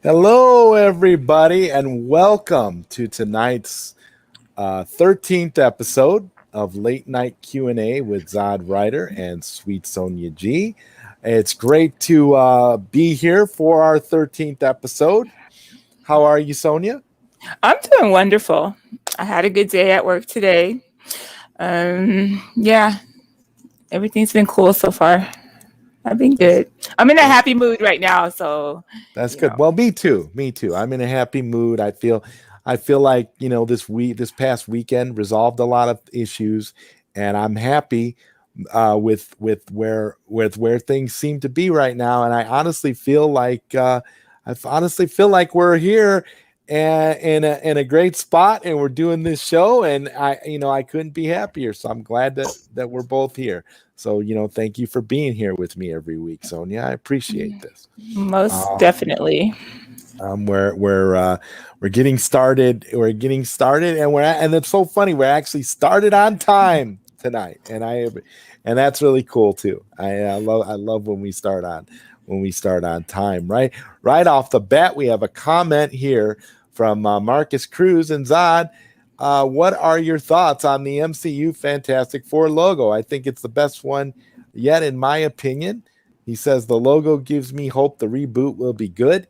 Hello, everybody, and welcome to tonight's 13th episode of Late Night Q&A with ZodWriter and SweetSonjaG. It's great to be here for our 13th episode. How are you, Sonia? I'm doing wonderful. I had a good day at work today. Yeah, everything's been cool so far. I've been That's good. I'm in a that's happy mood right now, so that's you good. know. Well, me too. Me too. I'm in a happy mood. I feel like, this past weekend resolved a lot of issues, and I'm happy with where things seem to be right now. And I honestly feel like we're here and in a great spot, and we're doing this show. And I couldn't be happier. So I'm glad that we're both here. So thank you for being here with me every week, Sonia. I appreciate this. Most Uh, definitely. we're getting started. We're getting started, and it's so funny. We're actually started on time tonight, and that's really cool too. I love when we start on time. Right off the bat, we have a comment here from Marcus Cruz and Zod. What are your thoughts on the MCU Fantastic Four logo? I think it's the best one yet, in my opinion. He says the logo gives me hope the reboot will be good.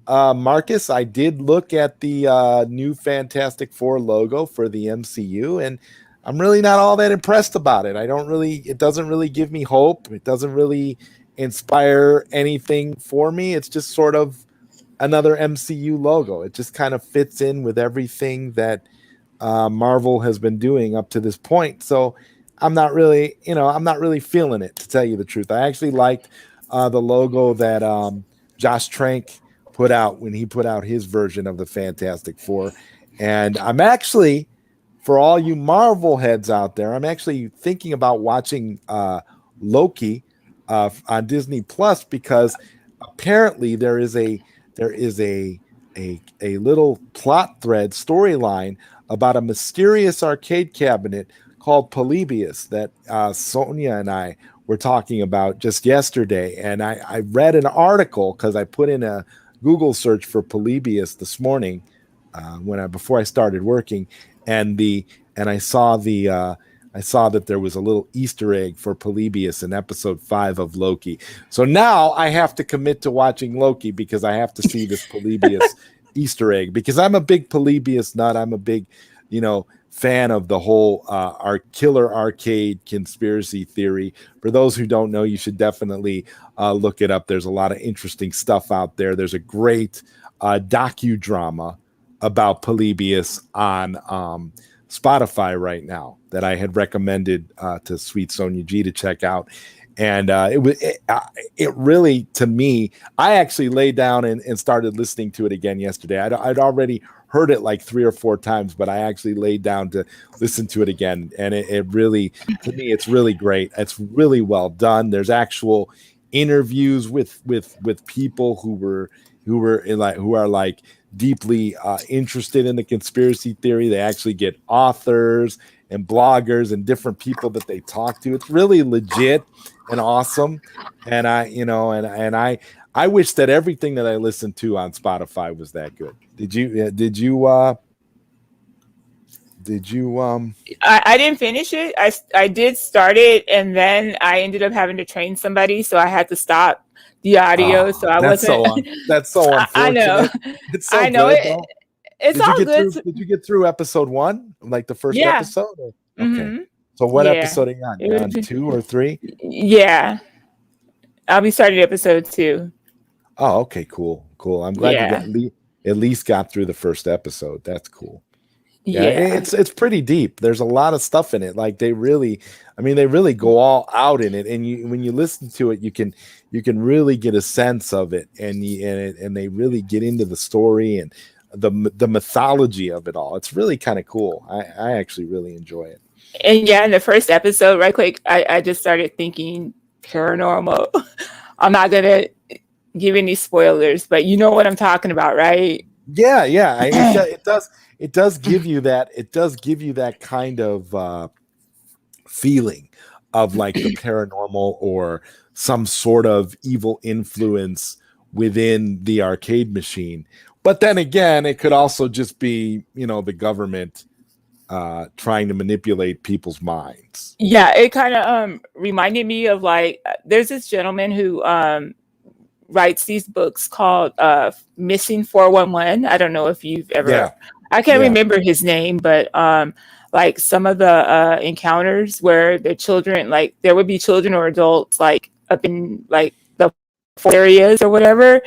Marcus, I did look at the new Fantastic Four logo for the MCU, and I'm really not all that impressed about it. It doesn't really give me hope. It doesn't really inspire anything for me. It's just sort of another MCU logo. It just kind of fits in with everything that Marvel has been doing up to this point. So I'm not really feeling it, to tell you the truth. I actually liked the logo that Josh Trank put out when he put out his version of the Fantastic Four. And for all you Marvel heads out there, I'm actually thinking about watching Loki on Disney Plus, because apparently there is a little plot thread storyline about a mysterious arcade cabinet called Polybius that Sonia and I were talking about just yesterday. And I read an article because I put in a Google search for Polybius this morning before I started working, and the and I saw that there was a little Easter egg for Polybius in episode 5 of Loki. So now I have to commit to watching Loki because I have to see this Polybius Easter egg, because I'm a big Polybius nut. I'm a big, fan of the whole our killer arcade conspiracy theory. For those who don't know, you should definitely look it up. There's a lot of interesting stuff out there. There's a great docudrama about Polybius on Spotify right now that I had recommended to Sweet Sonia G to check out. And it really, to me, I actually laid down and started listening to it again yesterday. I'd already heard it like 3 or 4 times, but I actually laid down to listen to it again. And it really, to me, it's really great. It's really well done. There's actual interviews with people who are like deeply interested in the conspiracy theory. They actually get authors and bloggers and different people that they talk to. It's really legit and awesome. And I wish that everything that I listened to on Spotify was that good. Did you I didn't finish it. I did start it, and then I ended up having to train somebody, so I had to stop the audio. So Oh, I wasn't. that's so I know. unfortunate. It's so I know good it. though. It's Did you all get good. through did you get through episode 1, like the first Yeah. episode? Okay. Mm-hmm. So what Yeah. episode are you on? It You're was on 2 or 3? yeah. I'll be starting episode 2. Oh, okay, cool. Cool. I'm glad you Yeah. at least got through the first episode. That's cool. Yeah, Yeah. it's pretty deep. There's a lot of stuff in it. Like they really go all out in it, and when you listen to it, you can really get a sense of it, and they really get into the story and the mythology of it all. It's really kind of cool. I actually really enjoy it. And yeah, in the first episode, right quick, I just started thinking paranormal. I'm not gonna give any spoilers, but you know what I'm talking about, right? Yeah, yeah. It does give you that. It does give you that kind of feeling of like the paranormal or some sort of evil influence within the arcade machine. But then again, it could also just be, the government trying to manipulate people's minds. Yeah, it kind of reminded me of like there's this gentleman who writes these books called Missing 411. I don't know if you've ever. Yeah. I can't Yeah. remember his name, but like some of the encounters where the children, like there would be children or adults like up in like the areas or whatever,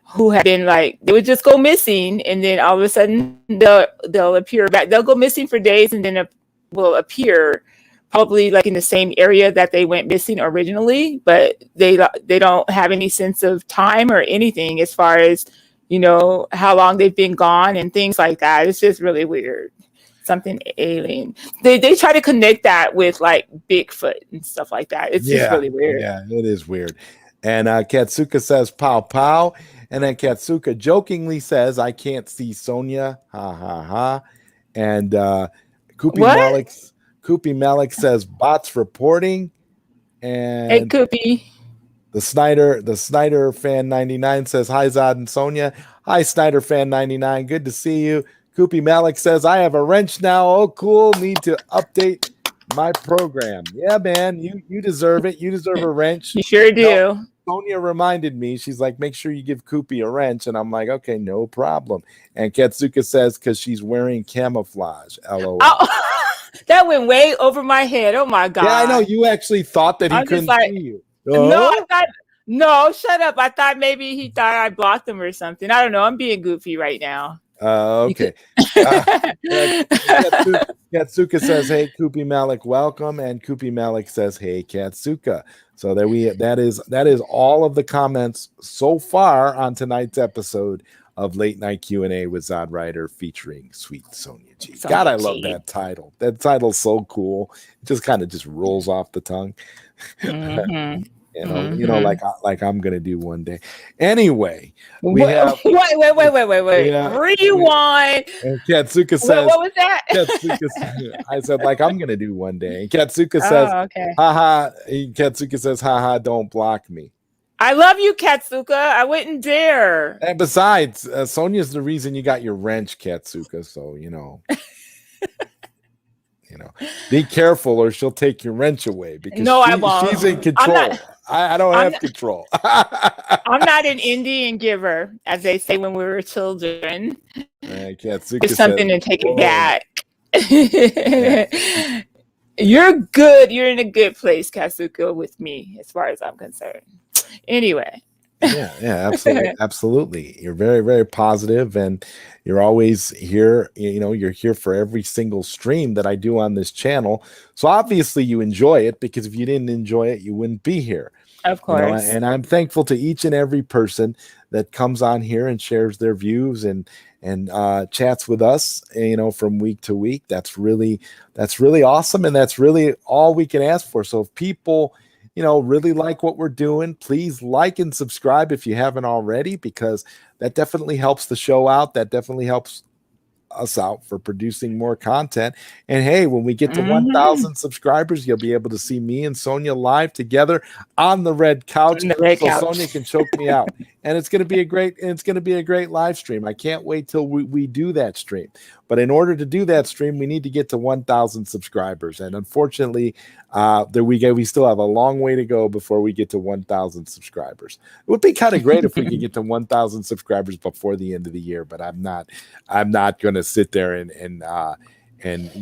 who have been like they would just go missing, and then all of a sudden they'll appear back. They'll go missing for days, and then will appear probably like in the same area that they went missing originally, but they don't have any sense of time or anything as far as how long they've been gone and things like that. It's just really weird. Something alien. They try to connect that with like Bigfoot and stuff like that. It's just really weird. Yeah, it is weird. And Katsuka says pow pow. And then Katsuka jokingly says, I can't see Sonia. Ha ha ha. And Koopy Malik says bots reporting. And hey Koopy. The Snyder fan 99 says, hi Zod and Sonia. Hi Snyder fan 99. Good to see you. Koopy Malik says, I have a wrench now. Oh, cool. Need to update my program. Yeah, man, you deserve it. You deserve a wrench. You sure do. Sonia reminded me, she's like, make sure you give Koopy a wrench. And I'm like, okay, no problem. And Katsuka says, because she's wearing camouflage. LOL. Oh, that went way over my head. Oh my God. Yeah, I know. You actually thought that he couldn't see you. Oh? No, I thought, no, shut up. I thought maybe he thought I blocked him or something. I don't know. I'm being goofy right now. Okay. Katsuka says, hey, Koopy Malik, welcome. And Koopy Malik says, hey, Katsuka. So that is all of the comments so far on tonight's episode of Late Night Q&A with ZodWriter featuring Sweet Sonja G. God, I love that title. That title's so cool. It just kind of just rolls off the tongue. Mm-hmm. Like I'm gonna do one day. Anyway, wait. Rewind. And Katsuka says, what was that? I said, like I'm gonna do one day. And Katsuka says, haha. Katsuka says, haha, don't block me. I love you, Katsuka. I wouldn't dare. And besides, Sonia's the reason you got your wrench, Katsuka. So be careful or she'll take your wrench away because I won't. She's in control. I don't have control. I'm not an Indian giver, as they say when we were children. There's something to take it back. You're good. You're in a good place, Katsuka, with me, as far as I'm concerned. Anyway. Yeah, absolutely. You're very, very positive, and you're always here. You're here for every single stream that I do on this channel. So obviously you enjoy it, because if you didn't enjoy it, you wouldn't be here. Of course. And I'm thankful to each and every person that comes on here and shares their views and chats with us, from week to week. That's really awesome, and that's really all we can ask for. So if people really like what we're doing, please like and subscribe if you haven't already, because that definitely helps the show out. That definitely helps us out for producing more content. And hey, when we get to 1,000 subscribers, you'll be able to see me and Sonia live together on the red couch. Sonia can choke me out. And it's going to be a great live stream. I can't wait till we do that stream. But in order to do that stream, we need to get to 1,000 subscribers. And unfortunately, we still have a long way to go before we get to 1,000 subscribers. It would be kind of great if we could get to 1,000 subscribers before the end of the year, but I'm not going to sit there and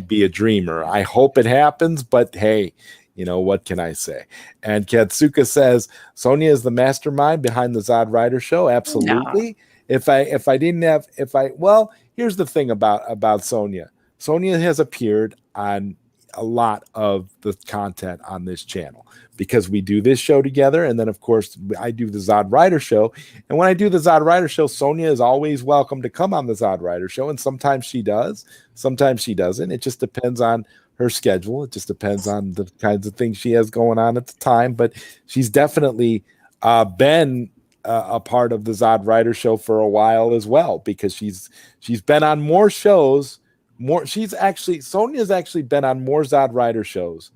be a dreamer. I hope it happens, but hey, what can I say? And Katsuka says, Sonia is the mastermind behind the ZodWriter show. Absolutely. No. Here's the thing about Sonia. Sonia has appeared on a lot of the content on this channel because we do this show together. And then of course I do the ZodWriter show. And when I do the ZodWriter show, Sonia is always welcome to come on the ZodWriter show. And sometimes she does, sometimes she doesn't. It just depends on her schedule. It just depends on the kinds of things she has going on at the time. But she's definitely been a part of the ZodWriter show for a while as well, because she's been on more shows. Sonia's actually been on more ZodWriter shows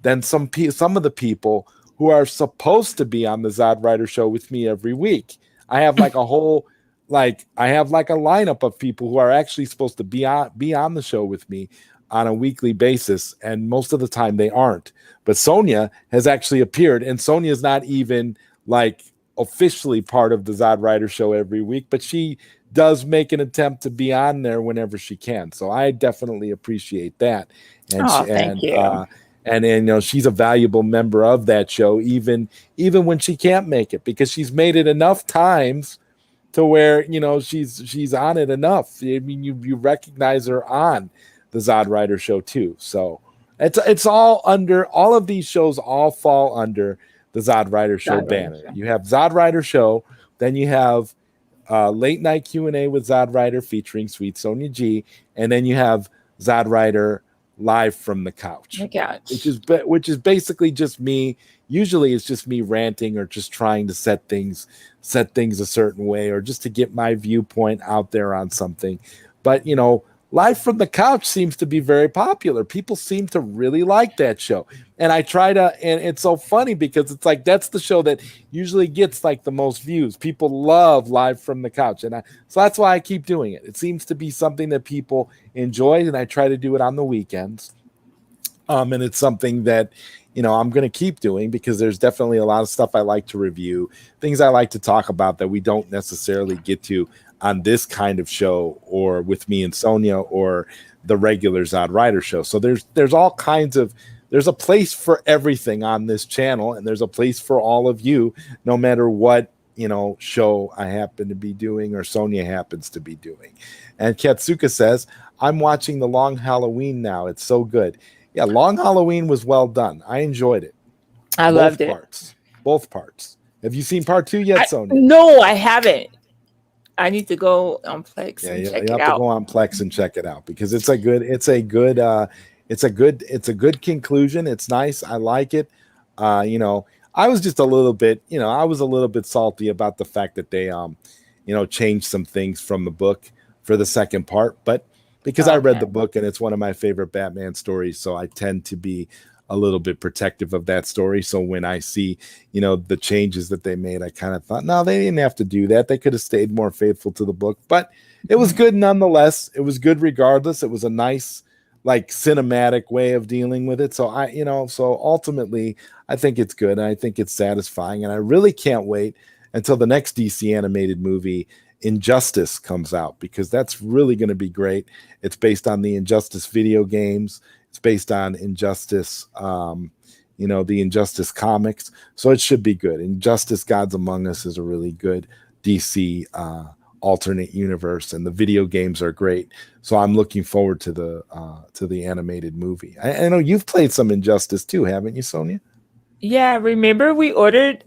than some of the people who are supposed to be on the ZodWriter show with me every week. I have like a whole I have like a lineup of people who are actually supposed to be on the show with me on a weekly basis, and most of the time they aren't. But Sonia has actually appeared, and Sonia is not even like officially part of the ZodWriter show every week, but she does make an attempt to be on there whenever she can. So I definitely appreciate that. And Oh, she thank you. and you know, she's a valuable member of that show, even when she can't make it, because she's made it enough times to where, you know, she's on it enough. I mean, you recognize her on the ZodWriter show too. So it's all of these shows all fall under the ZodWriter show ZodWriter banner. show. You have ZodWriter show, then you have late night Q&A with ZodWriter featuring Sweet Sonja G, and then you have ZodWriter live from the couch, The couch. which is basically just me. Usually it's just me ranting or just trying to set things a certain way, or just to get my viewpoint out there on something. But you know, live from the couch seems to be very popular. People seem to really like that show. And I try to, and it's so funny because it's like, that's the show that usually gets like the most views. People love live from the couch. So that's why I keep doing it. It seems to be something that people enjoy, and I try to do it on the weekends. And it's something that, you know, I'm going to keep doing, because there's definitely a lot of stuff I like to review, things I like to talk about that we don't necessarily get to on this kind of show, or with me and Sonia, or the regular ZodWriter show. So there's all kinds of, there's a place for everything on this channel, and there's a place for all of you, no matter what, you know, show I happen to be doing or Sonia happens to be doing. And Katsuka says, I'm watching The Long Halloween now. It's so good. Yeah, Long Halloween was well done. I enjoyed it. I loved it. Both parts. Have you seen part 2 yet, Sonia? No, I haven't. I need to go on Plex and check it out. You have to go on Plex and check it out, because it's a good conclusion. It's nice. I like it. You know, I was just a little bit, you know, I was a little bit salty about the fact that they, you know, changed some things from the book for the second part, but because I read the book and it's one of my favorite Batman stories, so I tend to be a little bit protective of that story. So when I see, you know, the changes that they made, I kind of thought, no, they didn't have to do that. They could have stayed more faithful to the book, but it was good nonetheless. It was good regardless. It was a nice, like, cinematic way of dealing with it. So so ultimately I think it's good, and I think it's satisfying, and I really can't wait until the next DC animated movie, Injustice, comes out, because that's really going to be great. It's based on the Injustice video games. It's based on Injustice, you know, the Injustice comics. So it should be good. Injustice Gods Among Us is a really good DC alternate universe, and the video games are great. So I'm looking forward to the animated movie. I know you've played some Injustice too, haven't you, Sonia? Yeah, remember we ordered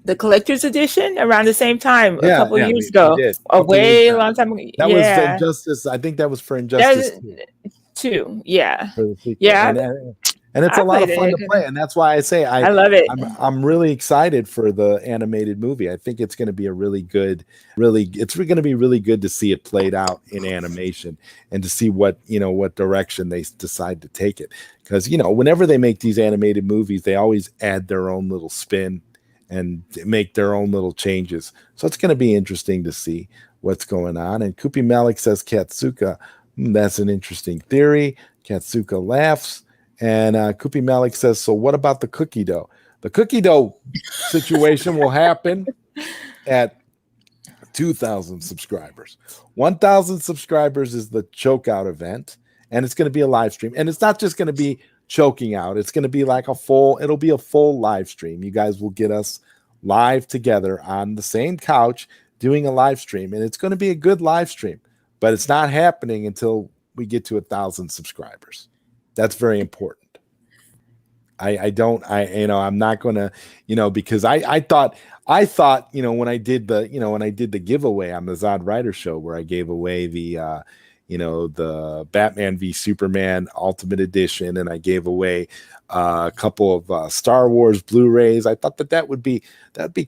the collector's edition around the same time a couple years ago. A long time ago. That was Injustice. I think that was for Injustice 2. Yeah. For the sequel. Yeah. And it's a lot of fun to play, and that's why I say I love it. I'm really excited for the animated movie. I think it's going to be it's going to be really good to see it played out in animation, and to see what direction they decide to take it. Because, you know, whenever they make these animated movies, they always add their own little spin and make their own little changes. So it's going to be interesting to see what's going on. And Kupi Malik says, Katsuka, that's an interesting theory. Katsuka laughs. And Kupi Malik says, so what about the cookie dough? The cookie dough situation will happen at 2,000 subscribers. 1,000 subscribers is the choke out event, and it's going to be a live stream. And it's not just going to be choking out. It's going to be like it'll be a full live stream. You guys will get us live together on the same couch doing a live stream, and it's going to be a good live stream, but it's not happening until we get to 1,000 subscribers. That's very important. I'm not going to, because I thought, when I did the giveaway on the ZodWriter show, where I gave away the, the Batman v Superman Ultimate Edition, and I gave away a couple of Star Wars Blu-rays. I thought that'd be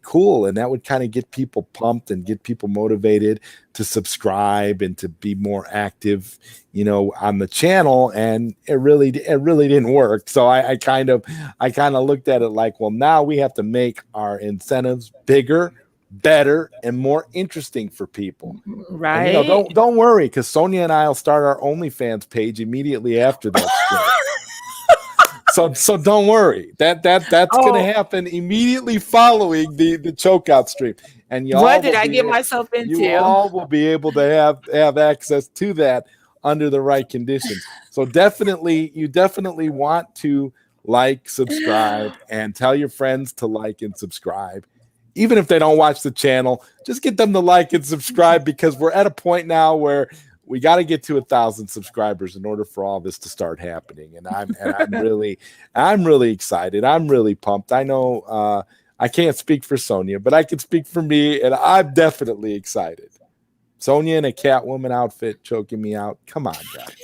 cool, and that would kind of get people pumped and get people motivated to subscribe and to be more active, on the channel. And it really didn't work. So I kind of looked at it like, well, now we have to make our incentives bigger, better, and more interesting for people. Right. And, don't worry, because Sonia and I will start our OnlyFans page immediately after that. So don't worry. That's going to happen immediately following the chokeout stream. And what did I get myself into? You all will be able to have access to that under the right conditions. So you definitely want to like, subscribe, and tell your friends to like and subscribe. Even if they don't watch the channel, just get them to like and subscribe, because we're at a point now where we got to get to 1,000 subscribers in order for all this to start happening. And I'm really excited. I'm really pumped. I know I can't speak for Sonia, but I can speak for me, and I'm definitely excited. Sonia in a Catwoman outfit choking me out. Come on, guys.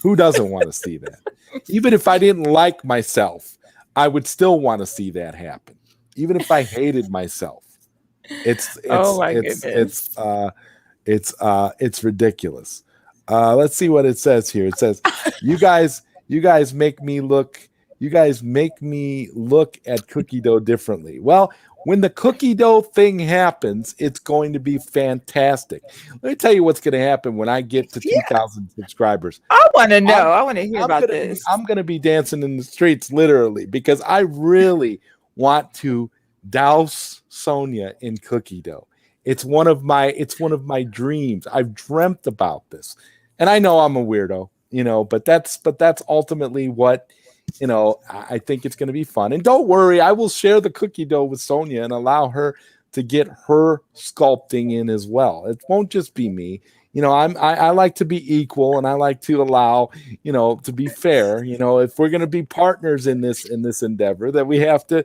Who doesn't want to see that? Even if I didn't like myself, I would still want to see that happen. Even if I hated myself. It's ridiculous. Let's see what it says here. It says, you guys make me look at cookie dough differently. Well, when the cookie dough thing happens, it's going to be fantastic. Let me tell you what's going to happen when I get to 2,000 subscribers. I want to know. I want to hear about this. I'm going to be dancing in the streets, literally, because I really want to douse Sonia in cookie dough. It's one of my dreams. I've dreamt about this, and I know I'm a weirdo, but that's ultimately what, I think it's going to be fun. And don't worry, I will share the cookie dough with Sonia and allow her to get her sculpting in as well. It won't just be me. I like to be equal, and I like to allow, to be fair. If we're going to be partners in this endeavor, that we have to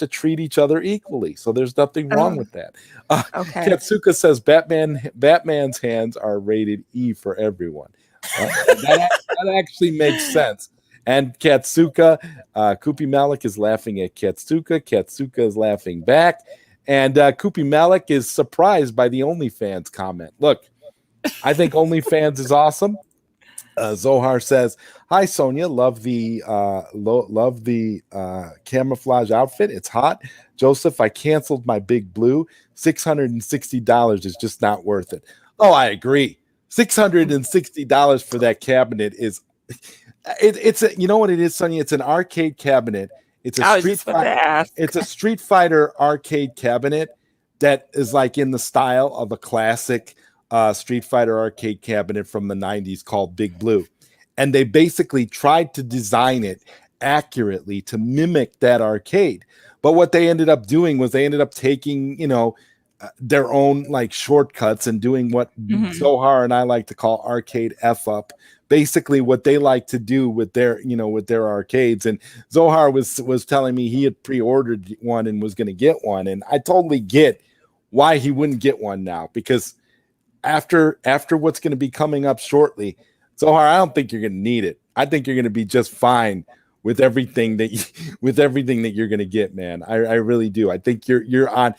treat each other equally. So there's nothing wrong with that. Okay. Katsuka says Batman's hands are rated E for everyone. That actually makes sense. And Katsuka, Kupi Malik is laughing at Katsuka. Katsuka is laughing back. And Kupi Malik is surprised by the OnlyFans comment. Look, I think OnlyFans is awesome. Zohar says, "Hi Sonia, love the camouflage outfit. It's hot." Joseph, I canceled my Big Blue. $660 is just not worth it. Oh, I agree. $660 for that cabinet is. It's you know what it is, Sonia? It's an arcade cabinet. It's a Street Fighter arcade cabinet that is like in the style of a classic Street Fighter arcade cabinet from the 90s called Big Blue. And they basically tried to design it accurately to mimic that arcade. But what they ended up doing was they ended up taking, their own like shortcuts and doing what Zohar and I like to call arcade F up. Basically what they like to do with their arcades. And Zohar was telling me he had pre-ordered one and was going to get one. And I totally get why he wouldn't get one now, because after what's going to be coming up shortly, Zohar, I don't think you're going to need it. I think you're going to be just fine with everything that you're going to get, man. I really do. I think you're on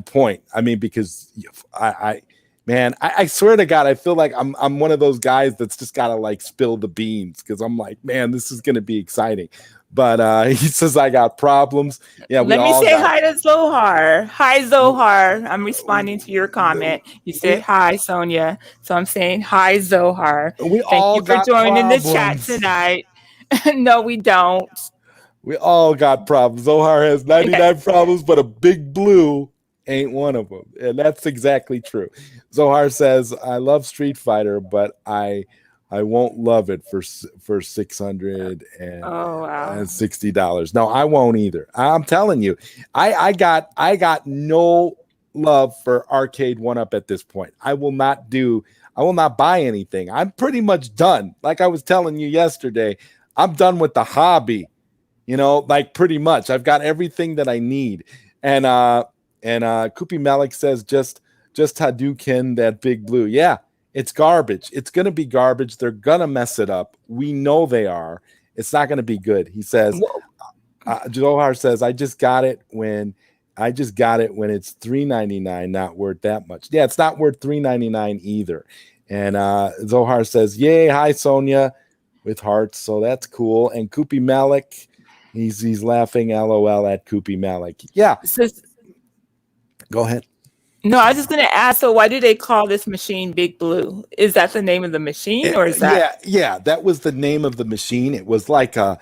point. I mean, because I swear to God, I feel like I'm one of those guys that's just got to like spill the beans, because I'm like, man, this is going to be exciting. But he says I got problems. Yeah, let me say hi to Zohar. Hi, Zohar. I'm responding to your comment. You said hi, Sonia. So I'm saying hi, Zohar. Thank you for joining the chat tonight. No, we don't. We all got problems. Zohar has 99 problems, but a Big Blue ain't one of them. And that's exactly true. Zohar says, I love Street Fighter, but I won't love it for $660. No, I won't either. I'm telling you, I got no love for arcade 1-up at this point. I will not buy anything. I'm pretty much done. Like I was telling you yesterday, I'm done with the hobby. Like pretty much. I've got everything that I need. And Kupi Malik says just Hadouken that Big Blue. Yeah. It's garbage. It's going to be garbage. They're going to mess it up. We know they are. It's not going to be good. He says, Johar says, I just got it when it's $3.99, not worth that much. Yeah, it's not worth $3.99 either. And Zohar says, yay, hi Sonia, with hearts. So that's cool. And Koopy Malik, he's laughing LOL at Koopy Malik. Yeah. So, go ahead. no, I was just gonna ask. So, why do they call this machine Big Blue? Is that the name of the machine, or is that? Yeah, that was the name of the machine. It was like a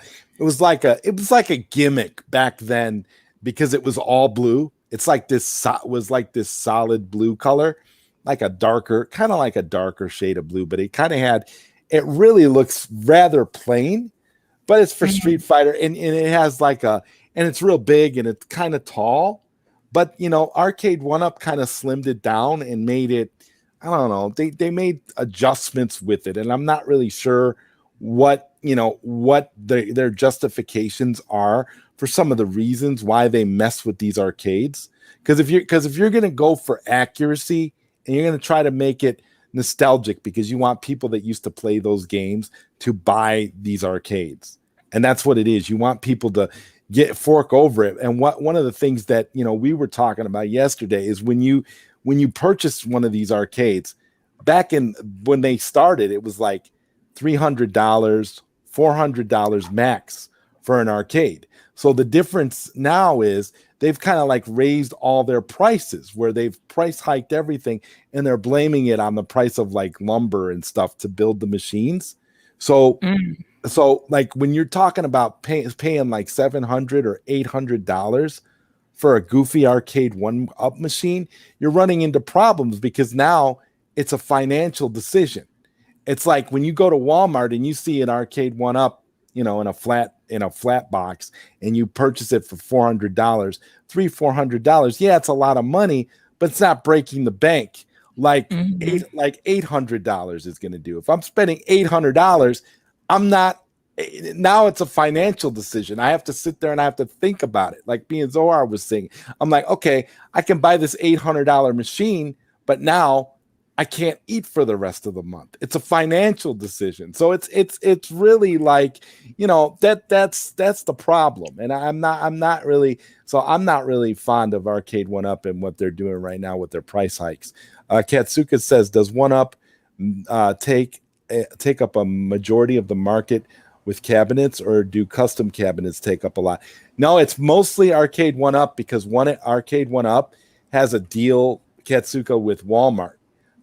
gimmick back then because it was all blue. It's like this solid blue color, like a darker, kind of like a darker shade of blue, but it really looks rather plain, but it's for Street Fighter, and it has and it's real big and it's kind of tall. But Arcade 1-Up kind of slimmed it down and made it, I don't know, they made adjustments with it, and I'm not really sure what their justifications are for some of the reasons why they mess with these arcades. Because if you're going to go for accuracy and you're going to try to make it nostalgic because you want people that used to play those games to buy these arcades, and that's what it is. You want people to fork over it. And one of the things that we were talking about yesterday is when you purchase one of these arcades, back when they started, it was like $300, $400 max for an arcade. So the difference now is they've kind of like raised all their prices, where they've price hiked everything, and they're blaming it on the price of like lumber and stuff to build the machines. So like when you're talking about paying like $700 or $800 for a goofy Arcade 1-Up machine, you're running into problems because now it's a financial decision. It's like when you go to Walmart and you see an Arcade 1-Up, in a flat box, and you purchase it for $400, $400. Yeah, it's a lot of money, but it's not breaking the bank like $800 is going to do. If I'm spending $800, I'm not. Now it's a financial decision. I have to sit there and I have to think about it. Like me and Zohar was saying, I'm like, okay, I can buy this $800 machine, but now I can't eat for the rest of the month. It's a financial decision. So it's really like, that's the problem. And I'm not really fond of Arcade 1-Up and what they're doing right now with their price hikes. Katsuka says, does 1-Up take up a majority of the market with cabinets, or do custom cabinets take up a lot? No, it's mostly Arcade 1-Up, because Arcade 1-Up has a deal, Katsuka, with Walmart.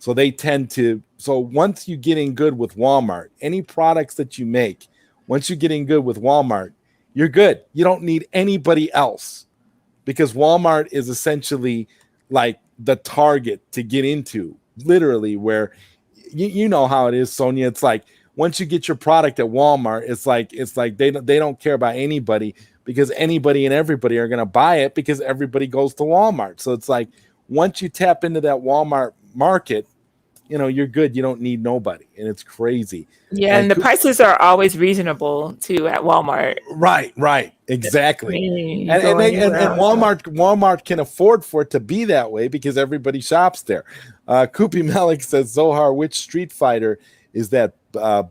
So they tend to, so once you get in good with Walmart, any products that you make, once you get in good with Walmart, you're good. You don't need anybody else, because Walmart is essentially like the target to get into, literally, where you know how it is, Sonia. It's like once you get your product at Walmart, it's like they don't care about anybody, because anybody and everybody are going to buy it because everybody goes to Walmart. So it's like once you tap into that Walmart market, you're good. You don't need nobody, and it's crazy. Yeah, and the prices are always reasonable too at Walmart. Right, exactly. And Walmart can afford for it to be that way because everybody shops there. Koopy Malik says, Zohar, which Street Fighter is that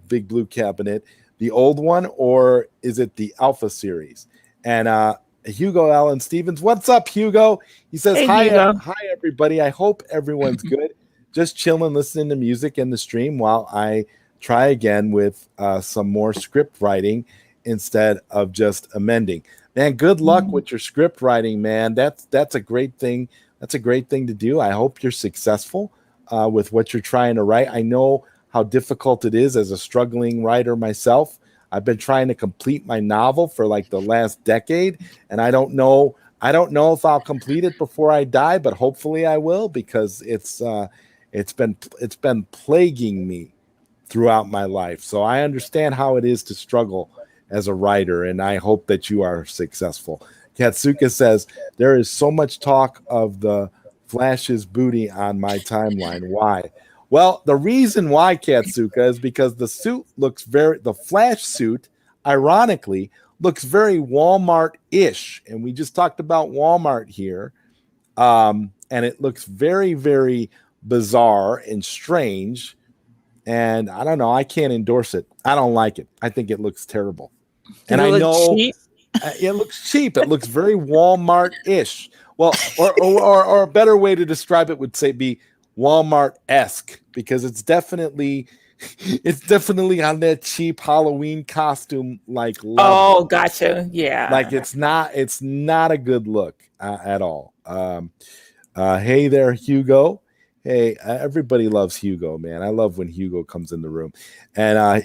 big blue cabinet? The old one, or is it the Alpha series? And Hugo Allen Stevens, what's up, Hugo? He says, hey, hi, Hugo. Hi everybody. I hope everyone's good. Just chilling, listening to music in the stream while I try again with some more script writing instead of just amending. Man, good luck with your script writing, man. That's a great thing. That's a great thing to do. I hope you're successful with what you're trying to write. I know how difficult it is as a struggling writer myself. I've been trying to complete my novel for like the last decade, and I don't know if I'll complete it before I die, but hopefully I will, because it's been plaguing me throughout my life. So I understand how it is to struggle as a writer, and I hope that you are successful. Katsuka says, there is so much talk of the Flash's booty on my timeline. Why? Well, the reason why, Katsuka, is because the Flash suit, ironically, looks very Walmart-ish. And we just talked about Walmart here. And it looks very, very bizarre and strange and I don't know. I can't endorse it. I don't like it. I think it looks terrible. Does And it I look know cheap? it looks cheap. It looks very Walmart-ish. Well, or a better way to describe it would say be Walmart-esque, because it's definitely on that cheap Halloween costume like level. Oh, gotcha. Like Yeah. it's not a good look at all. Hey there, Hugo. Hey, everybody loves Hugo, man. I love when Hugo comes in the room. And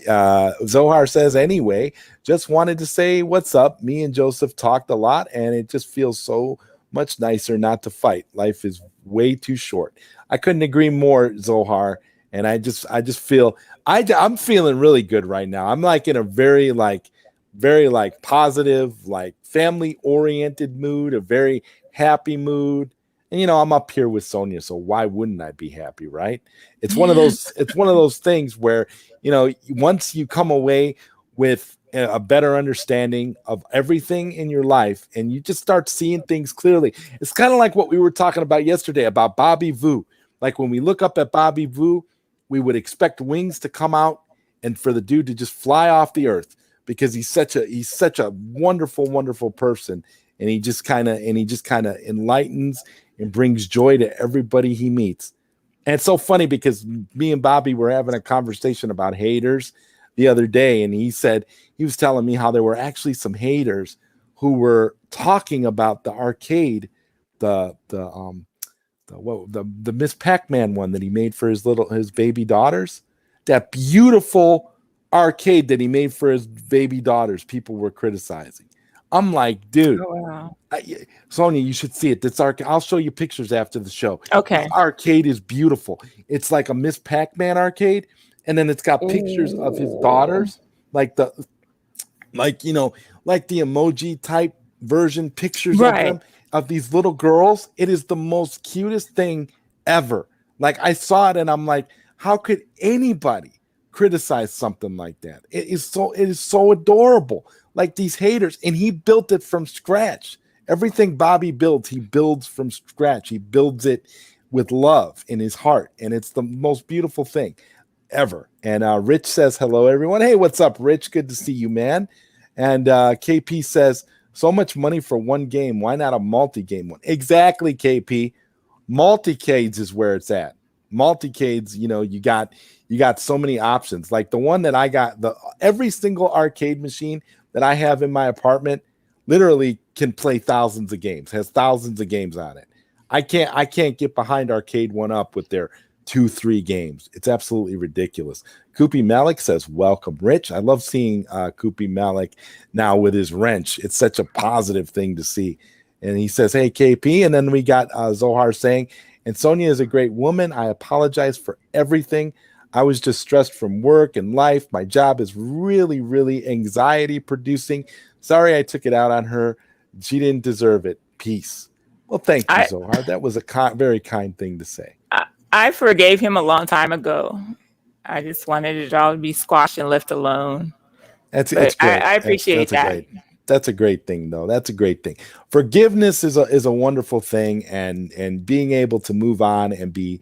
Zohar says, anyway, just wanted to say what's up. Me and Joseph talked a lot, and it just feels so much nicer not to fight. Life is way too short. I couldn't agree more, Zohar. And I just feel I'm feeling really good right now. I'm like in a very like positive, like family oriented mood, a very happy mood. And I'm up here with Sonia, so why wouldn't I be happy, right? It's one of those things where, once you come away with a better understanding of everything in your life and you just start seeing things clearly. It's kind of like what we were talking about yesterday about Bobby Vu. Like when we look up at Bobby Vu, we would expect wings to come out and for the dude to just fly off the earth, because he's such a wonderful person, and he just kind of enlightens and brings joy to everybody he meets. And it's so funny because me and Bobby were having a conversation about haters the other day, and he was telling me how there were actually some haters who were talking about the arcade, the Miss Pac-Man one that he made for his baby daughters. That beautiful arcade that he made for his baby daughters, people were criticizing. I'm like, dude, Oh, wow. Sonia, you should see it. This I'll show you pictures after the show. This Okay. arcade is beautiful. It's like a Miss Pac-Man arcade, and then it's got pictures of his Ooh. daughters, like like the emoji type version pictures of Right. them, of these little girls. It is the most cutest thing ever. Like I saw it and I'm like, how could anybody criticize something like that? It is so adorable. Like these haters, and he built it from scratch. Everything Bobby builds, he builds from scratch. He builds it with love in his heart, and it's the most beautiful thing ever. And Rich says hello, everyone. Hey, what's up, Rich? Good to see you, man. And KP says, so much money for one game. Why not a multi-game one? Exactly, KP. Multicades is where it's at. Multicades, you got so many options. Like the one that I got, every single arcade machine that I have in my apartment literally can play thousands of games, has thousands of games on it. I can't get behind Arcade One Up with their 2-3 games. It's absolutely ridiculous. Koopy Malik says, welcome, Rich. I love seeing Koopy Malik now with his wrench. It's such a positive thing to see. And he says, hey, KP. And then we got Zohar saying, and Sonia is a great woman. I apologize for everything. I was just stressed from work and life. My job is really, really anxiety producing. Sorry I took it out on her. She didn't deserve it. Peace. Well, thank you, I, Zohar. That was a very kind thing to say. I forgave him a long time ago. I just wanted it all to be squashed and left alone. It's But great. I appreciate that. That's a great thing, though. That's a great thing. Forgiveness is a wonderful thing, and being able to move on and be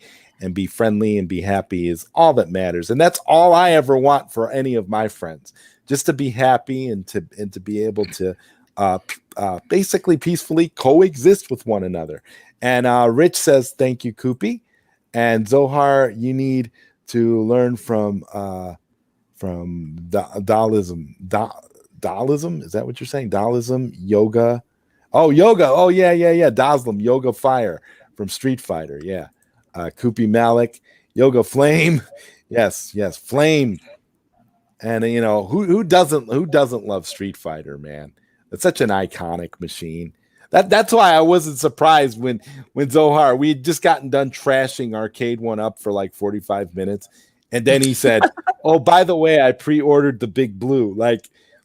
friendly and be happy is all that matters. And that's all I ever want for any of my friends, just to be happy and to be able to basically peacefully coexist with one another. And Rich says, thank you, Koopy. And Zohar, you need to learn from Daalism. Daalism, is that what you're saying? Daalism, yoga. Oh, yoga. Oh, yeah. Daslam, Yoga Fire from Street Fighter. Yeah. Koopy Malik, Yoga Flame. Yes, Flame. And who doesn't love Street Fighter, man? It's such an iconic machine. That's why I wasn't surprised when Zohar, we had just gotten done trashing Arcade One Up for like 45 minutes, and then he said, "Oh, by the way, I pre-ordered the Big Blue."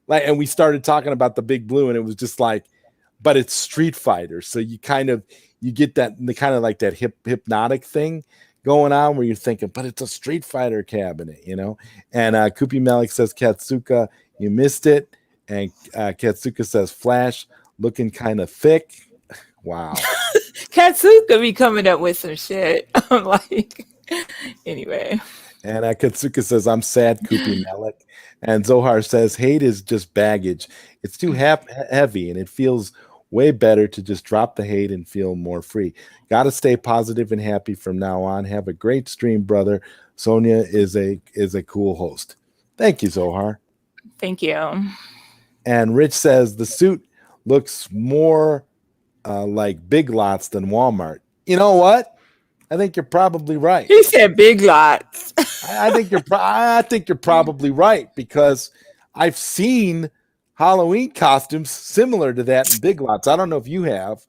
And we started talking about the Big Blue, and it was just like, but it's Street Fighter, so you get that the kind of like that hypnotic thing going on where you're thinking, but it's a Street Fighter cabinet, And Koopy Malik says, Katsuka, you missed it. And Katsuka says, Flash looking kind of thick. Wow. Katsuka be coming up with some shit. I'm like, anyway. And Katsuka says, I'm sad, Koopy Malik. And Zohar says, hate is just baggage. It's too heavy, and it feels way better to just drop the hate and feel more free. Got to stay positive and happy from now on. Have a great stream, brother. Sonia is a cool host. Thank you, Zohar. Thank you. And Rich says, the suit looks more like Big Lots than Walmart. You know what? I think you're probably right. He said Big Lots. I think you're probably right, because I've seen Halloween costumes similar to that in Big Lots. I don't know if you have,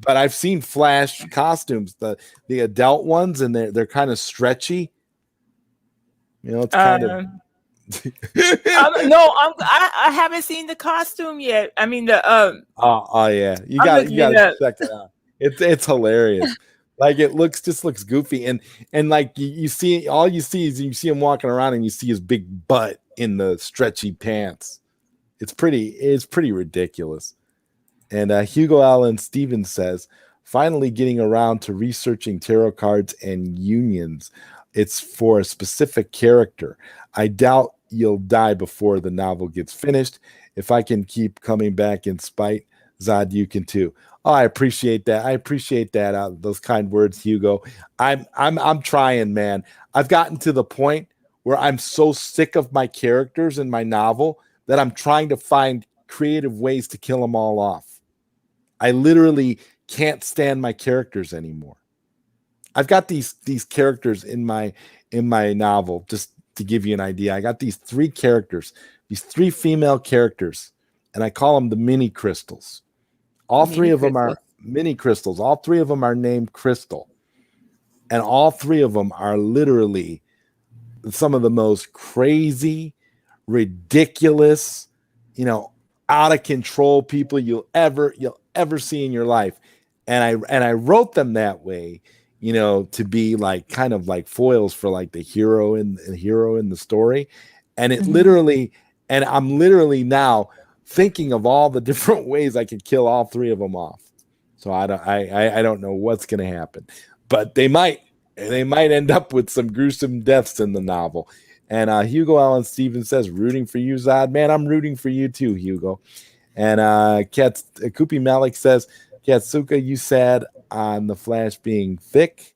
but I've seen Flash costumes, the adult ones, and they're kind of stretchy. You know, it's kind of. No, I haven't seen the costume yet. I mean the Oh yeah, you got to check it out. It's hilarious. Like it just looks goofy, and like you see him walking around, and you see his big butt in the stretchy pants. It's pretty ridiculous. And Hugo Allen Stevens says, finally getting around to researching tarot cards and unions. It's for a specific character. I doubt you'll die before the novel gets finished. If I can keep coming back in spite, Zod, you can too. Oh, I appreciate that. Those kind words, Hugo. I'm trying, man. I've gotten to the point where I'm so sick of my characters in my novel that I'm trying to find creative ways to kill them all off. I literally can't stand my characters anymore. I've got these characters in my novel, just to give you an idea. I got these 3 characters, these 3 female characters, and I call them the mini crystals. All 3 of them are mini crystals. All 3 of them are named Crystal. And all 3 of them are literally some of the most crazy, ridiculous, out of control people you'll ever see in your life. And I wrote them that way, to be like kind of like foils for like the hero in the story. And it literally, and I'm literally now thinking of all the different ways I could kill all 3 of them off. So I don't know what's going to happen, but they might end up with some gruesome deaths in the novel. And Hugo Allen Stevens says, rooting for you, Zod. Man, I'm rooting for you too, Hugo. And Koopy Malik says, Katsuka, you sad on the Flash being thick?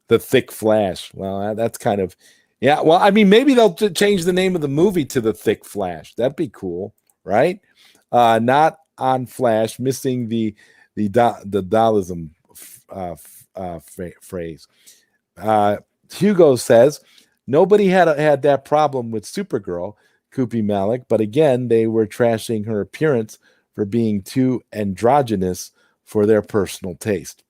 The thick Flash. Well, that's kind of, yeah. Well, I mean, maybe they'll change the name of the movie to The Thick Flash. That'd be cool, right? Not on Flash, missing the Daalism phrase. Hugo says, nobody had that problem with Supergirl, Koopy Malik, but again, they were trashing her appearance for being too androgynous for their personal taste.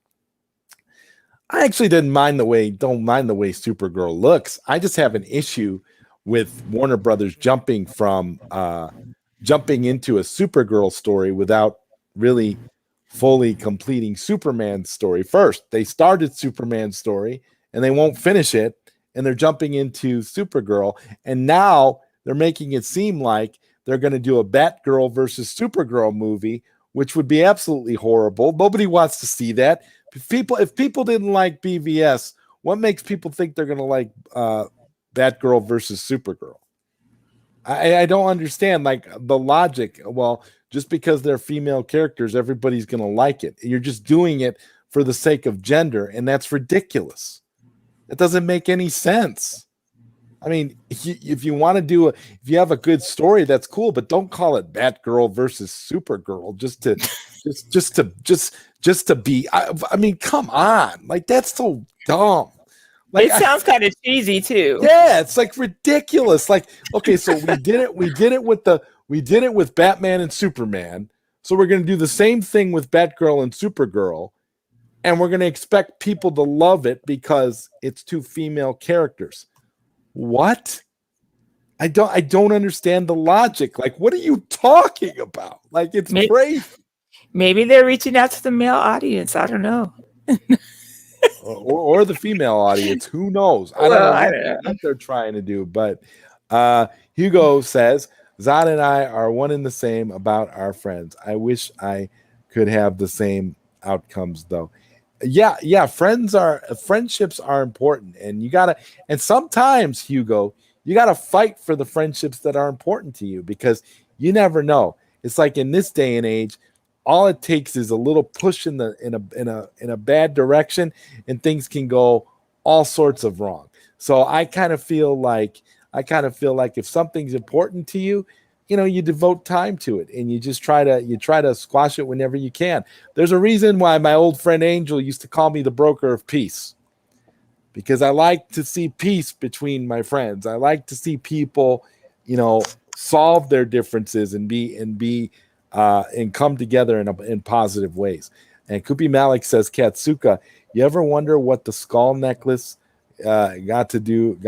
I actually don't mind the way Supergirl looks. I just have an issue with Warner Brothers jumping into a Supergirl story without really fully completing Superman's story first. They started Superman's story and they won't finish it, and they're jumping into Supergirl, and now they're making it seem like they're going to do a Batgirl versus Supergirl movie, which would be absolutely horrible. Nobody wants to see that. If people didn't like BVS, what makes people think they're going to like Batgirl versus Supergirl? I don't understand like the logic. Well, just because they're female characters, everybody's going to like it. You're just doing it for the sake of gender, and that's ridiculous. It doesn't make any sense. I mean, if you want to if you have a good story, that's cool, but don't call it Batgirl versus Supergirl just to be. I mean, come on, like that's so dumb. Like, it sounds kind of cheesy too. Yeah, it's like ridiculous. Like, okay, so we did it with Batman and Superman. So we're going to do the same thing with Batgirl and Supergirl, and we're going to expect people to love it because it's 2 female characters. What? I don't understand the logic. Like, what are you talking about? Like, it's crazy. Maybe they're reaching out to the male audience. I don't know. or the female audience. Who knows? I don't know what they're trying to do. But Hugo says, Zod and I are one and the same about our friends. I wish I could have the same outcomes, though. Yeah, friendships are important, and and sometimes, Hugo, you gotta fight for the friendships that are important to you, because you never know. It's like in this day and age, all it takes is a little push in a bad direction, and things can go all sorts of wrong. So I kind of feel like if something's important to you, you devote time to it, and you try to squash it whenever you can. There's a reason why my old friend Angel used to call me the broker of peace, because I like to see peace between my friends. I like to see people, solve their differences and come together in positive ways. And Kupi Malik says, Katsuka, you ever wonder what the skull necklace got to do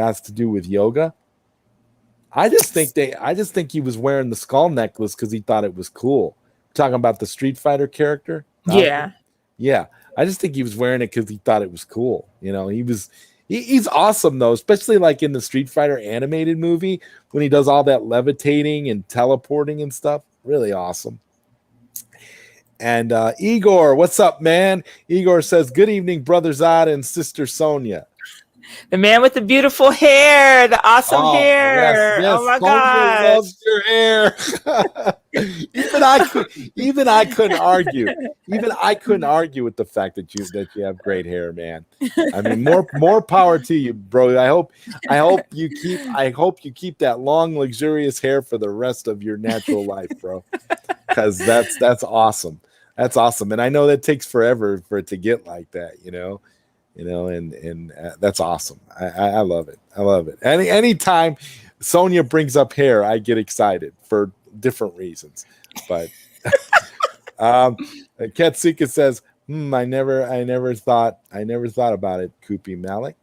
with yoga? I just think he was wearing the skull necklace because he thought it was cool. Talking about the Street Fighter character, Falcon. Yeah. Yeah, I just think he was wearing it because he thought it was cool. He's awesome though, especially like in the Street Fighter animated movie when he does all that levitating and teleporting and stuff. Really awesome. And Igor, what's up, man? Igor says, "Good evening, brother Zod and sister Sonia." The man with the beautiful hair, the awesome Oh, yes, hair. yes. Oh my Sonia gosh. loves your hair. Even I couldn't argue. Even I couldn't argue with the fact that you have great hair, man. I mean, more power to you, bro. I hope you keep that long, luxurious hair for the rest of your natural life, bro. Because that's awesome. That's awesome, and I know that takes forever for it to get like that. And that's awesome. I love it. I love it. Anytime Sonia brings up hair, I get excited for different reasons. But Katsuka says, I never thought about it, Kupi Malik.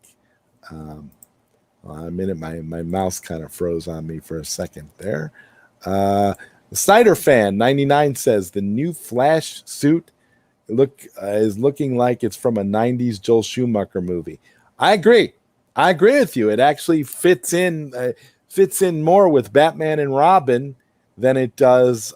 A minute, my mouse kind of froze on me for a second there. Snyder fan 99 says the new Flash suit is looking like it's from a 90s Joel Schumacher movie. I agree with you. It actually fits in more with Batman and Robin than it does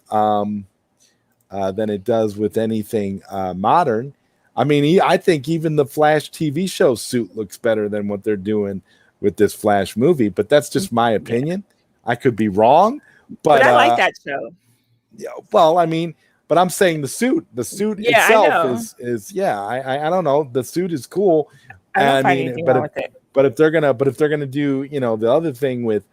with anything modern. I mean, I think even the Flash TV show suit looks better than what they're doing with this Flash movie, but that's just my opinion. I could be wrong, but I like that show. Yeah, well, I mean, but I'm saying the suit Yeah, I know. itself is I don't know, the suit is cool. I don't find anything wrong with it. But if they're gonna do the other thing with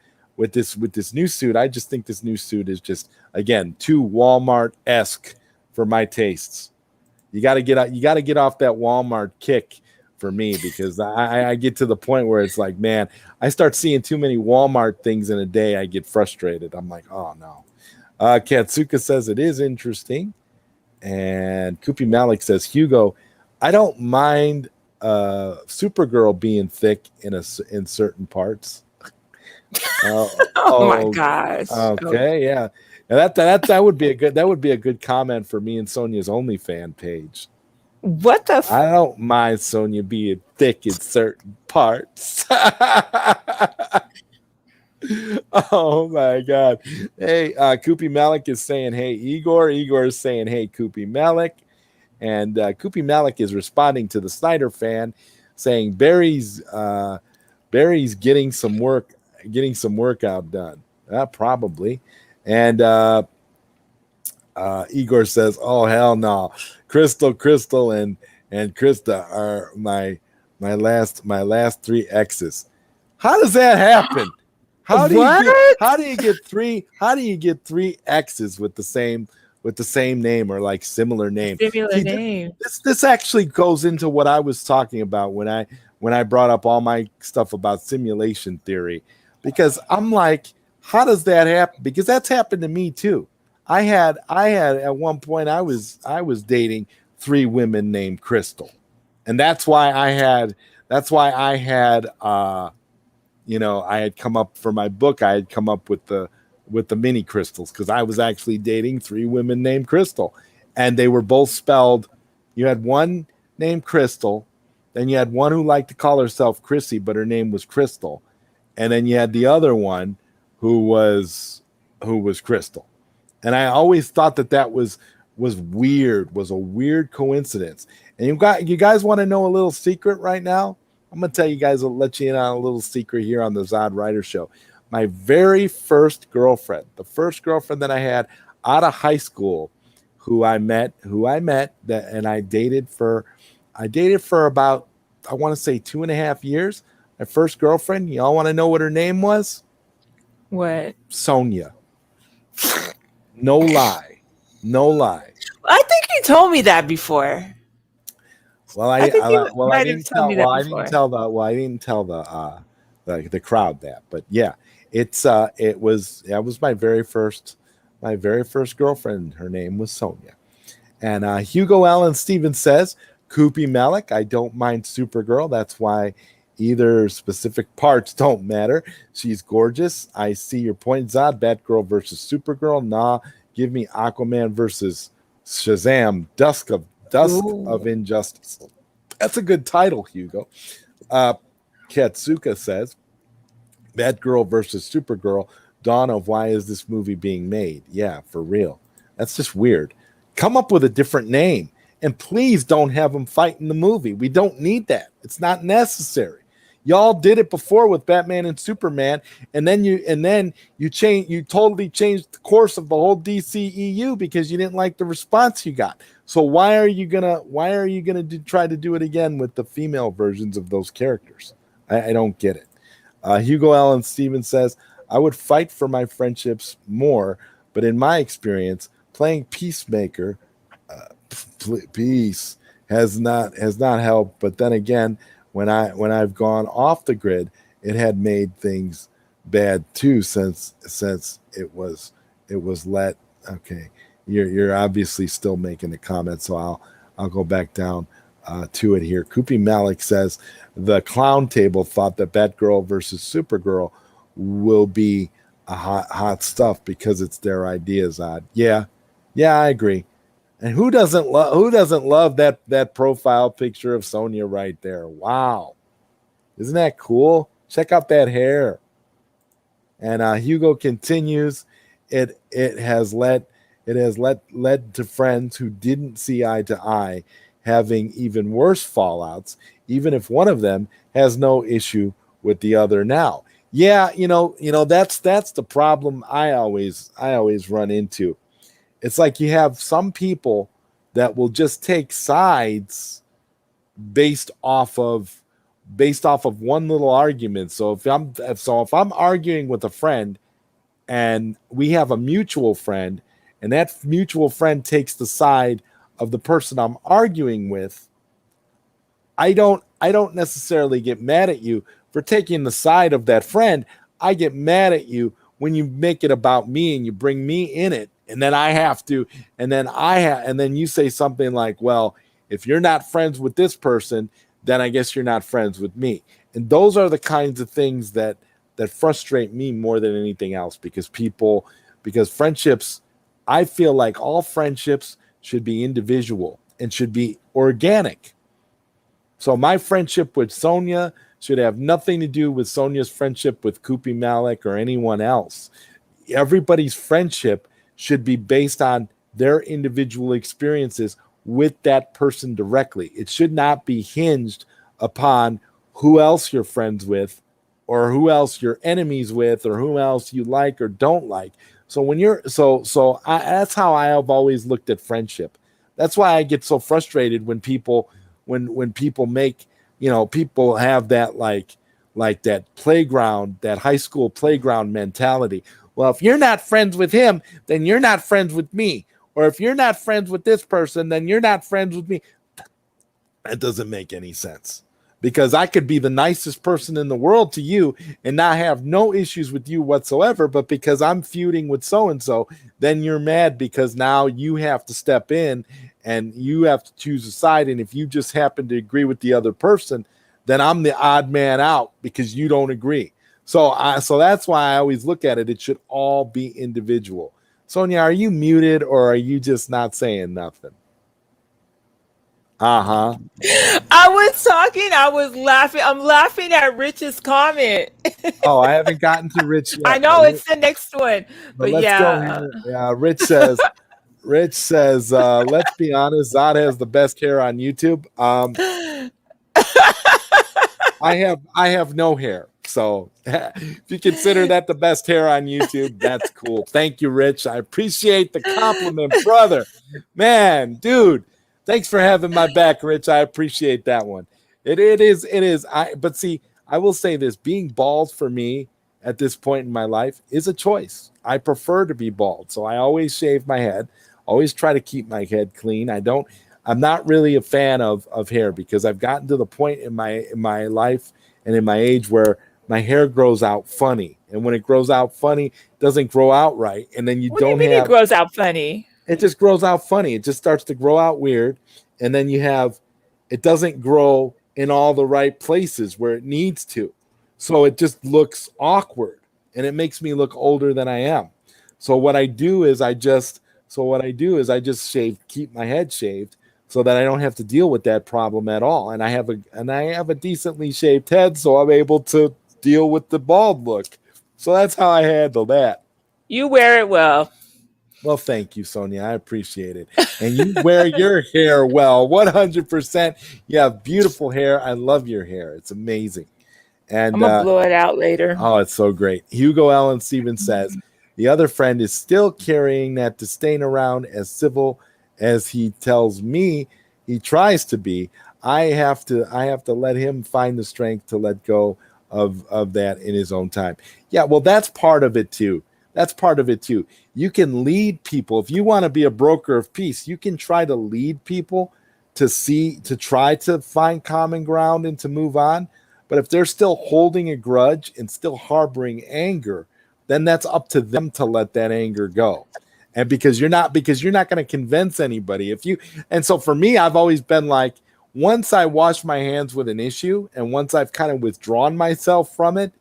this new suit, I just think this new suit is just, again, too Walmart-esque for my tastes. You got to get off that Walmart kick for me, because I get to the point where it's like, man, I start seeing too many Walmart things in a day. I get frustrated. I'm like, oh no. Katsuka says it is interesting. And Kupi Malik says, Hugo, I don't mind Supergirl being thick in certain parts. Oh my gosh. Okay, yeah. Now that would be a good comment for me and Sonia's OnlyFans page. What the I don't mind Sonia being thick in certain parts. Oh my God. Hey, Kupi Malik is saying, hey, Igor. Igor is saying, hey, Kupi Malik. And Kupi Malik is responding to the Snyder fan saying Barry's getting some workout done. Probably. And Igor says, oh hell no. Crystal and Krista are my last three exes. How does that happen? How do you get three exes with the same name or like similar name? Name. This actually goes into what I was talking about when I brought up all my stuff about simulation theory, because I'm like, how does that happen? Because that's happened to me too. I had at one point I was dating three women named Crystal, and that's why I had I had come up for my book. I had come up with the mini crystals, because I was actually dating three women named Crystal, and they were both spelled. You had one named Crystal, then you had one who liked to call herself Chrissy, but her name was Crystal, and then you had the other one who was Crystal. And I always thought that was was weird, was a weird coincidence. And you guys want to know a little secret right now? I'm gonna tell you guys, I'll let you in on a little secret here on the ZodWriter show. My very first girlfriend, the first girlfriend that I had out of high school, and I dated for about, I want to say 2.5 years. My first girlfriend, y'all want to know what her name was? What? Sonia. No lie. No lie. I think you told me that before. Well, I think you might have told me that I before. didn't tell the crowd that. But yeah, it was, that was my very first girlfriend. Her name was Sonia. And Hugo Allen Stevens says, Koopy Malik, I don't mind Supergirl. That's why either specific parts don't matter. She's gorgeous. I see your point, Zod. Batgirl versus Supergirl. Nah, give me Aquaman versus Shazam. Dusk of Injustice. That's a good title, Hugo. Katsuka says, Batgirl versus Supergirl. Dawn of why is this movie being made? Yeah, for real. That's just weird. Come up with a different name. And please don't have them fight in the movie. We don't need that. It's not necessary. Y'all did it before with Batman and Superman, and then you totally changed the course of the whole DCEU because you didn't like the response you got. So why are you gonna try to do it again with the female versions of those characters? I don't get it. Hugo Allen Stevens says, I would fight for my friendships more, but in my experience, playing peacemaker, peace has not helped. But then again, when I've gone off the grid, it had made things bad too, since it was let. Okay, you're obviously still making the comment, so I'll go back down to it here. Koopy Malik says the clown table thought that Batgirl versus Supergirl will be a hot stuff because it's their ideas. Yeah, I agree. And who doesn't love that profile picture of Sonia right there? Wow. Isn't that cool? Check out that hair. And Hugo continues, it has led to friends who didn't see eye to eye having even worse fallouts, even if one of them has no issue with the other now. Yeah, that's the problem I always run into. It's like you have some people that will just take sides based off of one little argument. So if I'm arguing with a friend and we have a mutual friend and that mutual friend takes the side of the person I'm arguing with, I don't necessarily get mad at you for taking the side of that friend. I get mad at you when you make it about me and you bring me in it. And then and then you say something like, well, if you're not friends with this person, then I guess you're not friends with me. And those are the kinds of things that frustrate me more than anything else, because friendships, I feel like all friendships should be individual and should be organic. So my friendship with Sonia should have nothing to do with Sonia's friendship with Koopy Malik or anyone else. Everybody's friendship should be based on their individual experiences with that person directly. It should not be hinged upon who else you're friends with or who else you're enemies with or who else you like or don't like. So that's how I have always looked at friendship. That's why I get so frustrated when people make, people have that like that playground, that high school playground mentality. Well, if you're not friends with him, then you're not friends with me. Or if you're not friends with this person, then you're not friends with me. That doesn't make any sense. Because I could be the nicest person in the world to you and not have no issues with you whatsoever. But because I'm feuding with so-and-so, then you're mad because now you have to step in and you have to choose a side. And if you just happen to agree with the other person, then I'm the odd man out because you don't agree. So that's why I always look at it. It should all be individual. Sonia, are you muted or are you just not saying nothing? I was talking. I was laughing. I'm laughing at Rich's comment. Oh, I haven't gotten to Rich yet. I know it's the next one, but let's yeah. go here. Yeah, Rich says, Rich says, let's be honest, Zod has the best hair on YouTube. I have no hair. So if you consider that the best hair on YouTube, that's cool. Thank you, Rich. I appreciate the compliment, brother. Man, dude, thanks for having my back, Rich. I appreciate that one. It is. But see, I will say this: being bald for me at this point in my life is a choice. I prefer to be bald, so I always shave my head. Always try to keep my head clean. I'm not really a fan of hair because I've gotten to the point in my life and in my age where my hair grows out funny. And when it grows out funny, it doesn't grow out right. And then you What do you don't mean it have grows out funny? it just grows out funny. It just starts to grow out weird. And then it doesn't grow in all the right places where it needs to. So it just looks awkward and it makes me look older than I am. So what I do is I just keep my head shaved so that I don't have to deal with that problem at all. And I have a decently shaved head, so I'm able to deal with the bald look. So that's how I handle that. You wear it well. Well, thank you, Sonia. I appreciate it. And you wear your hair well, 100%. You have beautiful hair. I love your hair. It's amazing. And I'm gonna blow it out later. oh, it's so great. Hugo Allen Stevens says the other friend is still carrying that disdain around as civil as he tells me he tries to be. I have to let him find the strength to let go of that in his own time. Yeah, well, that's part of it too. That's part of it too. You can lead people. If you want to be a broker of peace, you can try to lead people to try to find common ground and to move on. But if they're still holding a grudge and still harboring anger, then that's up to them to let that anger go. And because you're not going to convince anybody. And so for me, I've always been like, once I wash my hands with an issue and once I've kind of withdrawn myself from it,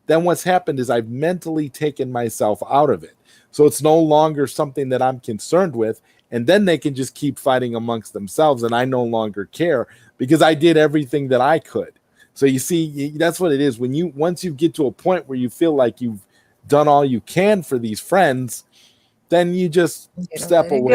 then what's happened is I've mentally taken myself out of it. So it's no longer something that I'm concerned with. And then they can just keep fighting amongst themselves. And I no longer care because I did everything that I could. So you see, that's what it is. Once you get to a point where you feel like you've done all you can for these friends, then you just step away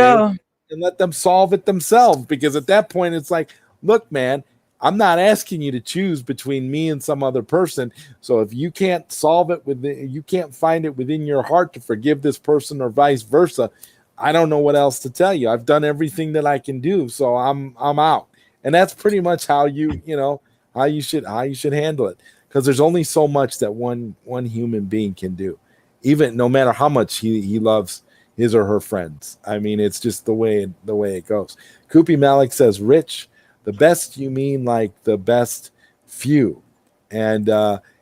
and let them solve it themselves. Because at that point, it's like, look, man, I'm not asking you to choose between me and some other person. So if you can't solve it you can't find it within your heart to forgive this person or vice versa, I don't know what else to tell you. I've done everything that I can do, so I'm out. And that's pretty much how how you should handle it. Because there's only so much that one human being can do, even no matter how much he loves his or her friends. I mean, it's just the way it goes. Koopy Malik says, Rich, the best, you mean like the best few. And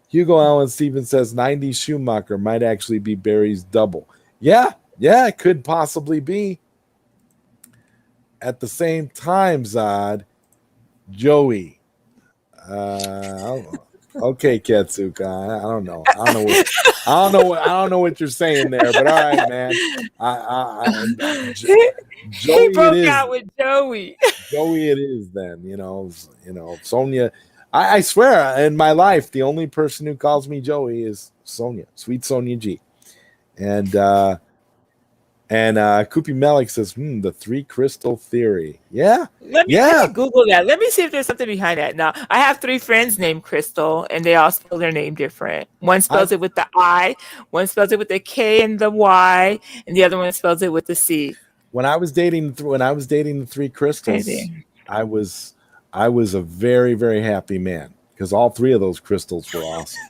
Hugo Allen Stevens says 90s Schumacher might actually be Barry's double. Yeah, it could possibly be. At the same time, Zod, Joey. Okay, Katsuka. I don't know. I don't know what you're saying there, but all right, man. Joey, he broke out with Joey. Joey, it is then. Sonia. I swear, in my life, the only person who calls me Joey is Sonia, SweetSonjaG. And Koopy Malik says, the 3 crystal theory. Yeah. Let me Google that. Let me see if there's something behind that. Now, I have 3 friends named Crystal, and they all spell their name different. One spells it with the I, one spells it with the K and the Y, and the other one spells it with the C. When I was dating the 3 crystals, I was a very, very happy man because all 3 of those crystals were awesome.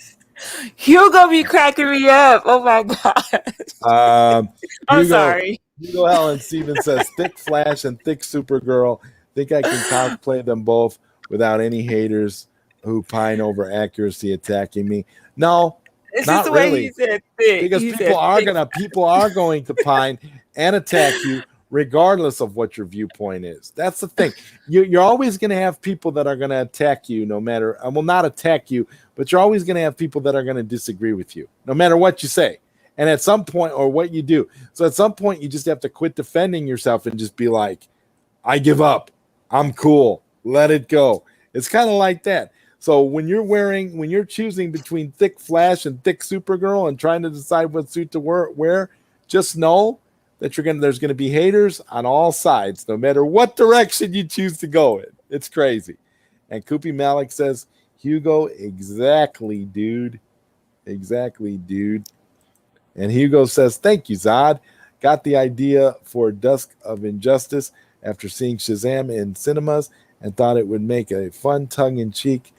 Hugo be cracking me up. Oh my god. I'm sorry. Hugo Allen Stevens says thick Flash and thick Supergirl. Think I can cosplay them both without any haters who pine over accuracy attacking me. No, it's not just the really. way he said thick. Because people are going to pine and attack you regardless of what your viewpoint is. That's the thing. You're always going to have people that are going to attack you no matter, not attack you, but you're always going to have people that are going to disagree with you no matter what you say. And at some point, or what you do. So at some point, you just have to quit defending yourself and just be like, I give up. I'm cool. Let it go. It's kind of like that. So when you're choosing between thick Flash and thick Supergirl and trying to decide what suit to wear, just know that there's gonna be haters on all sides, no matter what direction you choose to go in. It's crazy. And Koopy Malik says, Hugo, exactly, dude. Exactly, dude. And Hugo says, thank you, Zod. Got the idea for Dusk of Injustice after seeing Shazam in cinemas and thought it would make a fun tongue-in-cheek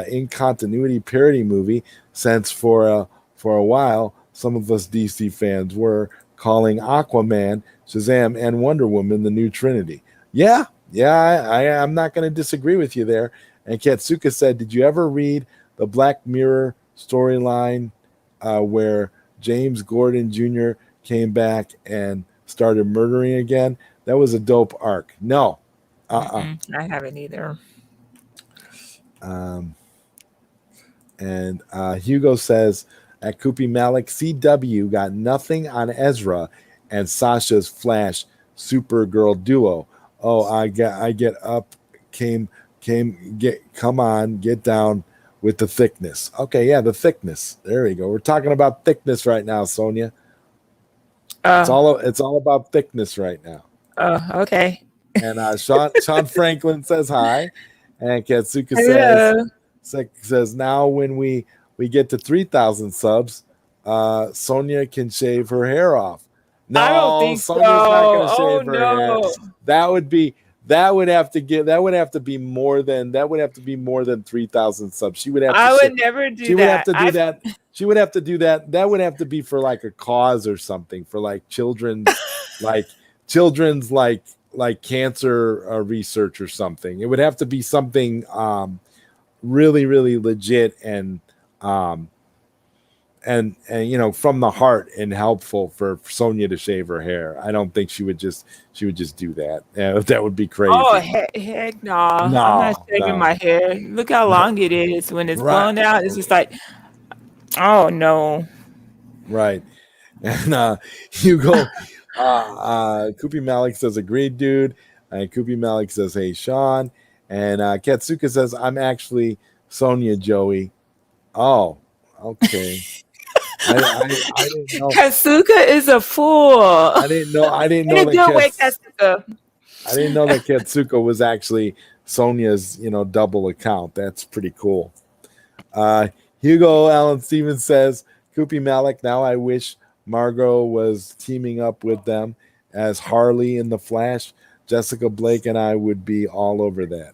in continuity parody movie since for a while some of us DC fans were calling Aquaman, Shazam, and Wonder Woman the new Trinity. Yeah, I'm not going to disagree with you there. And Katsuka said, did you ever read the Black Mirror storyline where James Gordon Jr. came back and started murdering again? That was a dope arc. No. I haven't either. Um, and Hugo says at Koopy Malik, CW got nothing on Ezra and Sasha's Flash Supergirl duo. Oh, I get up, come on, get down with the thickness. Okay, yeah, the thickness. There we go. We're talking about thickness right now, Sonia. It's all about thickness right now. Oh, okay. And Sean Franklin says hi, and Katsuka says now when we get to 3,000 subs, Sonia can shave her hair off. No, I don't think Sonia's not going to so. shave her hair. That would have to be more than 3,000 subs. She would have. I would never do that. She would have to do that. She would have to do that. That would have to be for like a cause or something, for like children's like cancer research or something. It would have to be something really, really legit and from the heart and helpful for Sonia to shave her hair. I don't think she would just do that. That would be crazy. Oh heck no! I'm not shaving my hair. Look how long it is. When it's blown out, it's just like, oh no. Right. And Hugo Koopy Malik says, agreed, dude. And Koopy Malik says, hey, Sean. And Katsuka says, I'm actually Sonia, Joey. Oh, okay. I didn't know. Katsuka is a fool. I didn't know Katsuka. I didn't know that Katsuka was actually Sonia's, double account. That's pretty cool. Hugo Allen Stevens says, Koopy Malik, now I wish Margot was teaming up with them as Harley in The Flash. Jessica Blake and I would be all over that.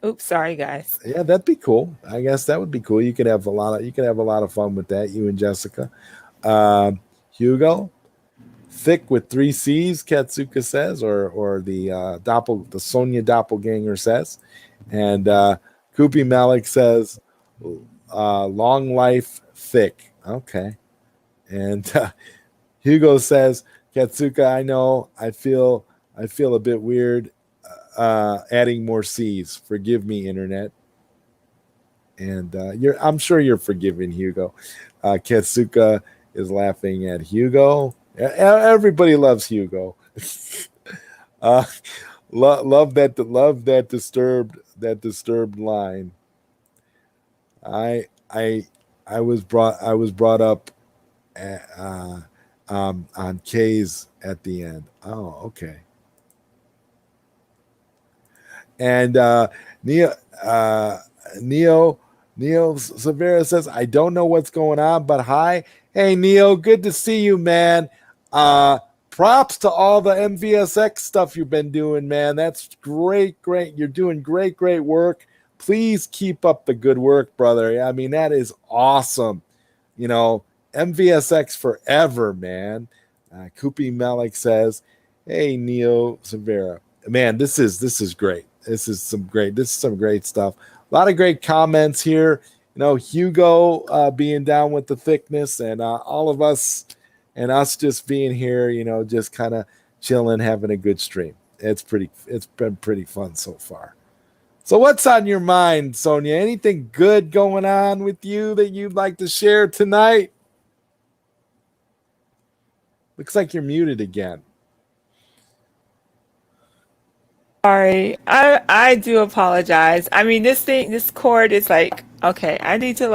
Oops, sorry guys. Yeah, that'd be cool. I guess that would be cool. You could have a lot of fun with that, you and Jessica. Hugo, thick with 3 C's, Katsuka says, or the Sonia doppelganger says. And Koopy Malik says, long life thick. Okay. And Hugo says, Katsuka, I know I feel a bit weird adding more C's. Forgive me, internet. And I'm sure you're forgiven, Hugo. Katsuka is laughing at Hugo. Everybody loves Hugo. Love that disturbed line. I was brought up on K's at the end. Oh, okay. And Neo Severa says, I don't know what's going on, but hi. Hey, Neo, good to see you, man. Props to all the MVSX stuff you've been doing, man. That's great. You're doing great work. Please keep up the good work, brother. I mean, that is awesome. MVSX forever, man. Koopy Malik says, hey, Neo Severa. Man, this is great. This is some great stuff. A lot of great comments here. Hugo being down with the thickness, and all of us and us just being here, just kind of chilling, having a good stream. It's been pretty fun so far. So what's on your mind, Sonia? Anything good going on with you that you'd like to share tonight? Looks like you're muted again. Sorry, I do apologize. I mean, this cord is like, okay, I need to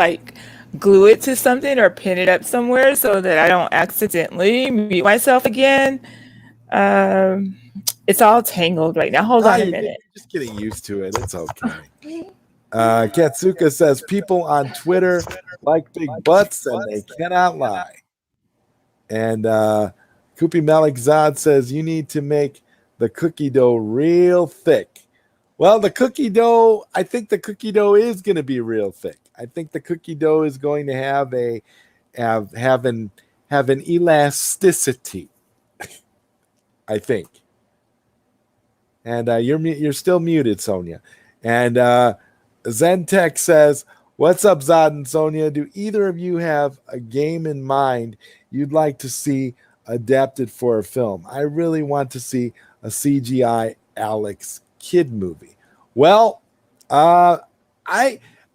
glue it to something or pin it up somewhere so that I don't accidentally mute myself again. Um, it's all tangled right now. Hold on a You're minute. just getting used to it. It's okay. Katsuka says people on Twitter like big butts and they cannot lie. And Kupi Malik Zad says you need to make the cookie dough real thick. Well, the cookie dough, I think the cookie dough is going to be real thick. I think the cookie dough is going to have an elasticity. I think. And you're still muted, Sonia. And Zentech says, "What's up, Zod and Sonia? Do either of you have a game in mind you'd like to see adapted for a film? I really want to see a CGI Alex Kidd movie." Well, I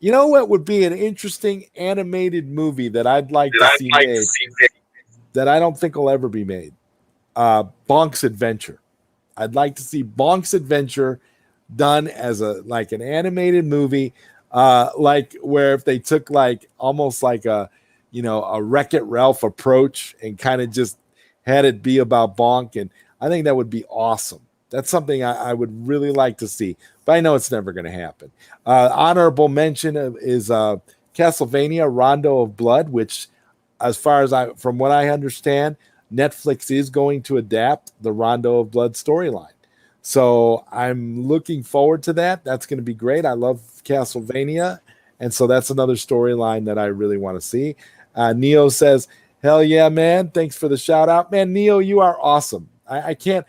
you know what would be an interesting animated movie that I'd like to see made that I don't think will ever be made? Bonk's Adventure. I'd like to see Bonk's Adventure done as an animated movie, like where if they took like almost like a Wreck-It Ralph approach and kind of just had it be about Bonk, and I think that would be awesome. That's something I would really like to see, but I know it's never going to happen. Honorable mention is Castlevania Rondo of Blood, which, as far as from what I understand, Netflix is going to adapt the Rondo of Blood storyline. So I'm looking forward to that. That's going to be great. I love Castlevania. And so that's another storyline that I really want to see. Neo says, "Hell yeah, man. Thanks for the shout out." Man, Neo, you are awesome. I can't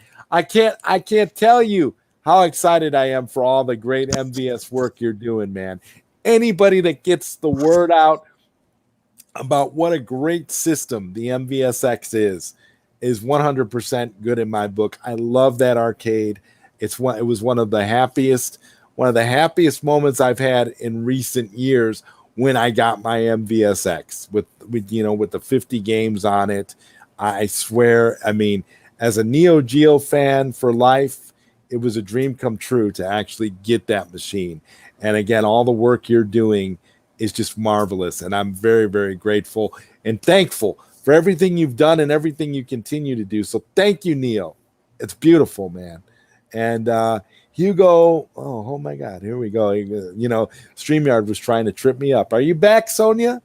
tell you how excited I am for all the great MVS work you're doing, man. Anybody that gets the word out about what a great system the MVSX is 100% good in my book. I love that arcade. It was one of the happiest moments I've had in recent years when I got my MVSX with the 50 games on it. I swear, I mean, as a Neo Geo fan for life, it was a dream come true to actually get that machine. And again, all the work you're doing is just marvelous. And I'm very, very grateful and thankful for everything you've done and everything you continue to do. So thank you, Neo. It's beautiful, man. And Hugo, oh my God, here we go. StreamYard was trying to trip me up. Are you back, Sonia?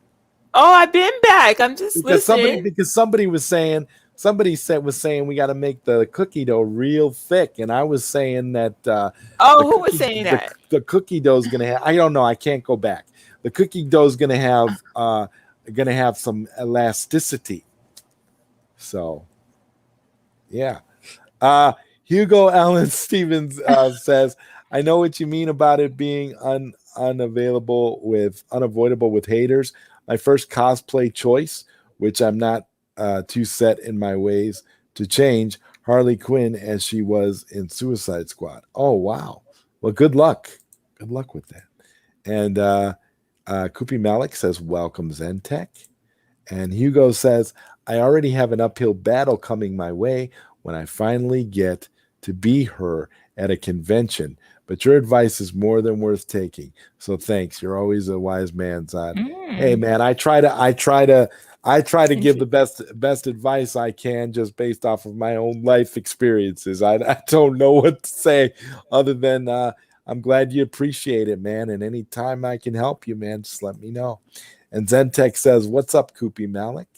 Oh, I've been back. I'm just listening. Somebody was saying we got to make the cookie dough real thick, and I was saying that. Who was saying that? The cookie dough is gonna have. I don't know. I can't go back. The cookie dough is gonna have some elasticity. So, yeah. Hugo Allen Stevens says, "I know what you mean about it being unavoidable with haters. My first cosplay choice, which I'm not too set in my ways to change, Harley Quinn as she was in Suicide Squad." Oh, wow. Well, good luck. Good luck with that. And Kupi Malik says, "Welcome, Zentech." And Hugo says, "I already have an uphill battle coming my way when I finally get to be her at a convention. But your advice is more than worth taking. So thanks. You're always a wise man, Zod." Hey, man, I try to give the best advice I can just based off of my own life experiences. I don't know what to say other than I'm glad you appreciate it, man. And anytime I can help you, man, just let me know. And Zentech says, "What's up, Kupi Malik?"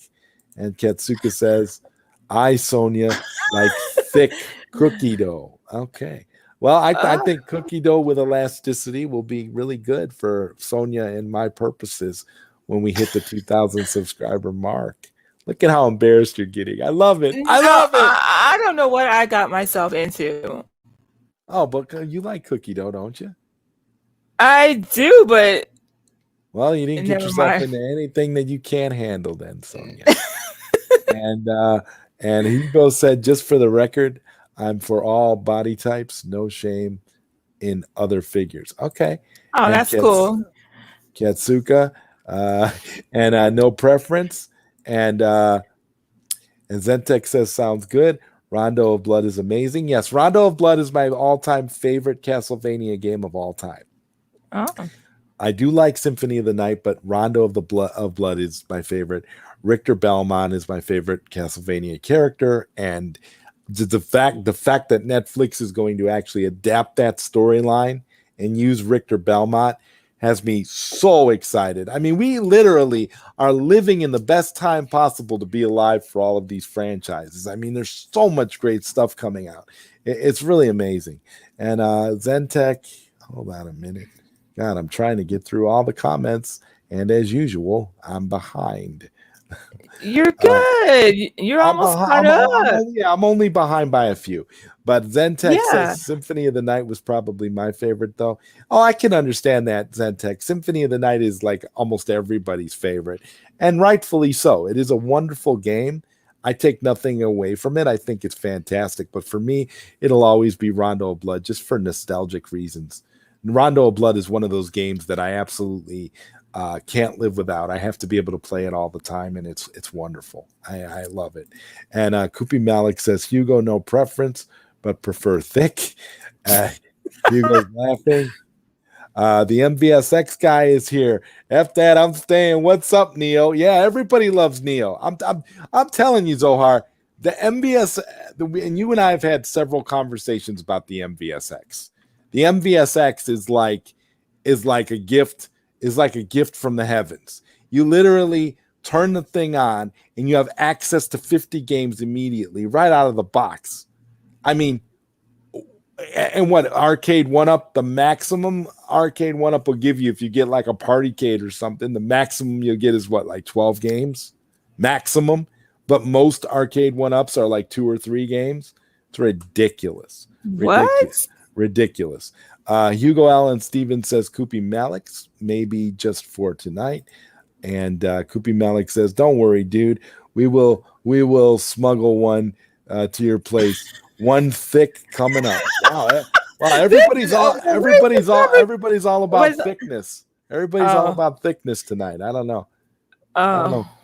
And Katsuka says, "I, Sonia, like thick cookie dough." Okay. Well, I think cookie dough with elasticity will be really good for Sonia and my purposes when we hit the 2,000 subscriber mark. Look at how embarrassed you're getting. I love it. I love it. I don't know what I got myself into. Oh, but you like cookie dough, don't you? I do, but well, you didn't get yourself into anything that you can't handle, then, Sonia. And Hugo said, "Just for the record, I'm for all body types, no shame in other figures." Okay. Oh, and that's cool. Katsuka, and no preference. And Zentech says, "Sounds good. Rondo of Blood is amazing." Yes, Rondo of Blood is my all-time favorite Castlevania game of all time. Oh. I do like Symphony of the Night, but Rondo of Blood is my favorite. Richter Belmont is my favorite Castlevania character, and the fact that Netflix is going to actually adapt that storyline and use Richter Belmont has me so excited. I mean, we literally are living in the best time possible to be alive for all of these franchises. I mean, there's so much great stuff coming out. It's really amazing. And Zentech, hold on a minute. God, I'm trying to get through all the comments, and as usual, I'm behind. You're good. You're almost caught up. I'm only behind by a few. But Zentech Yeah. says Symphony of the Night was probably my favorite, though. Oh, I can understand that, Zentech. Symphony of the Night is like almost everybody's favorite, and rightfully so. It is a wonderful game. I take nothing away from it. I think it's fantastic. But for me, it'll always be Rondo of Blood, just for nostalgic reasons. Rondo of Blood is one of those games that I absolutely can't live without. I have to be able to play it all the time, and it's wonderful. I love it. And Kupi Malik says, Hugo, no preference, but prefer thick. Hugo's laughing. The MVSX guy is here. F that, I'm staying. What's up, Neo? Yeah, everybody loves Neo. I'm telling you, Zohar, the MVS, and you and I have had several conversations about the MVSX. The MVSX is like a gift. Is like a gift from the heavens. You literally turn the thing on and you have access to 50 games immediately right out of the box. I mean, and what Arcade 1-Up, the maximum Arcade 1-Up will give you if you get like a Partycade or something, the maximum you'll get is what, like 12 games? Maximum. But most Arcade 1-Ups are like 2 or 3 games. It's ridiculous. What? Ridiculous. Hugo Allen Stevens says Kupi Malik, maybe just for tonight. And Kupi Malik says, don't worry, dude. We will smuggle one to your place. One thick coming up. Wow, everybody's all about thickness. Everybody's all about thickness tonight. I don't know.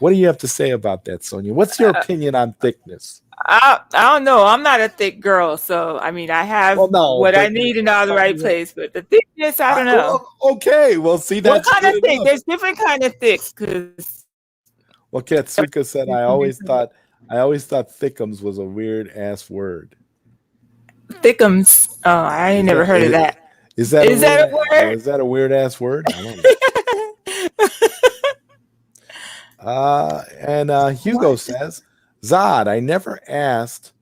What do you have to say about that, Sonia? What's your opinion on thickness? I don't know. I'm not a thick girl, so I mean, I have what I need in all the right place. But the thickness, I don't know. Okay, well, see, that's what kind of thick? There's different kind of thicks. Well, Katsuka said, I always thought thickums was a weird ass word. Thickums. Oh, I ain't never heard of that. Is that a word? Is that a weird ass word? I don't know. And Hugo says, Zod, I never asked,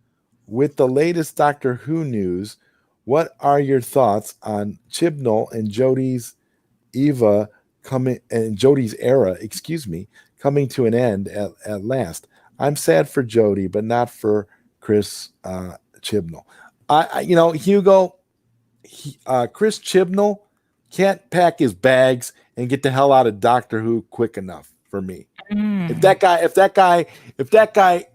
with the latest Doctor Who news, what are your thoughts on Chibnall and Jodie's era, coming to an end at last? I'm sad for Jodie, but not for Chris Chibnall. Hugo, Chris Chibnall can't pack his bags and get the hell out of Doctor Who quick enough for me. If that guy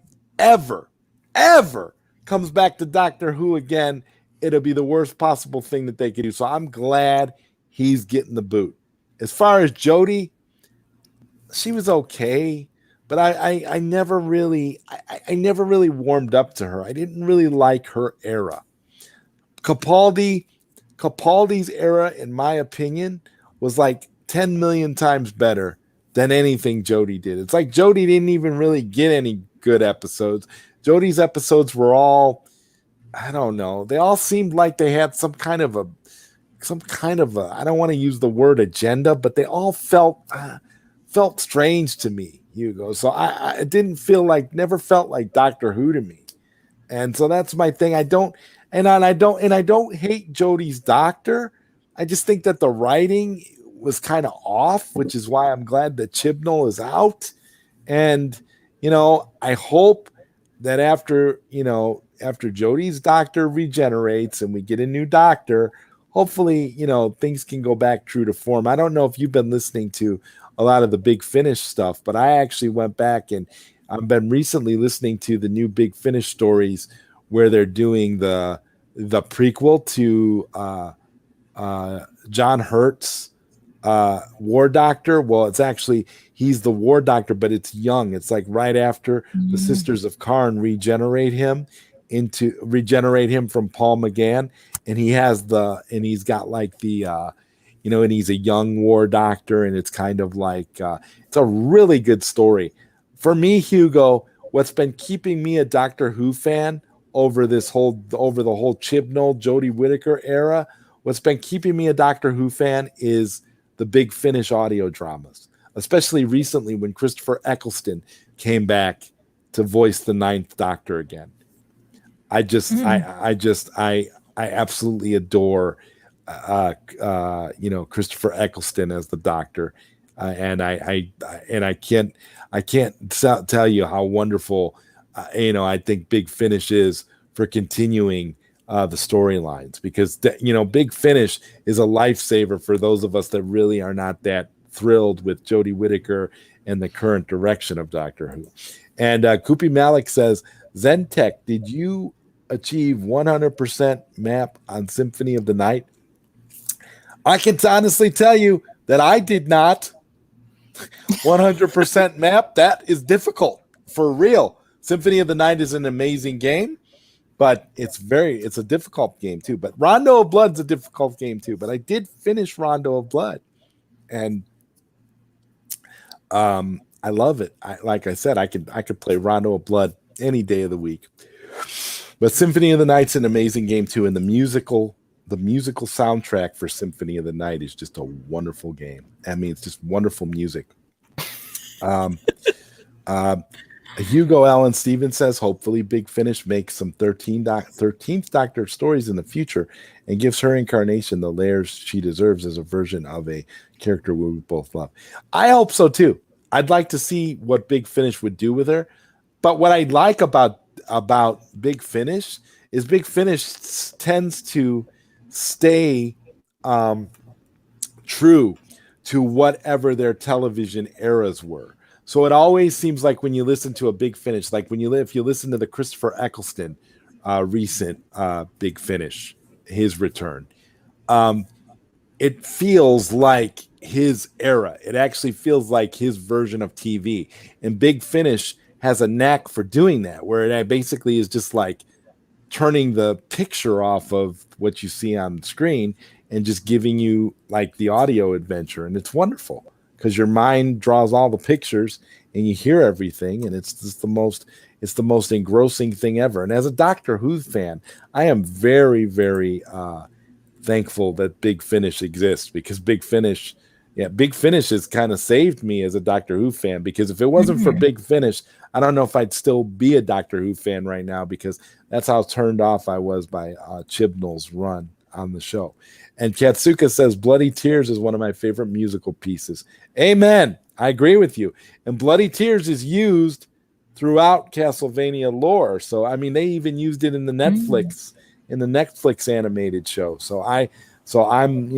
ever comes back to Doctor Who again, it'll be the worst possible thing that they could do. So I'm glad he's getting the boot. As far as Jodie, she was okay, but I never really warmed up to her. I didn't really like her era. Capaldi's era, in my opinion, was like 10 million times better than anything Jodie did. It's like Jodie didn't even really get any good episodes. Jodie's episodes were all, I don't know, they all seemed like they had some kind of a, I don't want to use the word agenda, but they all felt strange to me, Hugo. So I never felt like Doctor Who to me. And so that's my thing. I don't hate Jodie's Doctor. I just think that the writing was kind of off, which is why I'm glad that Chibnall is out. And, I hope that after Jodie's Doctor regenerates and we get a new Doctor, hopefully, things can go back true to form. I don't know if you've been listening to a lot of the Big Finish stuff, but I actually went back and I've been recently listening to the new Big Finish stories where they're doing the prequel to John Hurt's War Doctor. Well, it's actually, he's the War Doctor, but it's young. It's like right after the Sisters of Karn regenerate him from Paul McGann, and he's got like the and he's a young war doctor, and it's kind of like it's a really good story. For me, Hugo, what's been keeping me a Doctor Who fan over the whole Chibnall Jodie Whittaker era, what's been keeping me a Doctor Who fan is the Big Finish audio dramas, especially recently when Christopher Eccleston came back to voice the Ninth Doctor again. I absolutely adore Christopher Eccleston as the Doctor, and I can't tell you how wonderful I think Big Finish is for continuing the storylines, because Big Finish is a lifesaver for those of us that really are not that thrilled with Jodie Whittaker and the current direction of Doctor Who. And Kupi Malik says, Zentech, did you achieve 100% map on Symphony of the Night? I can honestly tell you that I did not. 100% map, that is difficult, for real. Symphony of the Night is an amazing game, but it's a difficult game too. But Rondo of Blood's a difficult game too. But I did finish Rondo of Blood, and I love it. Like I said, I could play Rondo of Blood any day of the week. But Symphony of the Night's an amazing game too, and the musical soundtrack for Symphony of the Night is just a wonderful game. I mean, it's just wonderful music. Hugo Allen Stevens says, hopefully Big Finish makes some 13th Doctor stories in the future and gives her incarnation the layers she deserves as a version of a character we both love. I hope so too. I'd like to see what Big Finish would do with her. But what I like about Big Finish is Big Finish tends to stay true to whatever their television eras were. So it always seems like when you listen to a Big Finish, like if you listen to the Christopher Eccleston recent Big Finish, his return, it feels like his era. It actually feels like his version of TV. And Big Finish has a knack for doing that, where it basically is just like turning the picture off of what you see on the screen and just giving you like the audio adventure. And it's wonderful because your mind draws all the pictures and you hear everything. And it's just the most engrossing thing ever. And as a Doctor Who fan, I am very, very thankful that Big Finish exists, because Big Finish has kind of saved me as a Doctor Who fan, because if it wasn't for Big Finish, I don't know if I'd still be a Doctor Who fan right now, because that's how turned off I was by Chibnall's run on the show. And Katsuka says, Bloody Tears is one of my favorite musical pieces. Amen. I agree with you. And Bloody Tears is used throughout Castlevania lore. So, I mean, they even used it in the Netflix animated show. So I'm,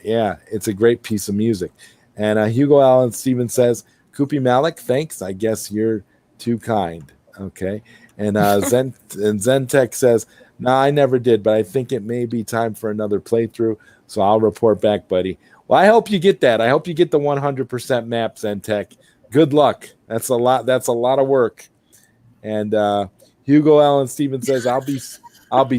it's a great piece of music. And Hugo Allen Stevens says, Kupi Malik, thanks. I guess you're too kind. Okay. And Zentech says, no, I never did, but I think it may be time for another playthrough. So I'll report back, buddy. Well, I hope you get that. I hope you get the 100% map, Zentech. Good luck. That's a lot of work. And Hugo Allen Stevens says, I'll be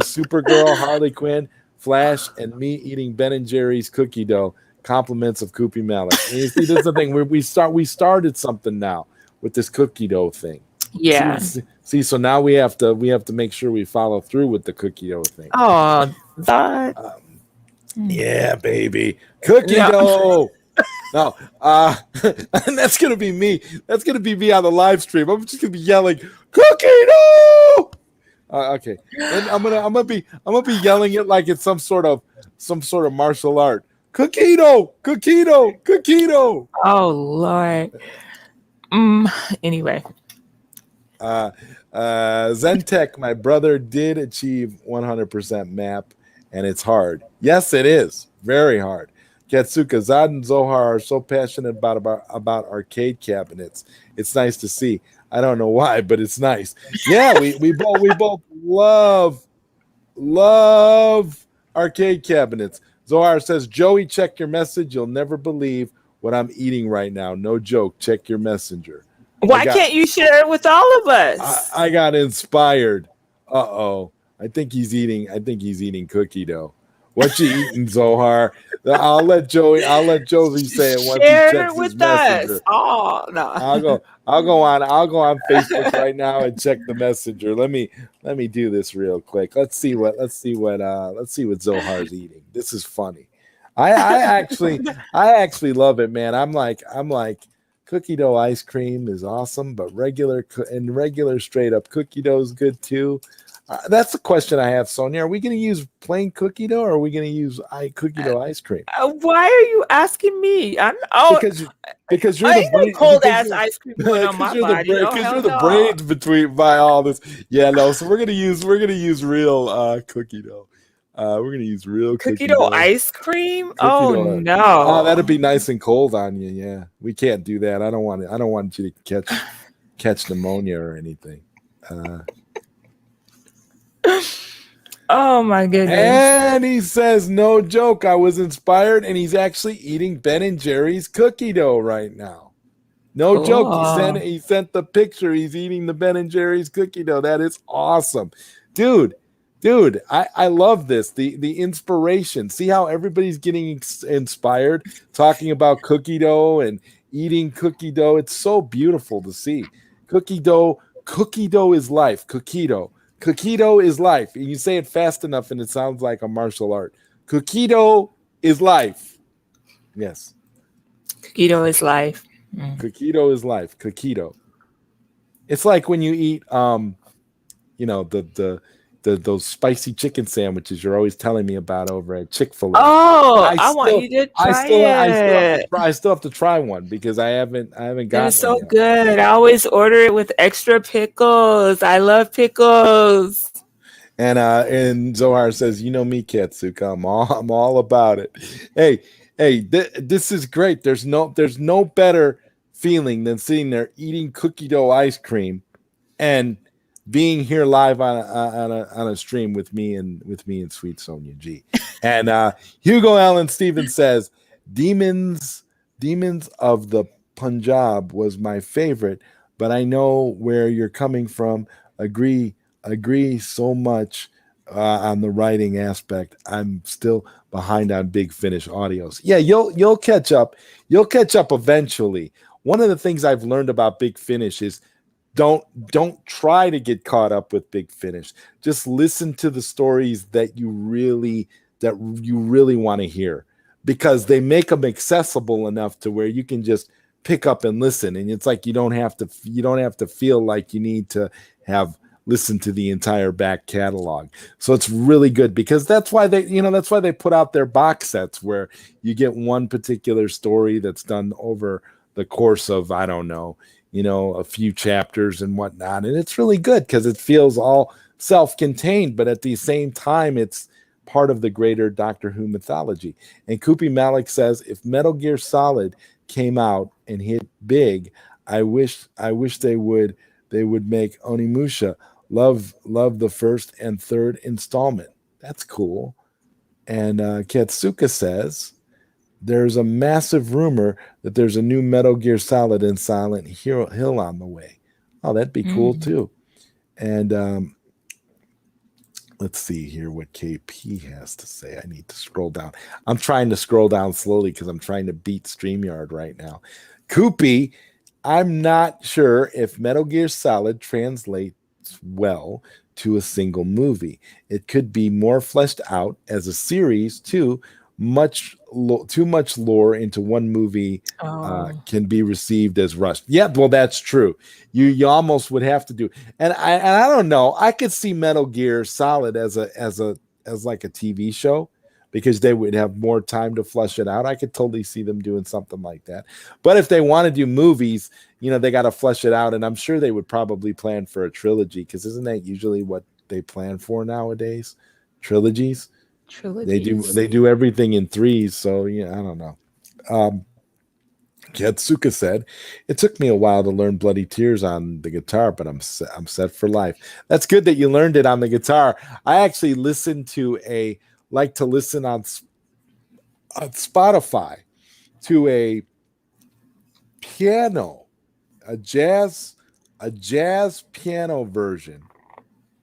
Supergirl, Harley Quinn, Flash, and me eating Ben & Jerry's cookie dough. Compliments of Kupi Malik. And you see, this is the thing. We started something now with this cookie dough thing. Yeah. See, so now we have to make sure we follow through with the cookie dough thing. Oh, that. Yeah, baby, cookie dough. No, and that's gonna be me. That's gonna be me on the live stream. I'm just gonna be yelling, "Cookie dough!" Okay, and I'm gonna be yelling it like it's some sort of martial art. Cookie dough, cookie dough, cookie dough. Oh Lord. Anyway. Zentech, my brother did achieve 100% map, and it's hard. Yes, it is very hard. Katsuka, Zod and Zohar are so passionate about arcade cabinets. It's nice to see. I don't know why, but it's nice. Yeah, we both love arcade cabinets. Zohar says, Joey, check your message. You'll never believe what I'm eating right now. No joke. Check your messenger. Why can't you share it with all of us? I got inspired. I think he's eating cookie dough. What you eating, Zohar? I'll let Josie say it once he Share checks it his with us. messenger. Oh no. I'll go on Facebook right now and check the messenger. Let me do this real quick. Let's see what Zohar's eating. This is funny. I actually love it, man. I'm like cookie dough ice cream is awesome, but regular straight up cookie dough is good too. That's the question I have, Sonia. Are we going to use plain cookie dough, or are we going to use cookie dough ice cream? Why are you asking me? Because because you're the ain't no brain cold because ass you're ice cream going on because my you're the body. brain Oh because hell you're the no. brains between by all this. Yeah, no. So we're gonna use real cookie dough. We're gonna use real Cookie cookie dough dough. ice cream? Cookie Oh dough. Oh, that'd no. be nice and cold on you. Yeah, we can't do that. I don't want it. I don't want you to catch pneumonia or anything. Uh, Oh my goodness. And he says, no joke, I was inspired, and he's actually eating Ben and Jerry's cookie dough right now. No joke. He sent Cool. he sent the picture. He's eating the Ben and Jerry's cookie dough. That is awesome. Dude, dude, I love this. The inspiration. See how everybody's getting inspired talking about cookie dough and eating cookie dough. It's so beautiful to see. Cookie dough is life. Cookie dough. Cookie dough is life. And you say it fast enough and it sounds like a martial art. Cookie dough is life. Yes. Cookie dough is life. Mm. Coquito is life. Coquito. It's like when you eat the those spicy chicken sandwiches you're always telling me about over at Chick-fil-A. Oh, I I want still you to I try still I still have to it. try I still have to try one because I haven't It got is one so yet. good. I always order it with extra pickles. I love pickles. And Zohar says, "You know me, Katsuka. I'm all about it." This is great. There's no better feeling than sitting there eating cookie dough ice cream and being here live on a stream with me and Sweet Sonia G. And Hugo Allen Stevens says, Demons of the Punjab was my favorite, but I know where you're coming from. Agree so much on the writing aspect. I'm still behind on Big Finish audios. Yeah, you'll catch up. You'll catch up eventually. One of the things I've learned about Big Finish is don't try to get caught up with Big Finish. Just listen to the stories that you really want to hear, because they make them accessible enough to where you can just pick up and listen, and it's like you don't have to feel like you need to have listened to the entire back catalog. So it's really good, because that's why they put out their box sets where you get one particular story that's done over the course of, I don't know, a few chapters and whatnot. And it's really good because it feels all self-contained, but at the same time, it's part of the greater Doctor Who mythology. And Koopy Malik says, if Metal Gear Solid came out and hit big, I wish they would make Onimusha. Love the first and third installment. That's cool. And Katsuka says, there's a massive rumor that there's a new Metal Gear Solid and Silent Hill on the way. Oh, that'd be cool Mm. too. And let's see here what KP has to say. I need to scroll down. I'm trying to scroll down slowly because I'm trying to beat StreamYard right now. Koopy, I'm not sure if Metal Gear Solid translates well to a single movie. It could be more fleshed out as a series too. Too much lore into one movie Oh. can be received as rushed. Yeah, well, that's true. You almost would have to do. And I don't know. I could see Metal Gear Solid as like a TV show, because they would have more time to flush it out. I could totally see them doing something like that. But if they want to do movies, they got to flush it out, and I'm sure they would probably plan for a trilogy, because isn't that usually what they plan for nowadays? Trilogies. They do Trilogies. they do everything in threes, so yeah, I don't know. Um, Katsuka said, "It took me a while to learn Bloody Tears on the guitar, but I'm set for life." That's good that you learned it on the guitar. I actually like to listen on Spotify to a piano, a jazz piano version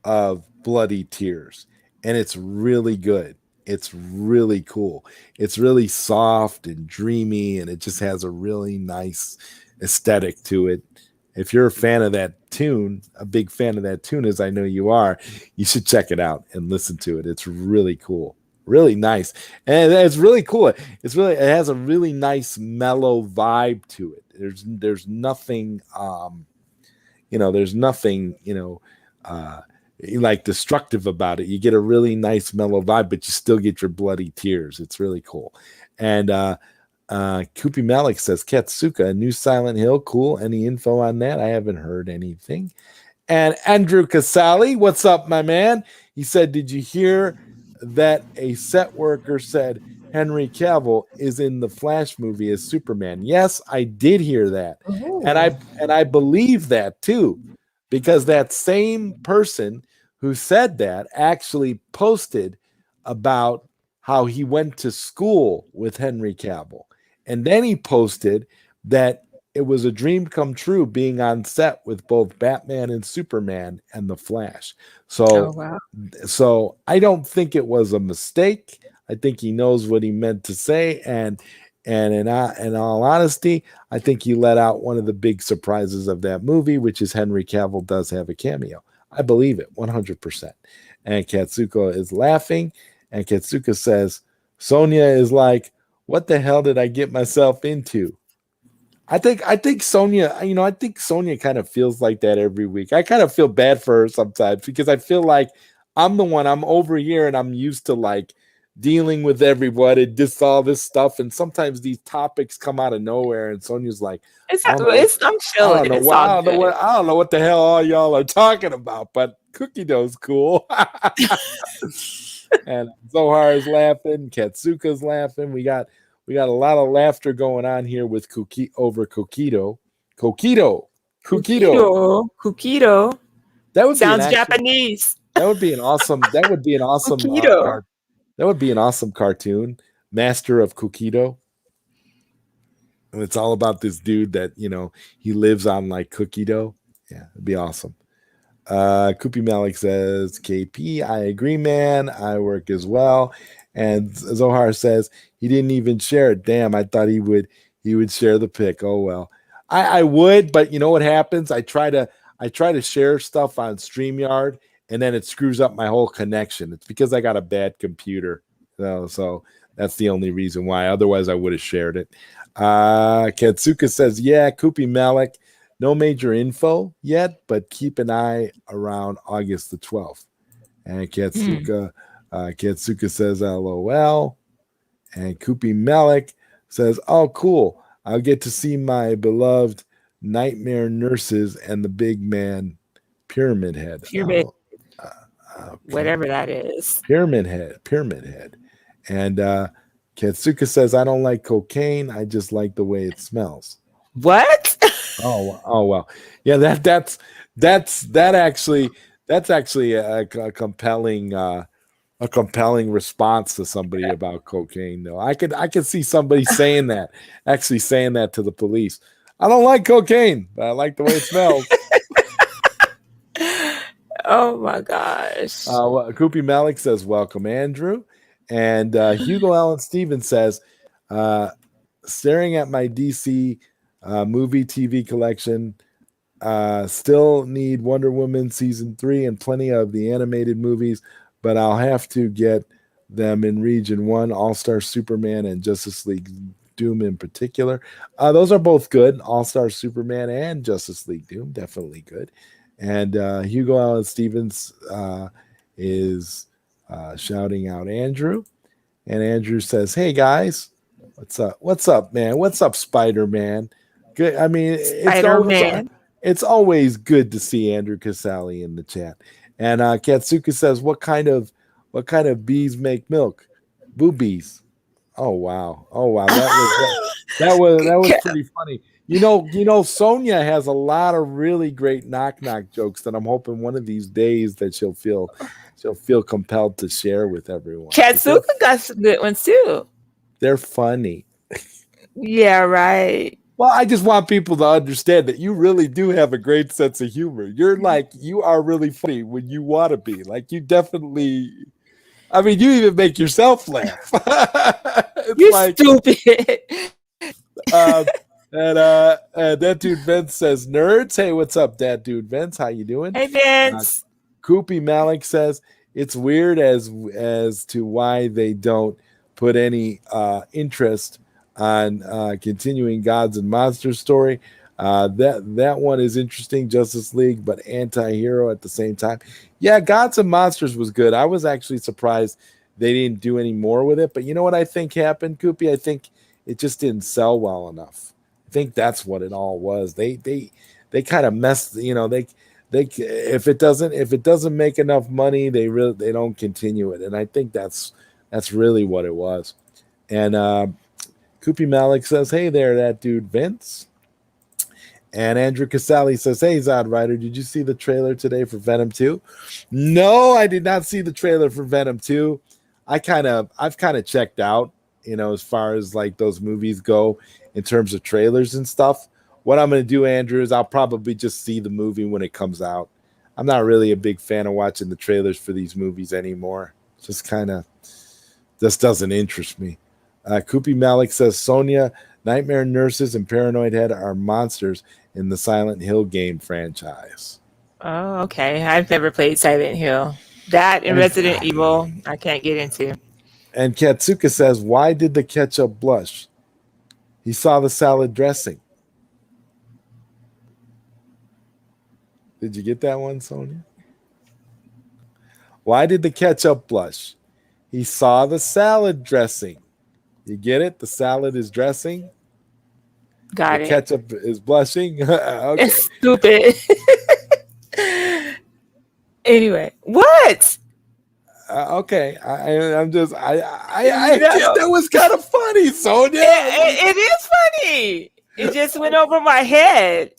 of Bloody Tears, and it's really good. It's really cool. It's really soft and dreamy, and it just has a really nice aesthetic to it. If you're a fan of that tune, a big fan of that tune, as I know you are, you should check it out and listen to it. It's really cool, really nice, and it's really cool. It has a really nice mellow vibe to it. There's nothing there's nothing uh like destructive about it. You get a really nice mellow vibe, but you still get your bloody tears. It's really cool. And Koopy Malik says Katsuka, a new Silent Hill, cool. Any info on that? I haven't heard anything. And Andrew Casali, what's up, my man? He said, did you hear that a set worker said Henry Cavill is in the Flash movie as Superman? Yes, I did hear that. And I believe that too, because that same person who said that actually posted about how he went to school with Henry Cavill. And then he posted that it was a dream come true being on set with both Batman and Superman and the Flash. So, wow. so I don't think it was a mistake. I think he knows what he meant to say, and in all honesty, I think he let out one of the big surprises of that movie, which is Henry Cavill does have a cameo. I believe it 100%. And Katsuko is laughing, and Katsuka says, Sonia is like, what the hell did I get myself into? I think Sonia, I think Sonia kind of feels like that every week. I kind of feel bad for her sometimes because I feel like I'm over here and I'm used to like dealing with everyone and just all this stuff. And sometimes these topics come out of nowhere and Sonia's like, I'm chilling. I don't know what the hell all y'all are talking about, but cookie dough's cool. And Zohar is laughing, Katsuka's laughing. We got a lot of laughter going on here with over Kokido. Kokido. That would sounds Japanese. That would be an awesome. That would be an awesome. That would be an awesome cartoon. Master of Kokido. And it's all about this dude that he lives on like cookie dough. Yeah, it'd be awesome. Koopy Malik says, KP, I agree, man. I work as well. And Zohar says he didn't even share it. Damn, I thought he would share the pic. Oh well. I would, but you know what happens? I try to share stuff on StreamYard and then it screws up my whole connection. It's because I got a bad computer. So that's the only reason why. Otherwise I would have shared it. Katsuka says, yeah, Koopy Malik. No major info yet, but keep an eye around August the 12th. And Katsuka says, LOL. And Koopy Malik says, oh, cool. I'll get to see my beloved nightmare nurses and the big man Pyramid Head. Okay. Whatever that is. Pyramid Head. And Katsuka says, I don't like cocaine. I just like the way it smells. What? Oh well. Yeah, that's actually a compelling response to somebody about cocaine. Though I could see somebody saying that to the police. I don't like cocaine, but I like the way it smells. Oh my gosh. Koopy Malik says, welcome, Andrew. And Hugo Allen Stevens says, staring at my DC movie TV collection, still need Wonder Woman season 3 and plenty of the animated movies, but I'll have to get them in region 1, All-Star Superman and Justice League Doom in particular. Those are both good. All-Star Superman and Justice League Doom, definitely good. And Hugo Allen Stevens is shouting out Andrew. And Andrew says, hey guys, what's up, man? What's up, Spider-Man? Good. I mean, it's always good to see Andrew Casali in the chat. And Katsuka says, what kind of bees make milk? Boobies. Oh wow. That was pretty funny. You know, Sonia has a lot of really great knock jokes that I'm hoping one of these days that she'll feel compelled to share with everyone. Katsuka got some good ones too. They're funny. Yeah, right. Well, I just want people to understand that you really do have a great sense of humor. You are really funny when you want to be. Like you definitely I mean, you even make yourself laugh. It's You're like, stupid. and that dude Vince says, "Nerds, hey, what's up, that dude Vince? How you doing?" Hey, Vince. Koopy Malik says it's weird as to why they don't put any interest on continuing Gods and Monsters story. That one is interesting, Justice League, but anti-hero at the same time. Yeah, Gods and Monsters was good. I was actually surprised they didn't do any more with it. But you know what I think happened, Koopy? I think it just didn't sell well enough. I think that's what it all was. They kind of messed. They if it doesn't make enough money, they don't continue it. And I think that's really what it was. And Koopy Malik says, "Hey there, that dude Vince." And Andrew Casali says, "Hey, ZodWriter, did you see the trailer today for Venom 2? No, I did not see the trailer for Venom 2. I've kind of checked out, as far as like those movies go in terms of trailers and stuff. What I'm going to do, Andrew, is I'll probably just see the movie when it comes out. I'm not really a big fan of watching the trailers for these movies anymore. Just doesn't interest me." Koopy Malik says, "Sonya, Nightmare Nurses, and Paranoid Head are monsters in the Silent Hill game franchise." Oh, okay. I've never played Silent Hill. That and Resident Evil, I can't get into. And Katsuka says, "Why did the ketchup blush? He saw the salad dressing." Did you get that one, Sonia? Why did the ketchup blush? He saw the salad dressing. You get it? The salad is dressing. Got the it. Ketchup is blushing. Okay. It's stupid. Anyway, what? Okay. I'm just. I think that was kind of funny, Sonia. It is funny. It just went over my head.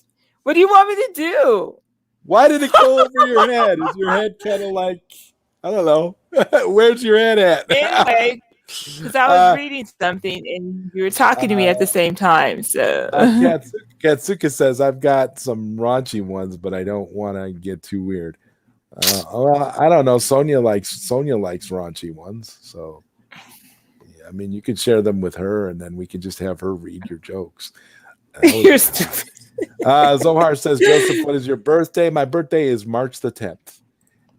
What do you want me to do? Why did it go over your head? Is your head kind of like, I don't know. Where's your head at? Anyway, because I was reading something and you were talking to me at the same time. So Katsuka says, "I've got some raunchy ones, but I don't want to get too weird." I don't know. Sonia likes raunchy ones, so yeah, I mean, you could share them with her, and then we could just have her read your jokes. You're stupid. Zohar says, "Joseph, what is your birthday?" My birthday is March the 10th.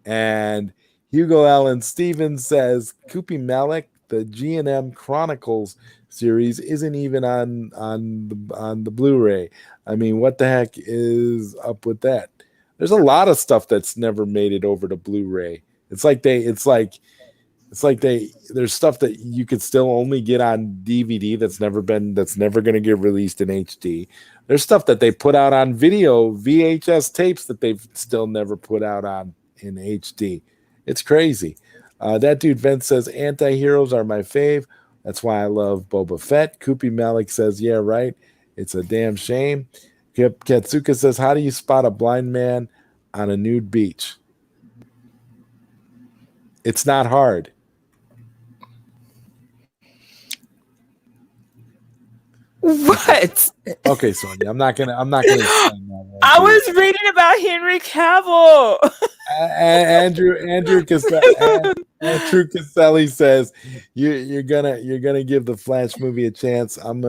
And Hugo Allen Stevens says, "Koopy Malik, the G&M Chronicles series isn't even on the Blu-ray. I mean, what the heck is up with that?" There's a lot of stuff that's never made it over to Blu-ray. There's stuff that you could still only get on DVD that's never going to get released in HD. There's stuff that they put out on video, VHS tapes that they've still never put out in HD. It's crazy. That dude Vince says, "Anti-heroes are my fave. That's why I love Boba Fett." Koopy Malik says, "Yeah, right. It's a damn shame." Katsuka says, "How do you spot a blind man on a nude beach?" It's not hard. What? Okay, Sonia, I'm not gonna explain that. I was reading about Henry Cavill. Andrew Caselli says you're gonna give the Flash movie a chance. I'm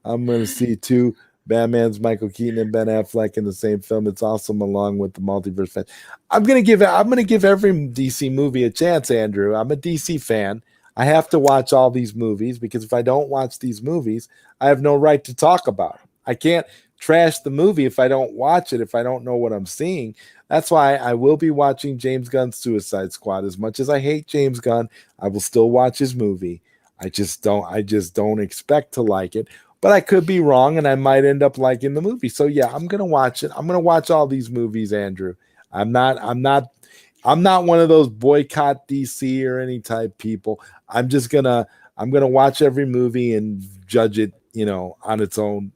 gonna see two Batman's Michael Keaton and Ben Affleck in the same film. It's awesome, along with the multiverse fan. I'm gonna give every DC movie a chance, Andrew. I'm a DC fan. I have to watch all these movies, because if I don't watch these movies, I have no right to talk about them. I can't trash the movie if I don't watch it, if I don't know what I'm seeing. That's why I will be watching James Gunn's Suicide Squad. As much as I hate James Gunn, I will still watch his movie. I just don't expect to like it, but I could be wrong, and I might end up liking the movie. So yeah, I'm gonna watch it. I'm gonna watch all these movies, Andrew. I'm not one of those boycott DC or any type people. I'm gonna watch every movie and judge it, on its own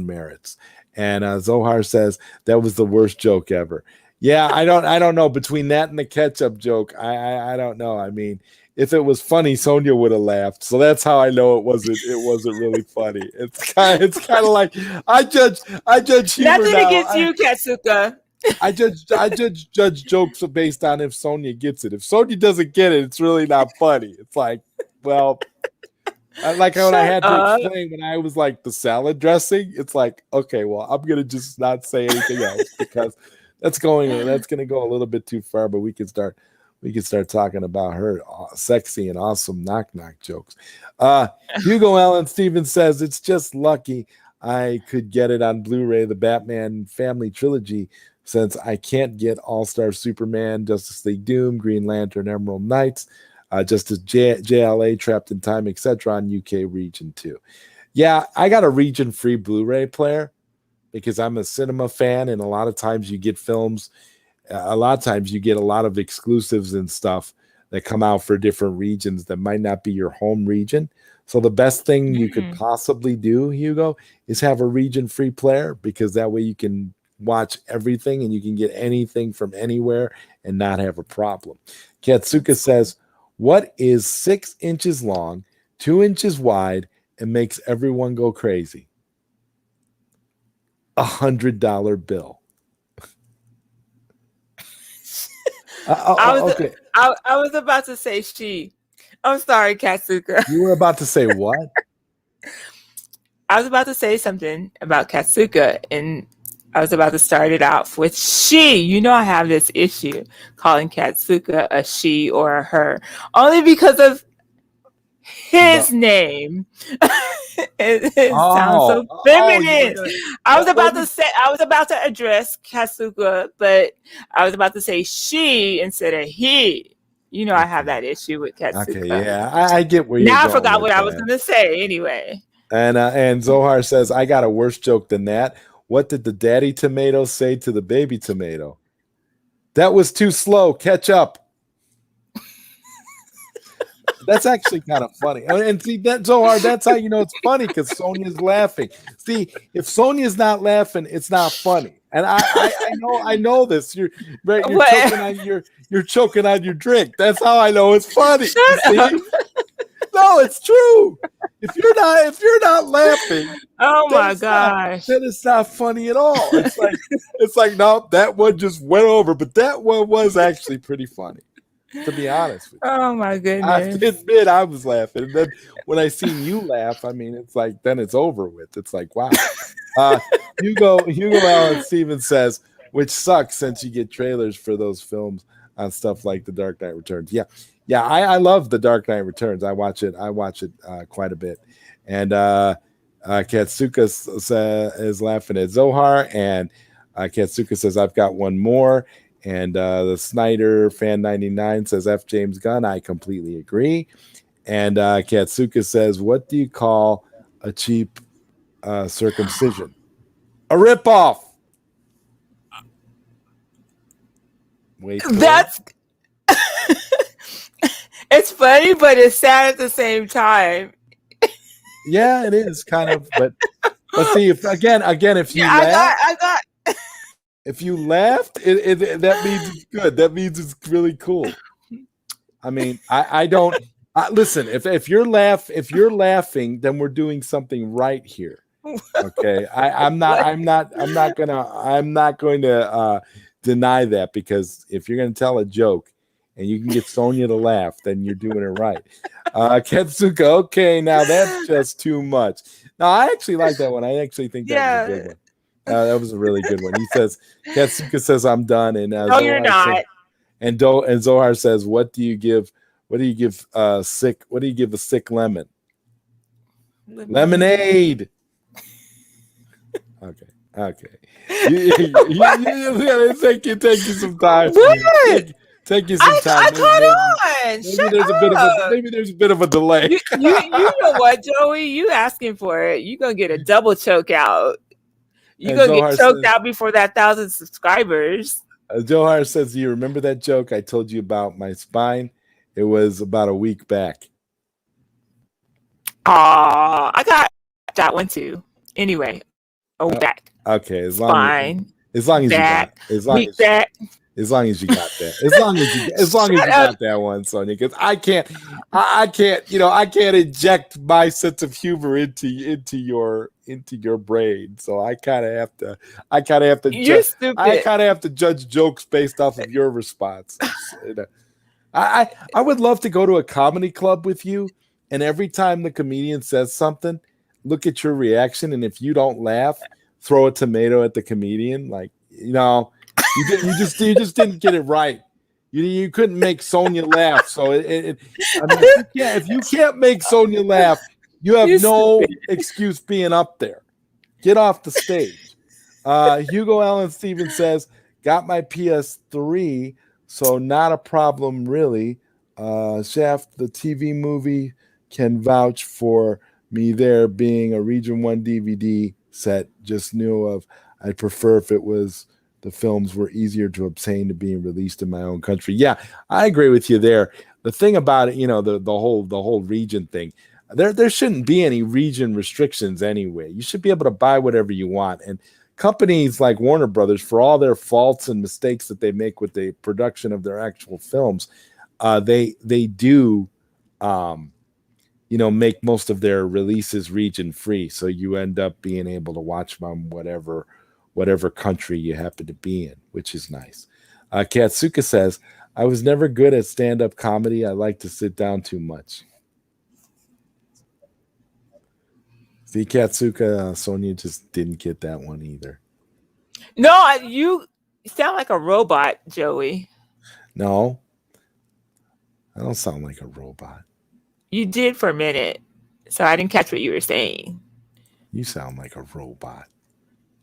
merits. And Zohar says that was the worst joke ever. Yeah, I don't know, between that and the ketchup joke. I don't know. I mean, if it was funny, Sonia would have laughed. So that's how I know it wasn't really funny. It's kind of like I judge humor Nothing now. against you, Katsuka. I judge jokes based on if Sonia gets it. If Sonia doesn't get it, it's really not funny. It's like, well, like when I Shut had to up. explain when I was like the salad dressing, it's like, okay, well, I'm gonna just not say anything else because that's gonna go a little bit too far. But we can start talking about her sexy and awesome knock knock jokes. Hugo Allen Stevens says it's just lucky I could get it on Blu-ray, the Batman Family Trilogy, since I can't get All-Star Superman, Justice League Doom, Green Lantern, Emerald Knights, Justice JLA, Trapped in Time, etc. on UK Region 2. Yeah, I got a region-free Blu-ray player because I'm a cinema fan, and a lot of times you get films, a lot of times you get a lot of exclusives and stuff that come out for different regions that might not be your home region. So the best thing you could possibly do, Hugo, is have a region-free player because that way you can watch everything and you can get anything from anywhere and not have a problem. Katsuka says, what is 6 inches long, 2 inches wide, and makes everyone go crazy? $100 bill. Okay. I was about to say she. I'm sorry, Katsuka. You were about to say what? I was about to say something about Katsuka, and I was about to start it off with she. You know, I have this issue calling Katsuka a she or a her, only because of his name. It sounds so feminine. I was about to address Katsuka, but I was about to say she instead of he. You know, I have that issue with Katsuka. Okay, yeah, I get where you're going. Now I forgot what I was going to say anyway. And Zohar says, I got a worse joke than that. What did the daddy tomato say to the baby tomato? That was too slow. Catch up. That's actually kind of funny. And see, that Zohar, that's how you know it's funny, because Sonia's laughing. See, if Sonia's not laughing, it's not funny. And I know this. You're choking on your drink. That's how I know it's funny. Shut up. No, it's true. If you're not laughing, oh my gosh, then it's not funny at all. It's like no, that one just went over, but that one was actually pretty funny, to be honest with you. Oh my goodness. I have to admit I was laughing. And then when I seen you laugh, I mean, it's like then it's over with. It's like, wow. Hugo Allen Stevens says, which sucks since you get trailers for those films on stuff like The Dark Knight Returns. Yeah, I love The Dark Knight Returns. I watch it quite a bit. And Katsuka is laughing at Zohar, and Katsuka says, I've got one more. And the Snyder Fan 99 says, F. James Gunn. I completely agree. And Katsuka says, what do you call a cheap circumcision? A ripoff. Wait. That's it's funny, but it's sad at the same time. Yeah, it is kind of, but see, if you laugh, I got. If you laughed, that means it's good. That means it's really cool. I mean, I don't listen. If you're laughing, then we're doing something right here. Okay, I'm not going to deny that, because if you're going to tell a joke and you can get Sonia to laugh, then you're doing it right. Katsuka, okay, now that's just too much. Now I actually like that one. I actually think that was a good one. That was a really good one. He says, Katsuka says, I'm done. And no, Zohar you're not. Says, and Zohar says, what do you give a sick lemon? Lemonade. Okay. Take you some time. What? Take you some time. I caught on. Maybe there's a bit of a delay. You know what, Joey? You asking for it. You're going to get a double choke out. You're going to get choked out before that 1,000 subscribers. Zohar says, do you remember that joke I told you about my spine? It was about a week back. I got that one too. Anyway, back. Okay, as long spine, as you got it. As long as back. As long as you got that. As long as you got that one, Sonia. Because I can't, I can't inject my sense of humor into your brain. So I kind of have to. You're stupid. Judge jokes based off of your response. I would love to go to a comedy club with you, and every time the comedian says something, look at your reaction, and if you don't laugh, throw a tomato at the comedian. Like, you just didn't get it right. You couldn't make Sonia laugh. So if you can't make Sonia laugh, you have no excuse being up there. Get off the stage. Hugo Allen Stevens says, got my PS3, so not a problem really. Shaft, the TV movie, can vouch for me there being a Region 1 DVD set. Just knew of. I'd prefer if the films were easier to obtain to being released in my own country. Yeah, I agree with you there. The thing about it, the whole region thing, there shouldn't be any region restrictions anyway. You should be able to buy whatever you want. And companies like Warner Brothers, for all their faults and mistakes that they make with the production of their actual films, they do make most of their releases region free. So you end up being able to watch them whatever country you happen to be in, which is nice. Katsuka says, I was never good at stand-up comedy. I like to sit down too much. See, Katsuka, Sonia just didn't get that one either. No, you sound like a robot, Joey. No, I don't sound like a robot. You did for a minute, so I didn't catch what you were saying. You sound like a robot.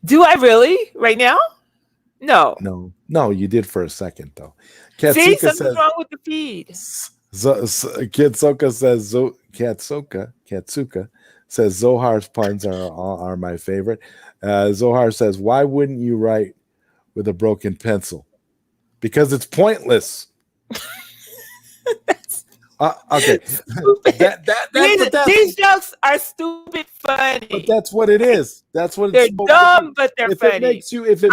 Do I really? Right now? No. No, you did for a second, though. See, something's wrong with the feed. Katsuka says Zohar's puns are my favorite. Zohar says, why wouldn't you write with a broken pencil? Because it's pointless. Okay. These jokes are stupid funny. But that's what it is. That's what they're dumb, but they're funny. If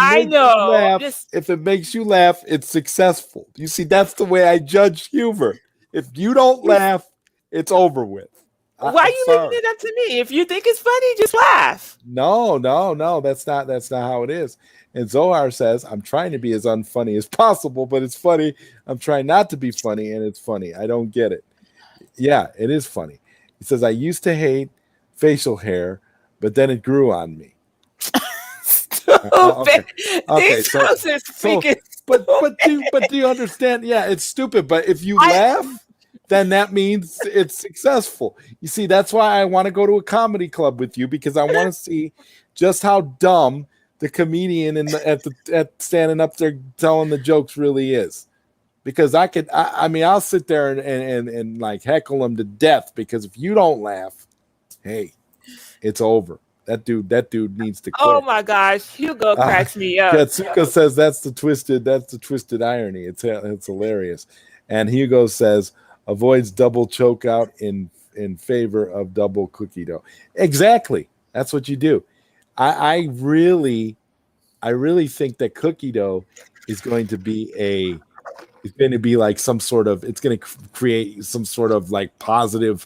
it makes you laugh, it's successful. You see, that's the way I judge humor. If you don't laugh, it's over with. Why are you leaving it up to me? If you think it's funny, just laugh. No. That's not how it is. And Zohar says, I'm trying to be as unfunny as possible, but it's funny. I'm trying not to be funny, and it's funny. I don't get it. Yeah, it is funny. He says, I used to hate facial hair, but then it grew on me. Stupid. Okay. But do you understand? Yeah, it's stupid. But if you laugh, then that means it's successful. You see, that's why I want to go to a comedy club with you, because I want to see just how dumb the comedian at standing up there telling the jokes really is. Because I'll sit there and like heckle him to death, because if you don't laugh, hey, it's over. That dude needs to quit. Oh my gosh, Hugo cracks me up. Katsuka says that's the twisted irony. It's hilarious. And Hugo says avoids double choke out in favor of double cookie dough. Exactly. That's what you do. I really think that cookie dough is going to be like some sort of, it's going to create some sort of like positive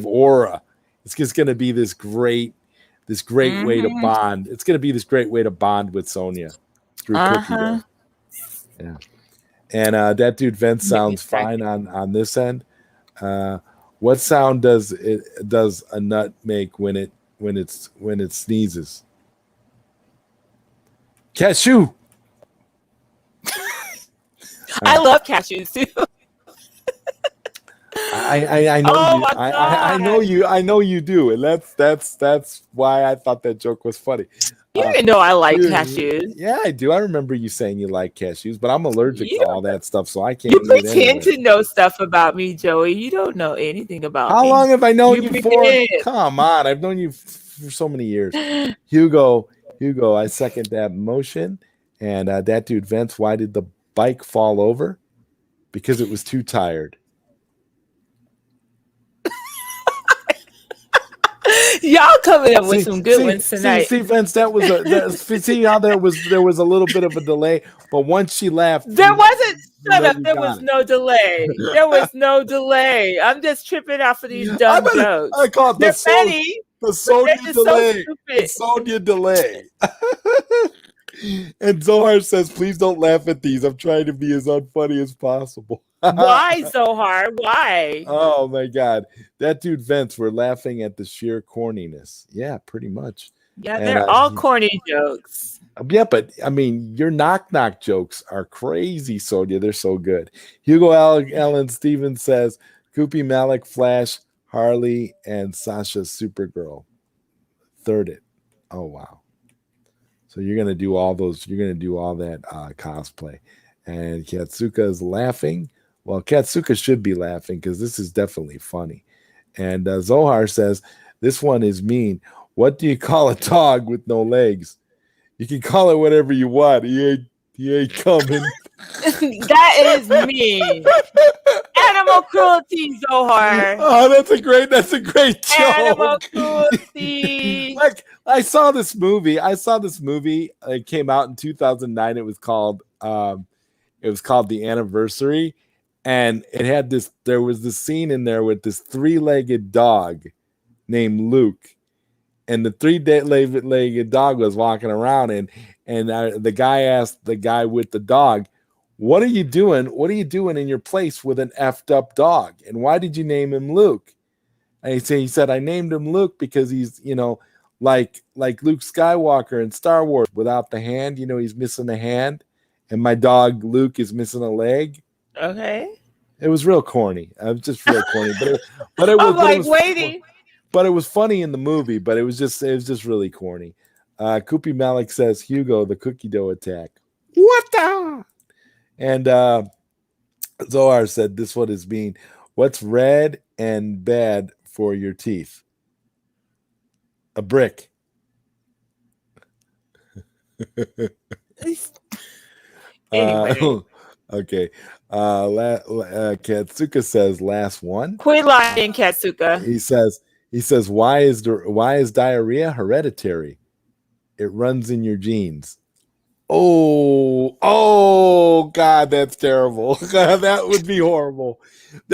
aura. It's just going to be this great way to bond. It's going to be this great way to bond with Sonia through cookie dough. Yeah. And that dude Vince sounds fine on this end. What sound does a nut make when it sneezes? Cashew. I love cashews too. I know I know you do, and that's why I thought that joke was funny. You didn't know I like cashews. Yeah, I do. I remember you saying you like cashews, but I'm allergic to all that stuff, so I can't. You pretend to know stuff about me, Joey. You don't know anything about me. How long have I known you for? Come on, I've known you for so many years. Hugo, I second that motion. And that dude Vince, why did the bike fall over? Because it was too tired. Y'all coming up with some good ones tonight. See, Vince, see how there was a little bit of a delay, but once she laughed, There wasn't. Shut up. you There got was it. no delay. There was no delay. I'm just tripping off of these dumb jokes. I call it They're funny. the Sonia they're just delay. so The stupid. Sonia delay. And Zohar says, please don't laugh at these. I'm trying to be as unfunny as possible. Why so hard? Why? Oh my God. That dude Vince, we're laughing at the sheer corniness. Yeah, pretty much. Yeah, they're all corny jokes. Yeah, but I mean, your knock jokes are crazy, Sonia. They're so good. Hugo Allen Stevens says, Koopy Malik, Flash, Harley, and Sasha Supergirl. Third it. Oh wow. So you're gonna do all those. You're gonna do all that cosplay, and Katsuka is laughing. Well, Katsuka should be laughing because this is definitely funny. And Zohar says this one is mean. What do you call a dog with no legs? You can call it whatever you want. He ain't coming. That is mean. Animal cruelty, Zohar. Oh, that's a great joke. Animal cruelty. Like I saw this movie. It came out in 2009. It was called The Anniversary, and it had this. There was this scene in there with this 3-legged dog named Luke, and the 3-legged dog was walking around, and the guy asked the guy with the dog, "What are you doing? What are you doing in your place with an effed up dog? And why did you name him Luke?" And he said, "I named him Luke because he's, like Luke Skywalker in Star Wars without the hand. He's missing a hand, and my dog Luke is missing a leg." Okay. It was real corny. It was just real corny, but it was. I'm like waiting. But it was funny in the movie. But it was just really corny. Koopy Malik says, "Hugo, the cookie dough attack." What the? And Zohar said, "This one is mean. What's red and bad for your teeth?" A brick. Anyway. Okay. Katsuka says, "Last one." Quit lying, Katsuka. He says, why is diarrhea hereditary? It runs in your genes. Oh God, that's terrible. That would be horrible.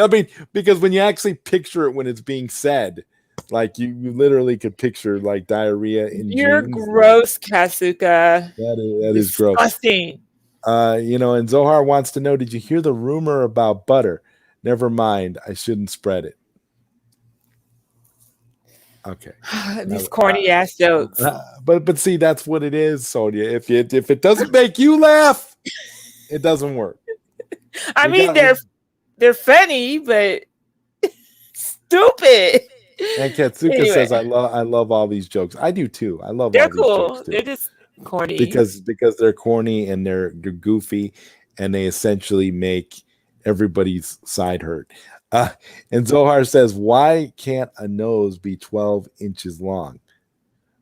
I mean, because when you actually picture it when it's being said, like you literally could picture like diarrhea in You're genes. gross, Katsuka. That is gross. Disgusting. And Zohar wants to know, did you hear the rumor about butter? Never mind, I shouldn't spread it. Okay. These corny ass jokes. But see, that's what it is, Sonia. If it doesn't make you laugh, it doesn't work. I mean, they're funny, but stupid. And Katsuka says, I love all these jokes. I do too. I love they're all these cool. jokes too. They're just corny. Because they're corny and they're goofy, and they essentially make everybody's side hurt. And Zohar says, why can't a nose be 12 inches long?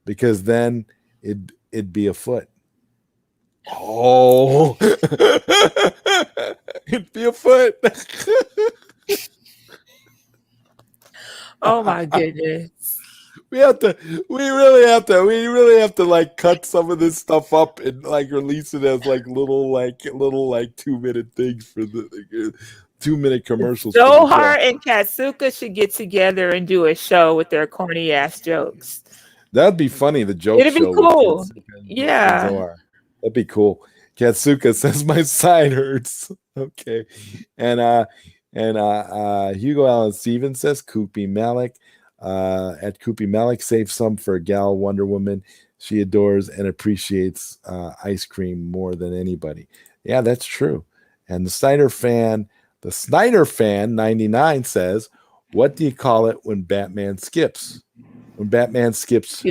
Because then it'd be a foot. Oh, it'd be a foot. Oh my goodness. We really have to like cut some of this stuff up and like release it as like little 2-minute things for the 2-minute commercials. Zohar and Katsuka should get together and do a show with their corny ass jokes. That'd be funny. The joke It'd be show. cool. Yeah. That'd be cool. Katsuka says my side hurts. Okay. And Hugo Allen Stevens says Koopy Malik. At Koopy Malik, save some for Gal Wonder Woman. She adores and appreciates ice cream more than anybody. Yeah, that's true. And the Snyder fan 99 says, what do you call it when Batman skips? When Batman skips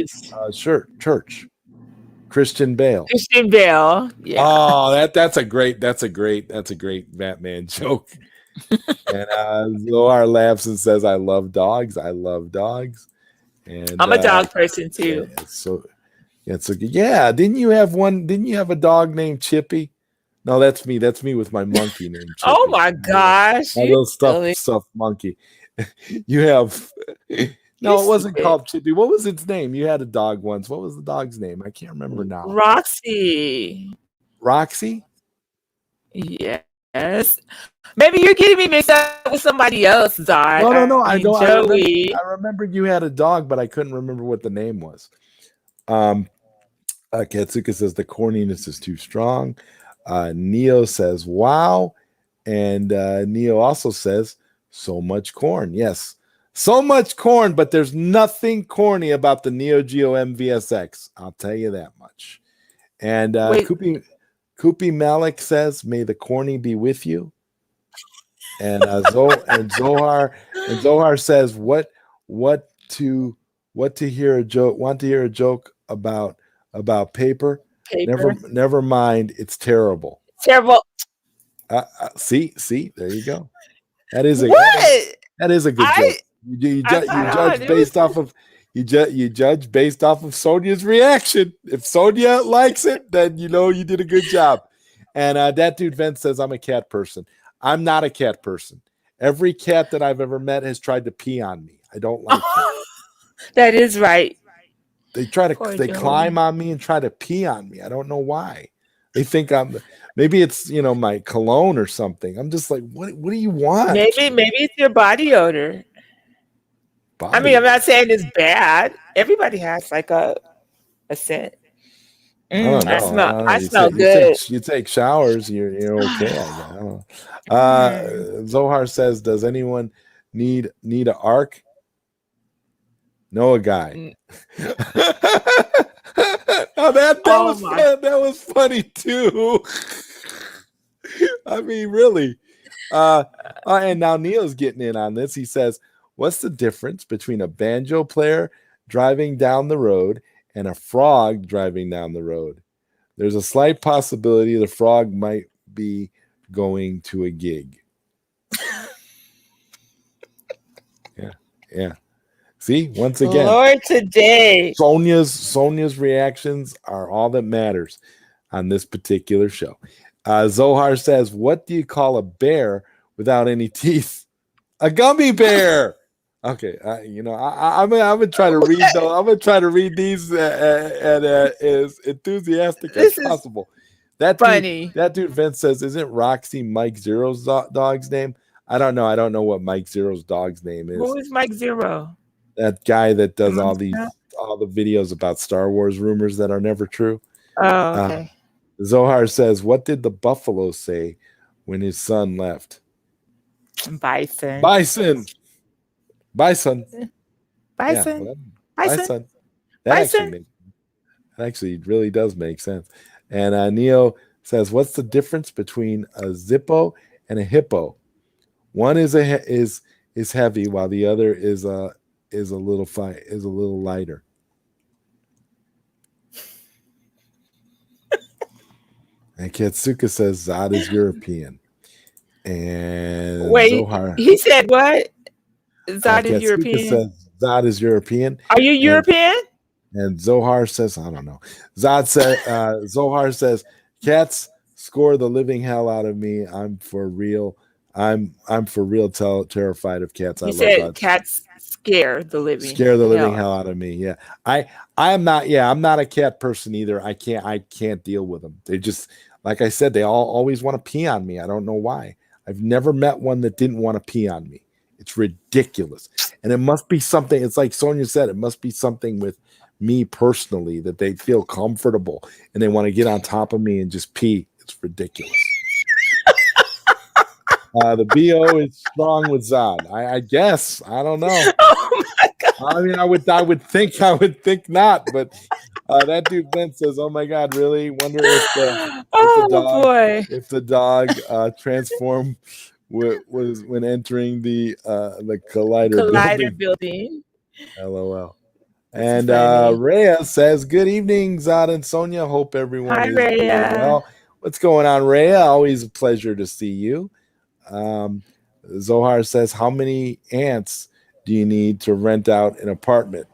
church. Christian Bale. Christian Bale. Yeah. Oh, that's a great Batman joke. And Zohar laughs and says, I love dogs. And I'm a dog person too. Yeah, didn't you have a dog named Chippy? No, that's me with my monkey named Chippy. Oh my gosh. My little stuffed monkey. You have No, You're it wasn't stupid. called Chippy. What was its name? You had a dog once. What was the dog's name? I can't remember now. Roxy. Roxy? Yes. Maybe you're getting me mixed up with somebody else, Zod. No. I I mean, don't. Joey. I remembered you had a dog, but I couldn't remember what the name was. Katsuka says the corniness is too strong. Neo says, wow. And Neo also says, so much corn. Yes, so much corn, but there's nothing corny about the Neo Geo MVSX. I'll tell you that much. And Wait, Koopy Malik says, may the corny be with you. And Zohar says, what to hear a joke? Want to hear a joke about paper? paper. Never mind. It's terrible. Terrible. See, there you go. That is a What? that is a good joke. You judge based off of you judge based off of Sonia's reaction. If Sonia likes it, then you know you did a good job. And that dude Vince says, I'm a cat person. I'm not a cat person. Every cat that I've ever met has tried to pee on me. I don't like it. That is right. They climb on me and try to pee on me. I don't know why. They think maybe it's my cologne or something. I'm just like, what do you want? Maybe it's your body odor. I mean, I'm not saying it's bad. Everybody has like a scent. I smell good. You take showers, you're okay. I don't know. Zohar says, does anyone need an arc? No, a guy. Now that was funny too. I mean, really. And now Neil's getting in on this. He says, what's the difference between a banjo player driving down the road and a frog driving down the road? There's a slight possibility the frog might be going to a gig. Yeah. See, once again, Lord, today Sonia's reactions are all that matters on this particular show. Zohar says, what do you call a bear without any teeth? A gummy bear. Okay, I'm gonna try to read though. I'm gonna try to read these as enthusiastic as possible. Funny. That dude Vince says, isn't Roxy Mike Zero's dog's name? I don't know. I don't know what Mike Zero's dog's name is. Who is Mike Zero? That guy that does all the videos about Star Wars rumors that are never true. Oh, okay. Zohar says, what did the buffalo say when his son left? Bison. That actually really does make sense. And Neo says, what's the difference between a Zippo and a hippo? One is heavy while the other is a little lighter. And Katsuka says Zod is European. And wait, Zohar, he said what? Zod is European. Says Zod is European. Are you European? And Zohar says, I don't know. Zohar says, cats score the living hell out of me. I'm for real. I'm for real terrified of cats. He said cats scare the living hell out of me. Yeah. I'm not a cat person either. I can't deal with them. They just, like I said, they always want to pee on me. I don't know why. I've never met one that didn't want to pee on me. It's ridiculous. And it must be something, it's like Sonia said, it must be something with me personally that they feel comfortable and they want to get on top of me and just pee. It's ridiculous. The BO is strong with Zod. I guess. I don't know. Oh my God. I mean, I would think not, but that dude Ben says, "Oh my God, really? Wonder if the dog transformed was when entering the Collider building." LOL. And Rhea says, "Good evening, Zod and Sonia. Hope everyone is doing well. What's going on, Rhea? Always a pleasure to see you." Zohar says, "How many ants do you need to rent out an apartment?"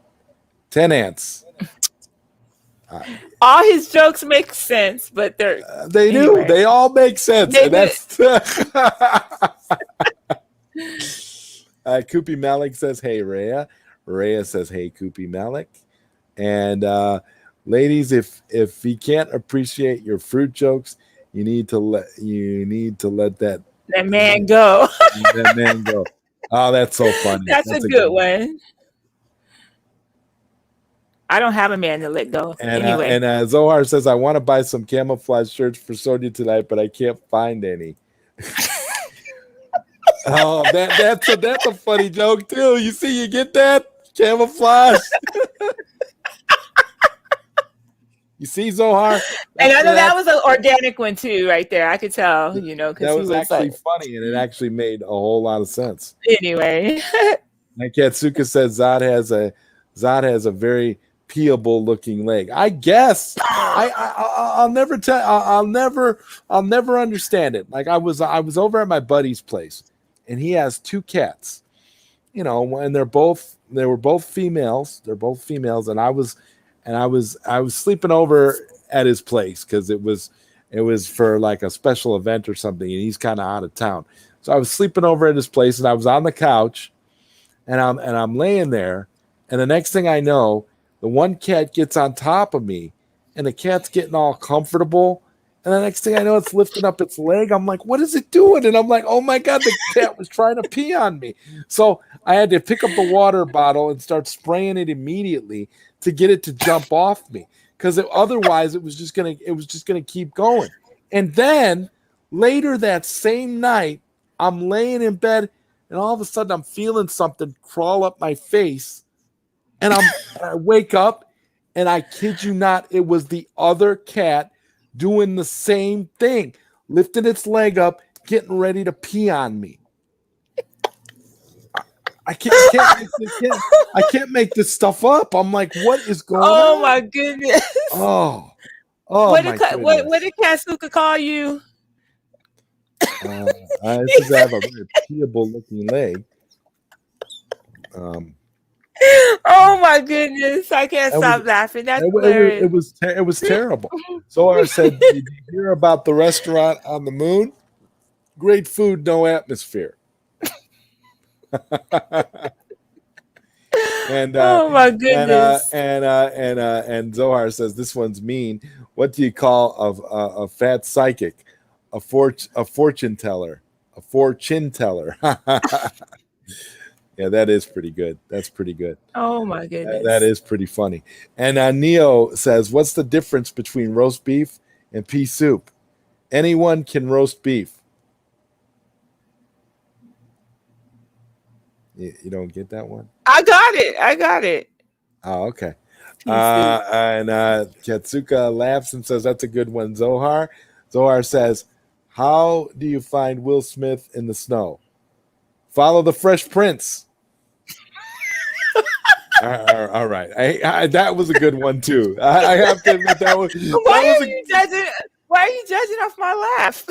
10 ants. All his jokes make sense, but they do. They all make sense. And that's Koopy Malik says, "Hey, Rhea, Rhea says, "Hey, Koopy Malik." And ladies, if he can't appreciate your fruit jokes, you need to let That man go. that man go. Oh, that's so funny. That's a That's a good good one. one. I don't have a man to let go. Anyway. And Zohar says, "I want to buy some camouflage shirts for Sonia tonight, but I can't find any." Oh, that's a funny joke too. You see, you get that camouflage. You see, Zohar, And I know that that was an organic one too, right there. I could tell, because he was was actually like, funny, and it actually made a whole lot of sense. anyway. Like Katsuka says, Zod has a very peeable looking leg. I guess I'll never tell. I'll never understand it. Like I was over at my buddy's place, and he has two cats. And they were both females. They're both females, and I was sleeping over at his place because it was for like a special event or something, and he's kind of out of town. So I was sleeping over at his place, and I was on the couch, and I'm laying there, and the next thing I know, the one cat gets on top of me, and the cat's getting all comfortable, and the next thing I know, it's lifting up its leg. I'm like, what is it doing? And I'm like, oh my God, the cat was trying to pee on me. So I had to pick up the water bottle and start spraying it immediately to get it to jump off me, because otherwise it was just gonna keep going. And then later that same night, I'm laying in bed, and all of a sudden I'm feeling something crawl up my face, and I wake up, and I kid you not, it was the other cat doing the same thing, lifting its leg up, getting ready to pee on me. I can't make this stuff up. I'm like, what is going on? Oh my goodness. Oh what my did goodness. what did Katsuka call you? This is I have a very peeable looking leg. Oh my goodness! I can't stop laughing. That's hilarious. It was terrible. Zohar said, "Did you hear about the restaurant on the moon? Great food, no atmosphere." And oh my goodness! And Zohar says, "This one's mean. What do you call a fat psychic? A fortune teller? A fortune teller?" Yeah, that is pretty good. That's pretty good. Oh my goodness. That is pretty funny. And Neo says, "What's the difference between roast beef and pea soup? Anyone can roast beef." You don't get that one? I got it. Oh, okay. And Katsuka laughs and says, "That's a good one, Zohar." Zohar says, "How do you find Will Smith in the snow? Follow the Fresh Prince." All right. That was a good one too. I have to admit that was. Why are you judging off my laugh?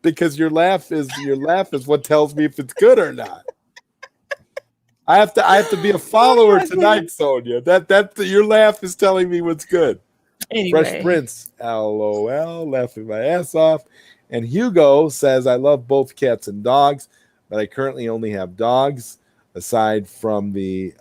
Because your laugh is what tells me if it's good or not. I have to be a follower tonight, Sonia. That your laugh is telling me what's good. Anyway. Fresh Prince, LOL, laughing my ass off. And Hugo says, "I love both cats and dogs, but I currently only have dogs. Aside from the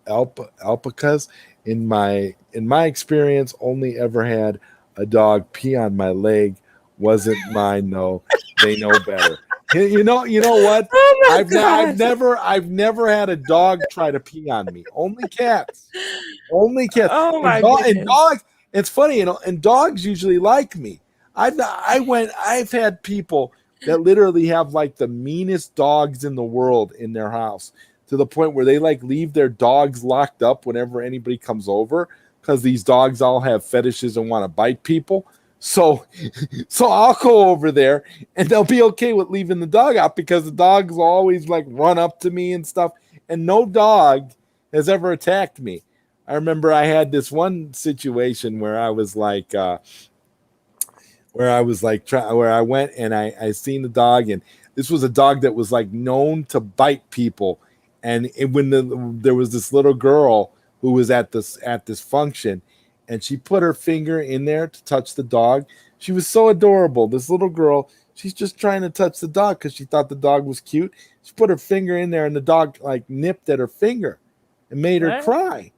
alpacas, in my experience, only ever had a dog pee on my leg. Wasn't mine though. They know better." You know what? Oh I've never had a dog try to pee on me. Only cats. Only cats. Oh my goodness. And dogs. It's funny, and dogs usually like me. I've had people that literally have like the meanest dogs in the world in their house, to the point where they like leave their dogs locked up whenever anybody comes over, because these dogs all have fetishes and want to bite people. So I'll go over there, and they'll be okay with leaving the dog out, because the dogs will always like run up to me and stuff, and no dog has ever attacked me. I remember I had this one situation where I was like, where I went and I seen the dog, and this was a dog that was like known to bite people. And there was this little girl who was at this function, and she put her finger in there to touch the dog. She was so adorable. This little girl, She's just trying to touch the dog because she thought the dog was cute. She put her finger in there and the dog like nipped at her finger and made her What? cry.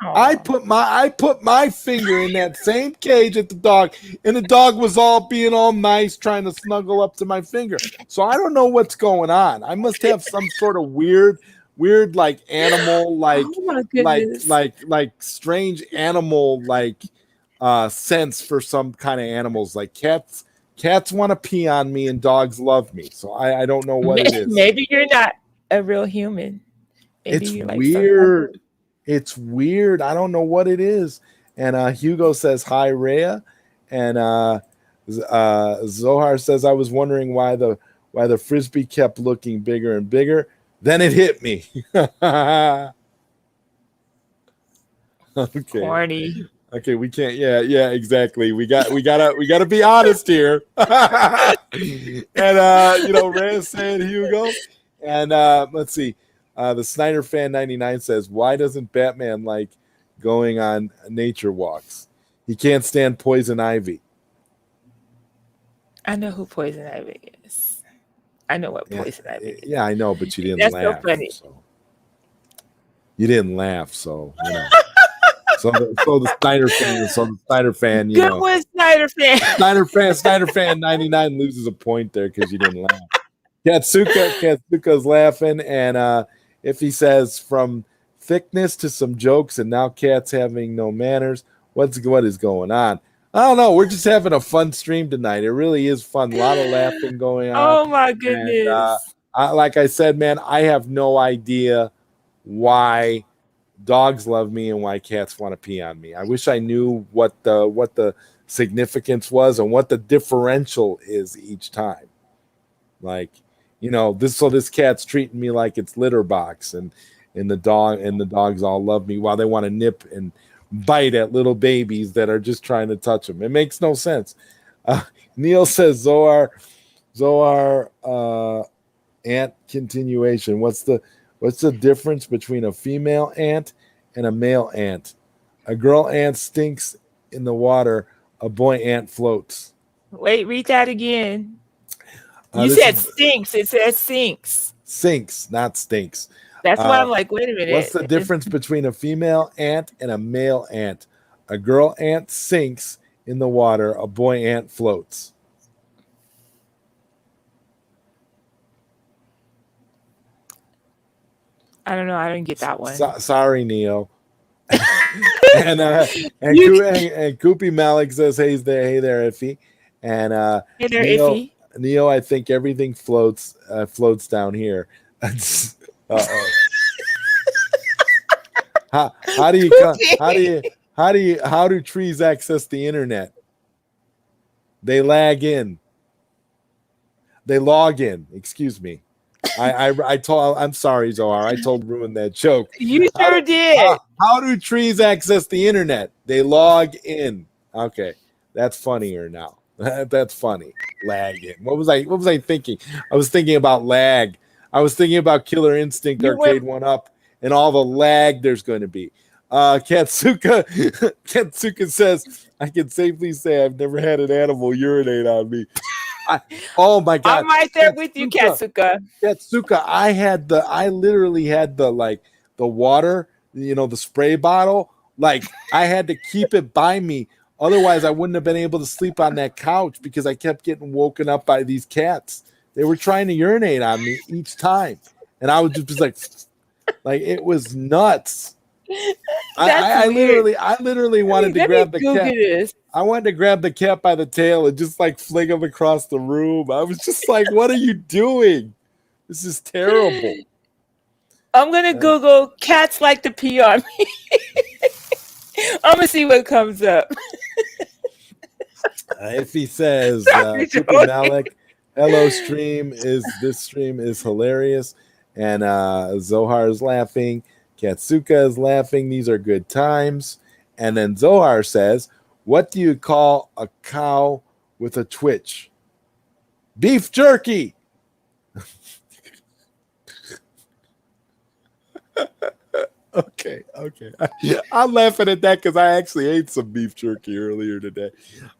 Aw. I put my finger in that same cage at the dog, and the dog was all being all nice, trying to snuggle up to my finger. So I don't know what's going on. I must have some sort of weird like animal, Oh my goodness. like strange animal sense for some kind of animals. Like cats want to pee on me and dogs love me. So I don't know what it is. Maybe you're not a real human. Maybe It's you're like weird. It's weird. I don't know what it is. And Hugo says, hi, Rhea. And Zohar says, I was wondering why the Frisbee kept looking bigger and bigger. Then it hit me. Okay. corny. Okay, we can't. Yeah, exactly. We gotta be honest here. And Rhea said Hugo. And let's see. The Snyder Fan 99 says, why doesn't Batman like going on nature walks? He can't stand poison ivy. I know who Poison Ivy is. I know what Poison Ivy is. Yeah, I know, but you didn't That's laugh. so funny. So. You didn't laugh, so So the Snyder fan, Good one, Snyder fan. Snyder fan 99 loses a point there because you didn't laugh. Katsuka's laughing, and if he says from thickness to some jokes, and now Kat's having no manners, what is going on? I don't know. We're just having a fun stream tonight. It really is fun. A lot of laughing going on. Oh my goodness. And, like I said, man, I have no idea why dogs love me and why cats want to pee on me. I wish I knew what the significance was and what the differential is each time. Like, this cat's treating me like it's litter box, and the dogs all love me while they want to nip and bite at little babies that are just trying to touch them. It makes no sense. Neil says Zohar ant continuation. What's the difference between a female ant and a male ant? A girl ant stinks in the water. A boy ant floats. Wait, read that again. You said stinks. It says sinks. Sinks, not stinks. That's why I'm like, wait a minute. What's the difference between a female ant and a male ant? A girl ant sinks in the water. A boy ant floats. I don't know. I didn't get that one. Sorry, Neo. and Koopy Malik says, hey there, Iffy. And hey there, Iffy. Neo, I think everything floats down here. Uh-oh. How do trees access the internet? They log in. Excuse me. I'm sorry, Zohar. I ruined that joke. You sure did. How do trees access the internet? They log in. Okay, that's funnier now. That's funny. Lag in. What was I thinking? I was thinking about lag. I was thinking about Killer Instinct Arcade 1-Up and all the lag there's going to be. Katsuka says, I can safely say I've never had an animal urinate on me. Oh my God. I'm right there with you, Katsuka. Katsuka, I literally had the water, the spray bottle. Like, I had to keep it by me. Otherwise, I wouldn't have been able to sleep on that couch because I kept getting woken up by these cats. They were trying to urinate on me each time. And I was just like it was nuts. I literally wanted to grab the cat. I wanted to grab the cat by the tail and just fling him across the room. I was just like, what are you doing? This is terrible. I'm going to Google cats like to pee on me. I'm going to see what comes up. If he says, Malik, hello stream, this stream is hilarious. And Zohar is laughing. Katsuka is laughing. These are good times. And then Zohar says, what do you call a cow with a twitch? Beef jerky. Okay. I'm laughing at that because I actually ate some beef jerky earlier today.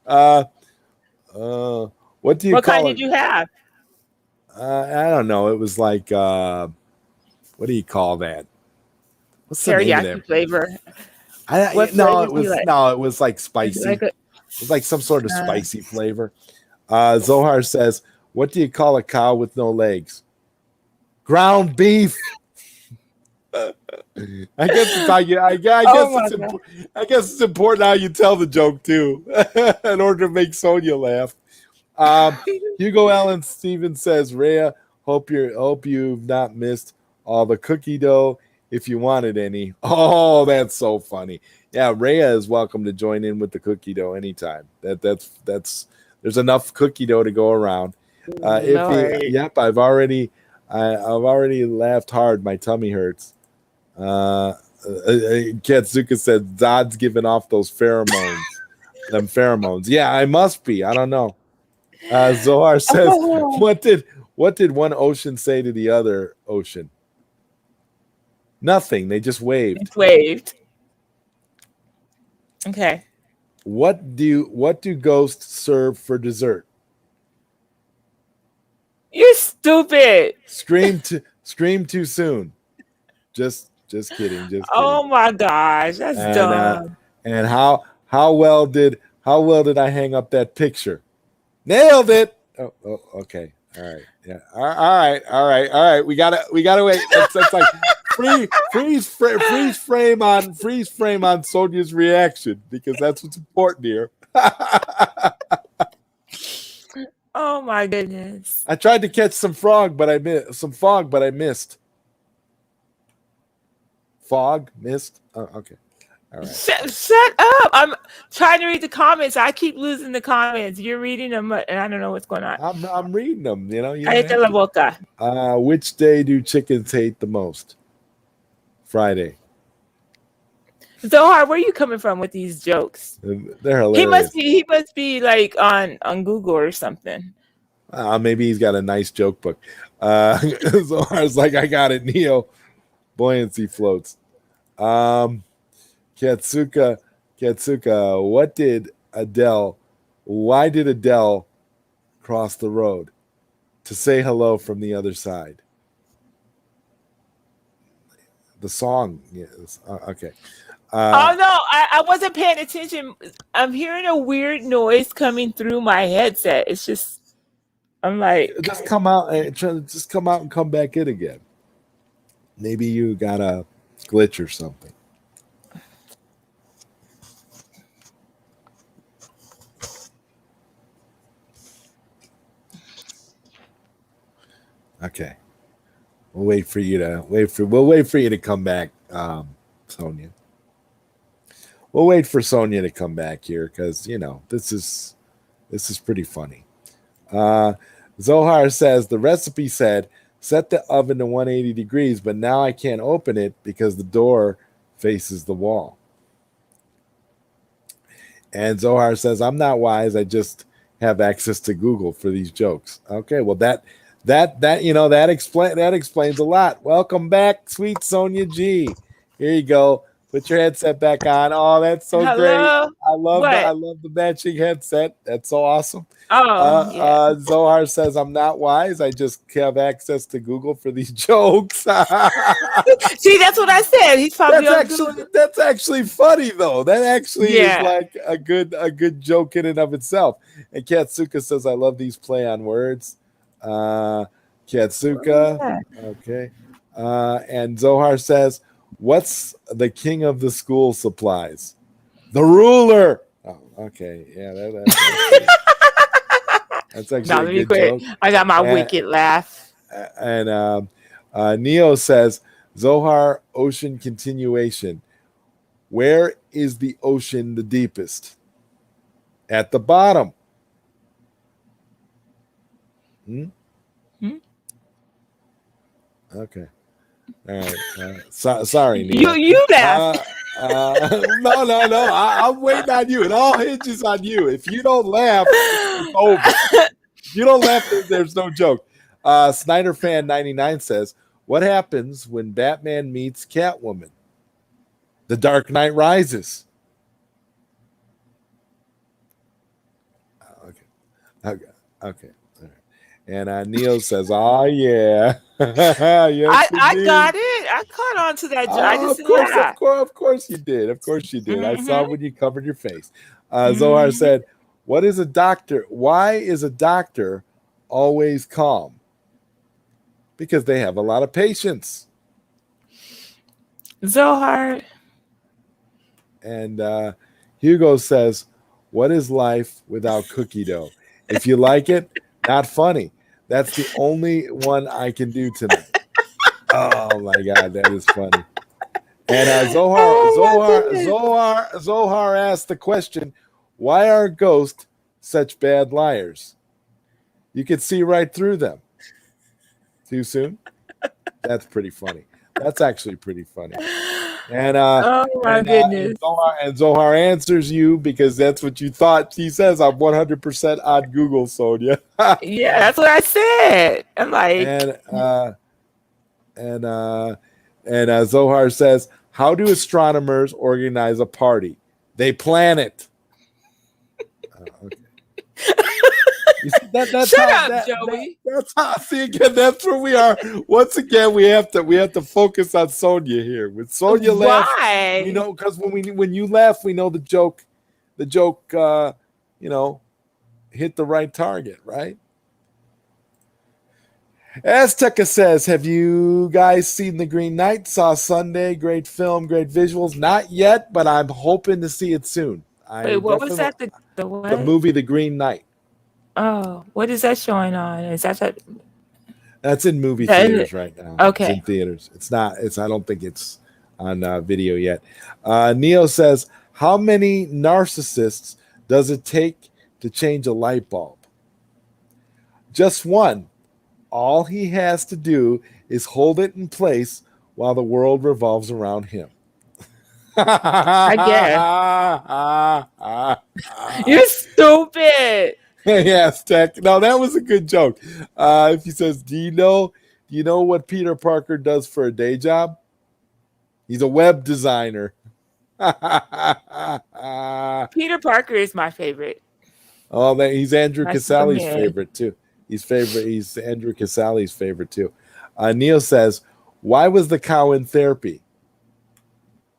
What What do you What kind call did it? you have? I don't know. It was like what do you call that? What's the name of that? Teriyaki flavor. I What no, flavor it do you was like? no, it was like Is it spicy. like a It was like some sort of uh, spicy flavor. Zohar says, "What do you call a cow with no legs? Ground beef." I guess it's how you. I Oh guess my it's god. important. I guess it's important how you tell the joke too, in order to make Sonia laugh. Um, Hugo Allen Stevens says, "Rhea, hope you've not missed all the cookie dough if you wanted any." Oh, that's so funny. Yeah, Rhea is welcome to join in with the cookie dough anytime. That's there's enough cookie dough to go around. If you, Lord. yep, I've already laughed hard. My tummy hurts. Katsuka said Zod's giving off those pheromones. Them pheromones. Yeah, I must be. I don't know. Zohar says, Oh, "What did one ocean say to the other ocean? Nothing. They just waved. it's waved. Okay. What do ghosts serve for dessert? You're stupid. Scream too soon. Just kidding. Just kidding. Oh my gosh, that's And dumb. and how well did I hang up that picture? Nailed it. Oh, okay. All right. Yeah. All right. We gotta wait. That's like freeze frame on Sonia's reaction because that's what's important here. Oh my goodness. I tried to catch some fog, but I missed. Fog missed. Oh, okay. All right. Shut up. I'm trying to read the comments. I keep losing the comments. You're reading them, and I don't know what's going on. I'm reading them. You don't Cállate la have boca. to. Which day do chickens hate the most? Friday. Zohar, where are you coming from with these jokes? They're He must hilarious. be he must be like on Google or something. Maybe he's got a nice joke book. Zohar's like, I got it, Neo. Buoyancy floats. Um, Katsuka, why did Adele cross the road? To say hello from the other side. The song. Yes. Okay. Oh no, I wasn't paying attention. I'm hearing a weird noise coming through my headset. It's just I'm like, Just come out and come back in again. Maybe you got a glitch or something. Okay. We'll wait for you to come back, Sonia. We'll wait for Sonia to come back here because this is pretty funny. Zohar says the recipe said set the oven to 180 degrees, but now I can't open it because the door faces the wall. And Zohar says I'm not wise. I just have access to Google for these jokes. Okay, well that explains a lot. Welcome back, sweet Sonia G. Here you go. Put your headset back on. Oh, that's so great. hello? I What? love the matching headset. That's so awesome. Oh, yeah. Zohar says I'm not wise. I just have access to Google for these jokes. See, that's what I said. He's probably on Google. That's actually funny though. That actually is Yeah. like a good joke in and of itself. And Katsuka says I love these play on words. What is Katsuka, that? okay. And Zohar says, "What's the king of the school supplies? The ruler." Oh, okay, yeah, that's No, actually let a me good quit. joke. I got my And, wicked laugh. and Neo says, "Zohar ocean continuation. Where is the ocean the deepest? At the bottom." Hmm? Hmm? Okay. All right. Sorry, You Neo. you laughed. No. I'm waiting on you. It all hinges on you. If you don't laugh, it's over. If you don't laugh, there's no joke. Snyder Fan 99 says, "What happens when Batman meets Catwoman? The Dark Knight Rises." Okay. Okay. Okay. All right. And Neil says, "Oh yeah, yes I got indeed. it. I caught on to that. I Oh, just of yeah. course, of course you did. Of course you did. I saw Mm-hmm. when you covered your face." Zohar Mm-hmm. said, "What is a doctor? Why is a doctor always calm? Because they have a lot of patience." Zohar. And Hugo says, "What is life without cookie dough? If you like it, not funny. That's the only one I can do tonight." Oh my God, that is funny. And Oh my goodness. Zohar asked the question, "Why are ghosts such bad liars? You can see right through them." Too soon? That's pretty funny. That's actually pretty funny. And uh Oh my goodness. and Zohar answers you because that's what you thought. He says, "I'm 100% on Google, Sonia." Yeah, that's what I said. I'm like, and uh and uh Zohar says, "How do astronomers organize a party? They plan it." Okay. You see, shut up, Joey. that's how. See again, that's where we are. Once again, we have to focus on Sonia here. When Sonia laughs, we Why? know, because when you laugh, we know the joke, you know, hit the right target, right? Azteca says, "Have you guys seen The Green Knight? Saw Sunday. Great film, great visuals. Not yet, but I'm hoping to see it soon. Wait, I what was definitely that? The the what? movie The Green Knight. Oh, what is that showing on? Is that That's in movie that? theaters right now. It's in Okay. theaters. It's not. It's. I don't think it's on video yet." Neo says, "How many narcissists does it take to change a light bulb? Just one. All he has to do is hold it in place while the world revolves around him." I guess. You're stupid. Yes, Tech. No, that was a good joke. If he says, do you know what Peter Parker does for a day job? He's a web designer." Peter Parker is my favorite. Oh, man, he's Andrew My Casale's Superman. favorite too. He's Andrew Casale's favorite too. Neil says, "Why was the cow in therapy?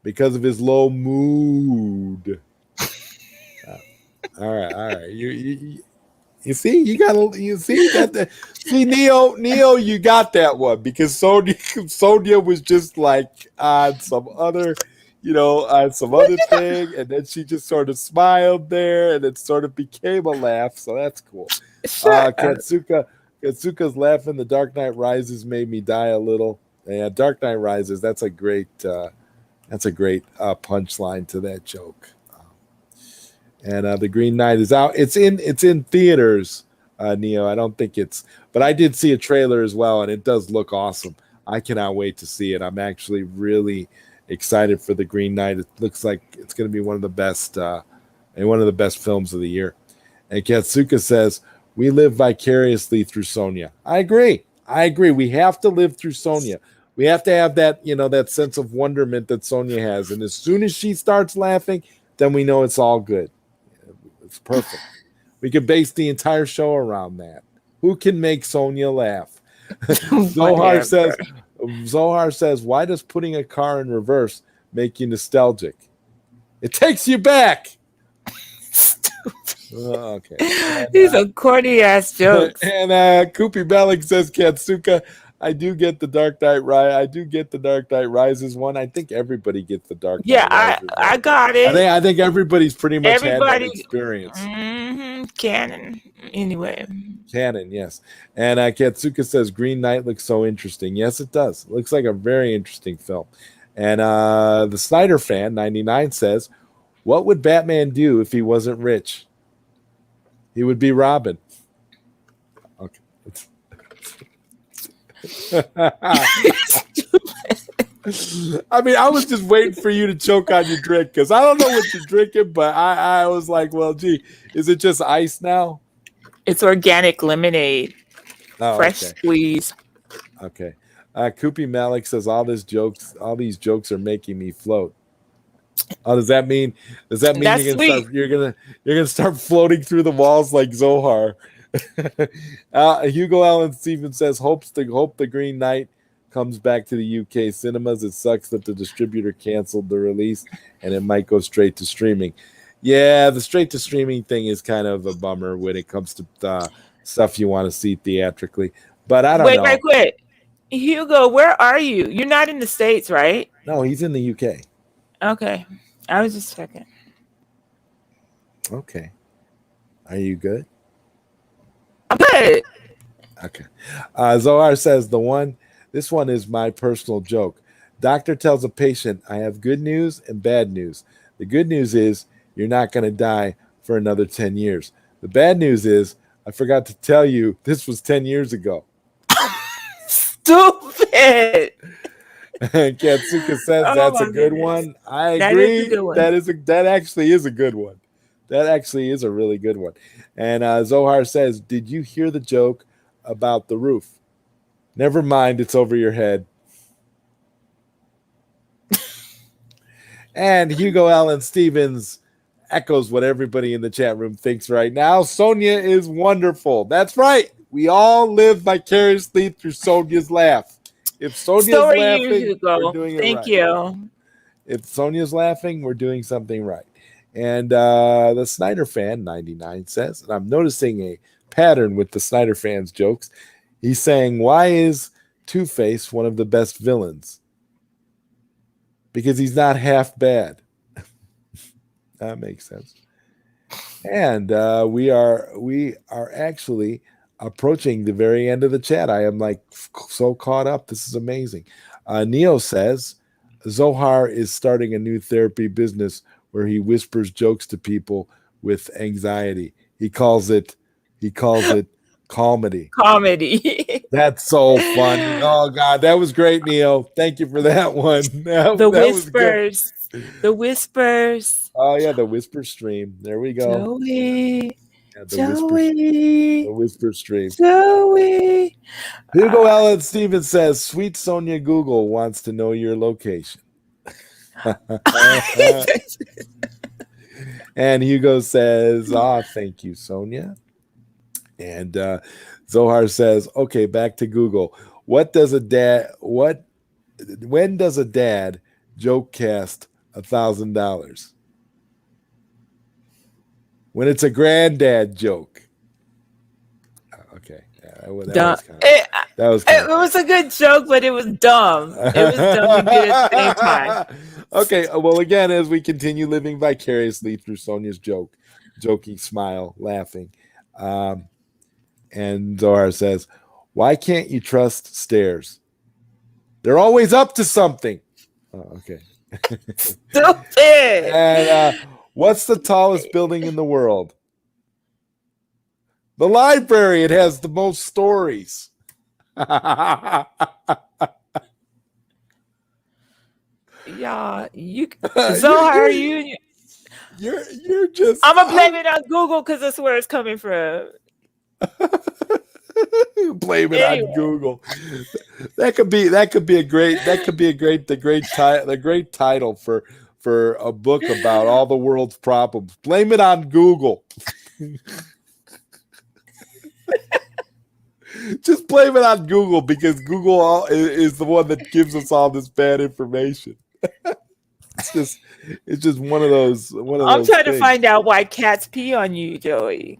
Because of his low mood." Uh, all right, all right. You see, you see that see Neo, you got that one because Sonia was just like on some other, on some other thing, and then she just sort of smiled there, and it sort of became a laugh. So that's cool. Shut up. Katsuka's laughing. The Dark Knight Rises made me die a little. Yeah, Dark Knight Rises. That's a great punchline to that joke. And The Green Knight is out. It's in theaters, Neo. I don't think but I did see a trailer as well, and it does look awesome. I cannot wait to see it. I'm actually really excited for The Green Knight. It looks like it's going to be one of the best films of the year. And Katsuka says, "We live vicariously through Sonia." I agree. We have to live through Sonia. We have to have that sense of wonderment that Sonia has. And as soon as she starts laughing, then we know it's all good. It's perfect. We could base the entire show around that. Who can make Sonia laugh? Zohar Whatever. says, "Why does putting a car in reverse make you nostalgic? It takes you back." Okay. These are corny ass jokes. Koopy Bellick says, "Katsuka, I do get the Dark Knight Rise. I do get the Dark Knight Rises one. I think everybody gets the Dark Yeah, Knight Rises I one. got I it. think I think everybody's pretty much had that Everybody, experience." canon. Anyway, Canon, yes. And Katsuka says, "Green Knight looks so interesting." Yes, it does. It looks like a very interesting film. And the Snyder fan 99 says, "What would Batman do if he wasn't rich? He would be Robin." Okay. I mean, I was just waiting for you to choke on your drink because I don't know what you're drinking, but I was like, well, gee, is it just ice now? it's organic lemonade, Oh, fresh okay. squeeze. Okay. Koopy Malik says, all these jokes are making me float. Oh, does that mean That's sweet. you're gonna start floating through the walls like Zohar? Hugo Allen Stevens says, hope the Green Knight comes back to the UK cinemas. It sucks that the distributor canceled the release and it might go straight to streaming. Yeah, the straight to streaming thing is kind of a bummer when it comes to stuff you want to see theatrically. But I don't know. Wait, right quick. Hugo, where are you? You're not in the States, right? No, he's in the UK. Okay. I was just checking. Okay. Are you good? I'm good. Okay. Zohar says this one is my personal joke. Doctor tells a patient, I have good news and bad news. The good news is you're not going to die for another 10 years. The bad news is I forgot to tell you this was 10 years ago. Stupid. Katsuka says that's a good one. I agree. That actually is a good one. That actually is a really good one. And Zohar says, did you hear the joke about the roof? Never mind, it's over your head. And Hugo Allen Stevens echoes what everybody in the chat room thinks right now. Sonia is wonderful. That's right. We all live vicariously through Sonia's laugh. If Sonia's laughing, we're doing it right. Thank you. If Sonia's laughing, we're doing something right. And the Snyder fan 99 says, and I'm noticing a pattern with the Snyder fans jokes. He's saying, why is Two-Face one of the best villains? Because he's not half bad. That makes sense. And we are actually approaching the very end of the chat. I am like so caught up. This is amazing. Neo says Zohar is starting a new therapy business where he whispers jokes to people with anxiety. He calls it comedy. Comedy. That's so funny. Oh God, that was great, Neo. Thank you for that one. The whispers. The whispers. Oh yeah, the whisper stream. There we go. Joey. Yeah, the whisper stream. Joey. Hugo Allen Stevens says, Sweet Sonia Google wants to know your location. And Hugo says, thank you, Sonia. And Zohar says, okay, back to Google. When does a dad joke cast $1,000? When it's a granddad joke. Okay. That was it was a good joke, but it was dumb. It was dumb and good at the same time. Okay. Well, again, as we continue living vicariously through Sonia's joking smile, laughing. And Zohar says, why can't you trust stairs? They're always up to something. Oh, okay. Stupid. And what's the tallest building in the world? The library. It has the most stories. Yeah, Zohar, you're just. I'm gonna blame it on Google because that's where it's coming from. Blame it on Google. That could be a great title for a book about all the world's problems. Blame it on Google. Just blame it on Google because Google is the one that gives us all this bad information. It's just one of those. I'm trying to find out why cats pee on you, Joey.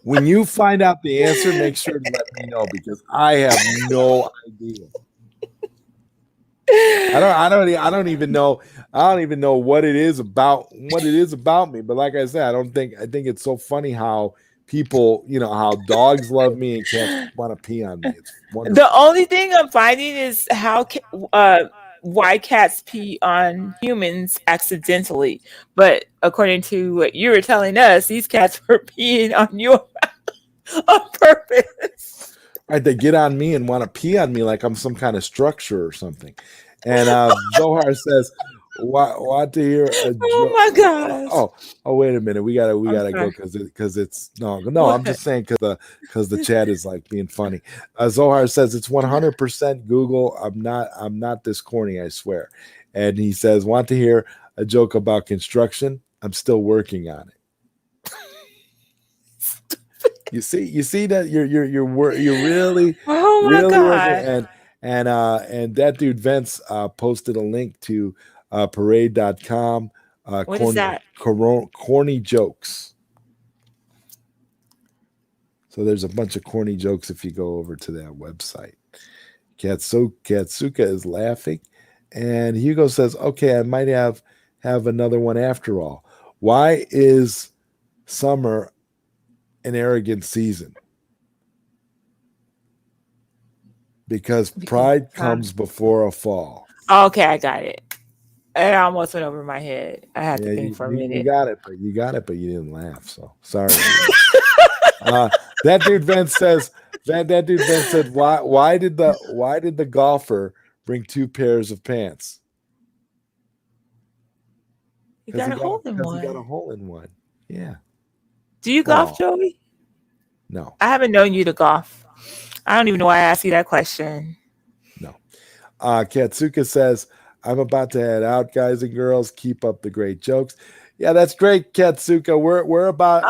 When you find out the answer, make sure to let me know because I have no idea. I don't even know what it is about me. But like I said, I think it's so funny how people, how dogs love me and cats want to pee on me. It's wonderful. The only thing I'm finding is why cats pee on humans accidentally. But according to what you were telling us, these cats were peeing on you on purpose. Right, they get on me and want to pee on me like I'm some kind of structure or something. And Zohar says, "Want to hear a joke?" Oh my gosh! Oh, wait a minute. We gotta go because it's no. I'm just saying because the chat is like being funny. Zohar says it's 100% Google. I'm not this corny, I swear. And he says, "Want to hear a joke about construction? I'm still working on it." You see that you're really Oh my really working, God. and that dude Vince posted a link to parade.com, What is that? corny jokes. So there's a bunch of corny jokes if you go over to that website. Katsuka is laughing, and Hugo says, "Okay, I might have another one after all. Why is summer an arrogant season? Because Because pride comes before a fall." okay, I got it. It almost went over my head. I had to Yeah, think you, for a you, you minute. got it, but you didn't laugh. So sorry, Hugo. That dude Vince says that dude Vince said, why did the golfer bring two pairs of pants? You got a hole in Because he got one. a hole in one. Yeah. Do you golf, Oh Joey? no, I haven't known you to golf. I don't even know why I asked you that question. no. Katsuka says, "I'm about to head out, guys and girls. Keep up the great jokes." Yeah, that's great, Katsuka. We're about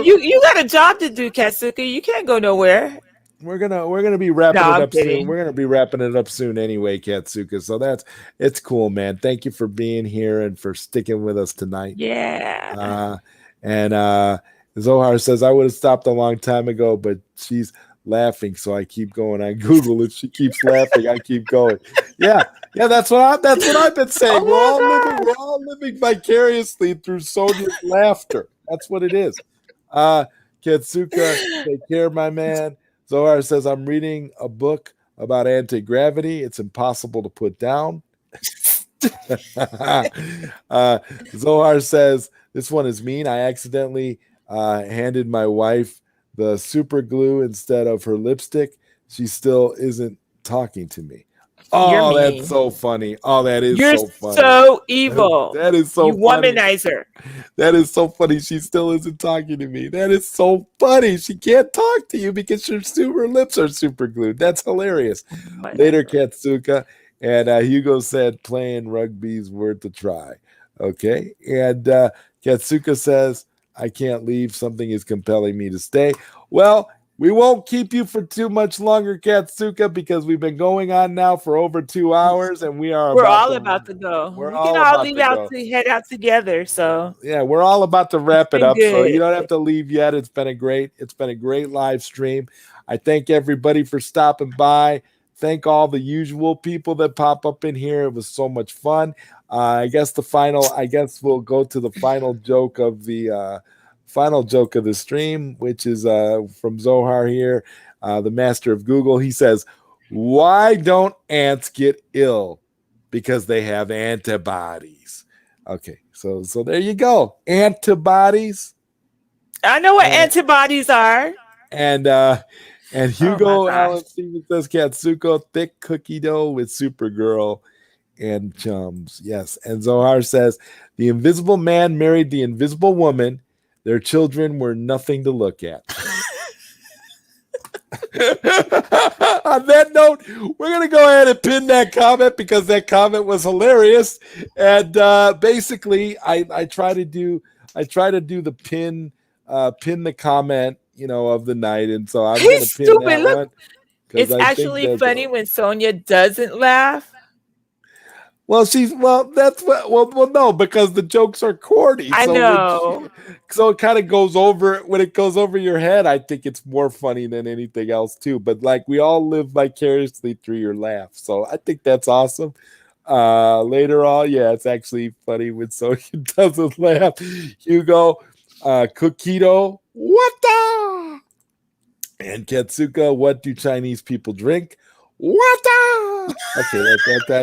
You got a job to do, Katsuka. You can't go nowhere. we're gonna be No, wrapping it I'm up soon. kidding. We're gonna be wrapping it up soon anyway, Katsuka. So it's cool, man. Thank you for being here and for sticking with us tonight. Yeah. Uh, and Zohar says, "I would have stopped a long time ago, but she's laughing, so I keep going on Google. If she keeps laughing, I keep going." Yeah, yeah, that's what I've been saying. We're all living, Oh we're all living vicariously through Sonia's laughter. That's what it is. Uh, Katsuka, take care, my man. Zohar says, "I'm reading a book about anti-gravity. It's impossible to put down." uh, Zohar says, "This one is mean. I accidentally handed my wife the super glue instead of her lipstick. She still isn't talking to me." my God. You're Oh, that's mean. so funny. Oh, that is You're so funny. so evil. That is so You funny. womanizer. That is so funny. She still isn't talking to me. That is so funny. She can't talk to you because her lips are super glued. That's hilarious. Later, Whatever. Katsuka. And Hugo said playing rugby's worth a try. Okay. And Katsuka says, "I can't leave. Something is compelling me to stay." Well, we won't keep you for too much longer, Katsuka, because we've been going on now for over 2 hours, and we are We're about all to about to go. we're We can all all about leave to out go. to head out together. So Yeah, we're all about to it's wrap it been up, so you good. don't have to leave yet. It's been a great live stream. I thank everybody for stopping by. Thank all the usual people that pop up in here. It was so much fun. I guess we'll go to the final joke of the stream, which is from Zohar here, the master of Google. He says, "Why don't ants get ill? Because they have antibodies." Okay, so there you go. Antibodies. I know what And antibodies are. and uh and Oh my Hugo gosh. Allen Stevens says Katsuko thick cookie dough with Supergirl and chums. Yes. And Zohar says the invisible man married the invisible woman. Their children were nothing to look at. On that note, we're gonna go ahead and pin that comment because that comment was hilarious. And basically, I try to do the pin the comment, of the night, and so I'm He's gonna pin stupid. that Look, one because it's I think actually that funny when Sonia doesn't laugh. that's what no, because the jokes are corny. I know. So it kind of goes over when it goes over your head. I think it's more funny than anything else too. But like we all live vicariously through your laugh. So I think that's awesome. Later on, yeah, it's actually funny when Sonia doesn't laugh. Hugo, Coquito, what the? And Katsuka, what do Chinese people drink? Water. Okay,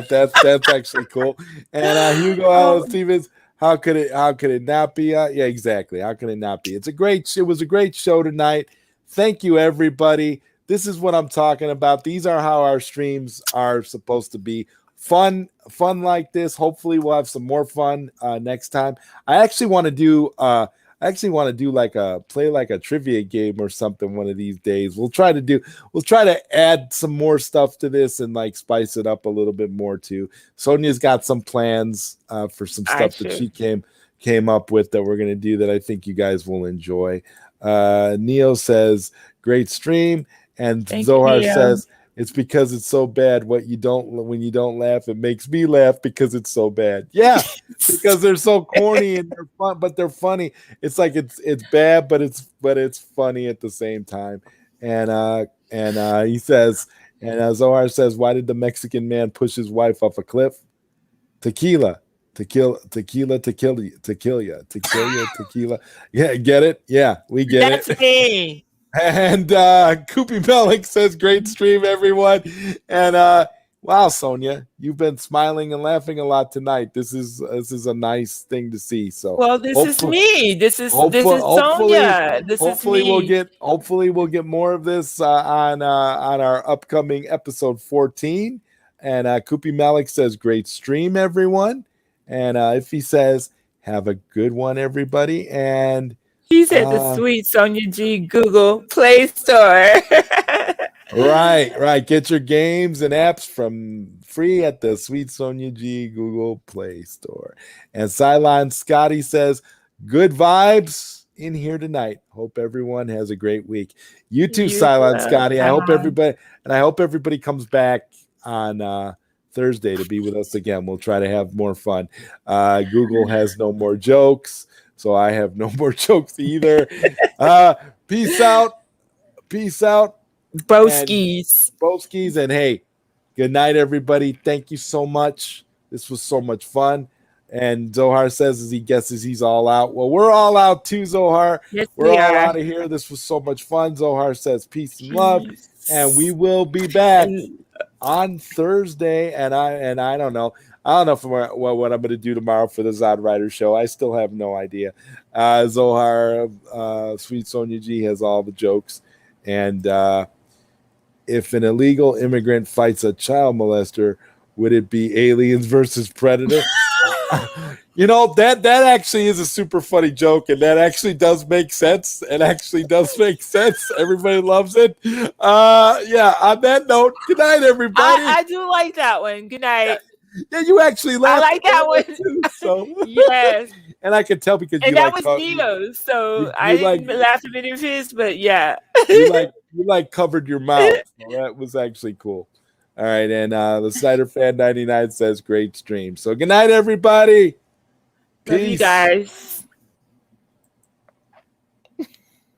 that's actually cool. And Hugo Allen Oh, Stevens, how could it not be? Yeah, exactly. How could it not be? It was a great show tonight. Thank you, everybody. This is what I'm talking about. These are how our streams are supposed to be. Fun like this. Hopefully, we'll have some more fun next time. I actually want to do. Like a trivia game or something one of these days. We'll try to add some more stuff to this and like spice it up a little bit more too. Sonia's got some plans for some I stuff that should. she came up with that we're going to do that I think you guys will enjoy. Neo says, great stream. And Thank you, Zohar Neo. says, it's because it's so bad. When you don't laugh, it makes me laugh because it's so bad. Yeah, because they're so corny and they're fun, but they're funny. It's like it's bad, but it's funny at the same time. And he says, and Zohar says, why did the Mexican man push his wife off a cliff? Tequila, tequila to kill you, tequila. Yeah, get it? Yeah, we get That's it. me. And Koopy Malik says, great stream, everyone. And wow, Sonia, you've been smiling and laughing a lot tonight. This is a nice thing to see. So Well, this is hopefully, me. This hopefully, is Sonia. This is me. hopefully we'll get more of this on our upcoming episode 14. And Koopy Malik says, great stream, everyone. And if he says, have a good one, everybody. And He's at the SweetSonjaG Google Play Store. Right. Get your games and apps from free at the SweetSonjaG Google Play Store. And Cylon Scotty says, good vibes in here tonight. Hope everyone has a great week. You too, Cylon Scotty. I hope everybody comes back on Thursday to be with us again. We'll try to have more fun. Google has no more jokes, so I have no more jokes either. Peace out. Broskies. And hey, good night, everybody. Thank you so much. This was so much fun. And Zohar says as he guesses he's all out. Well, we're all out too, Zohar. Yes, we're we all are. out of here. This was so much fun. Zohar says peace and love. And we will be back on Thursday. And I don't know. I don't know what I'm going to do tomorrow for the ZodWriter show. I still have no idea. Zohar, SweetSonjaG has all the jokes. And if an illegal immigrant fights a child molester, would it be aliens versus predator? That actually is a super funny joke, and that actually does make sense. Everybody loves it. Yeah, on that note, good night, everybody. I do like that one. Good night. Yeah, you actually laughed. I like that one too, so. Yes. And I could tell because and that was Neo's, so I didn't laugh at any of his, but yeah. you covered your mouth. So that was actually cool. All right, and the Snyder Fan 99 says great stream. So good night, everybody. Peace. Love you guys.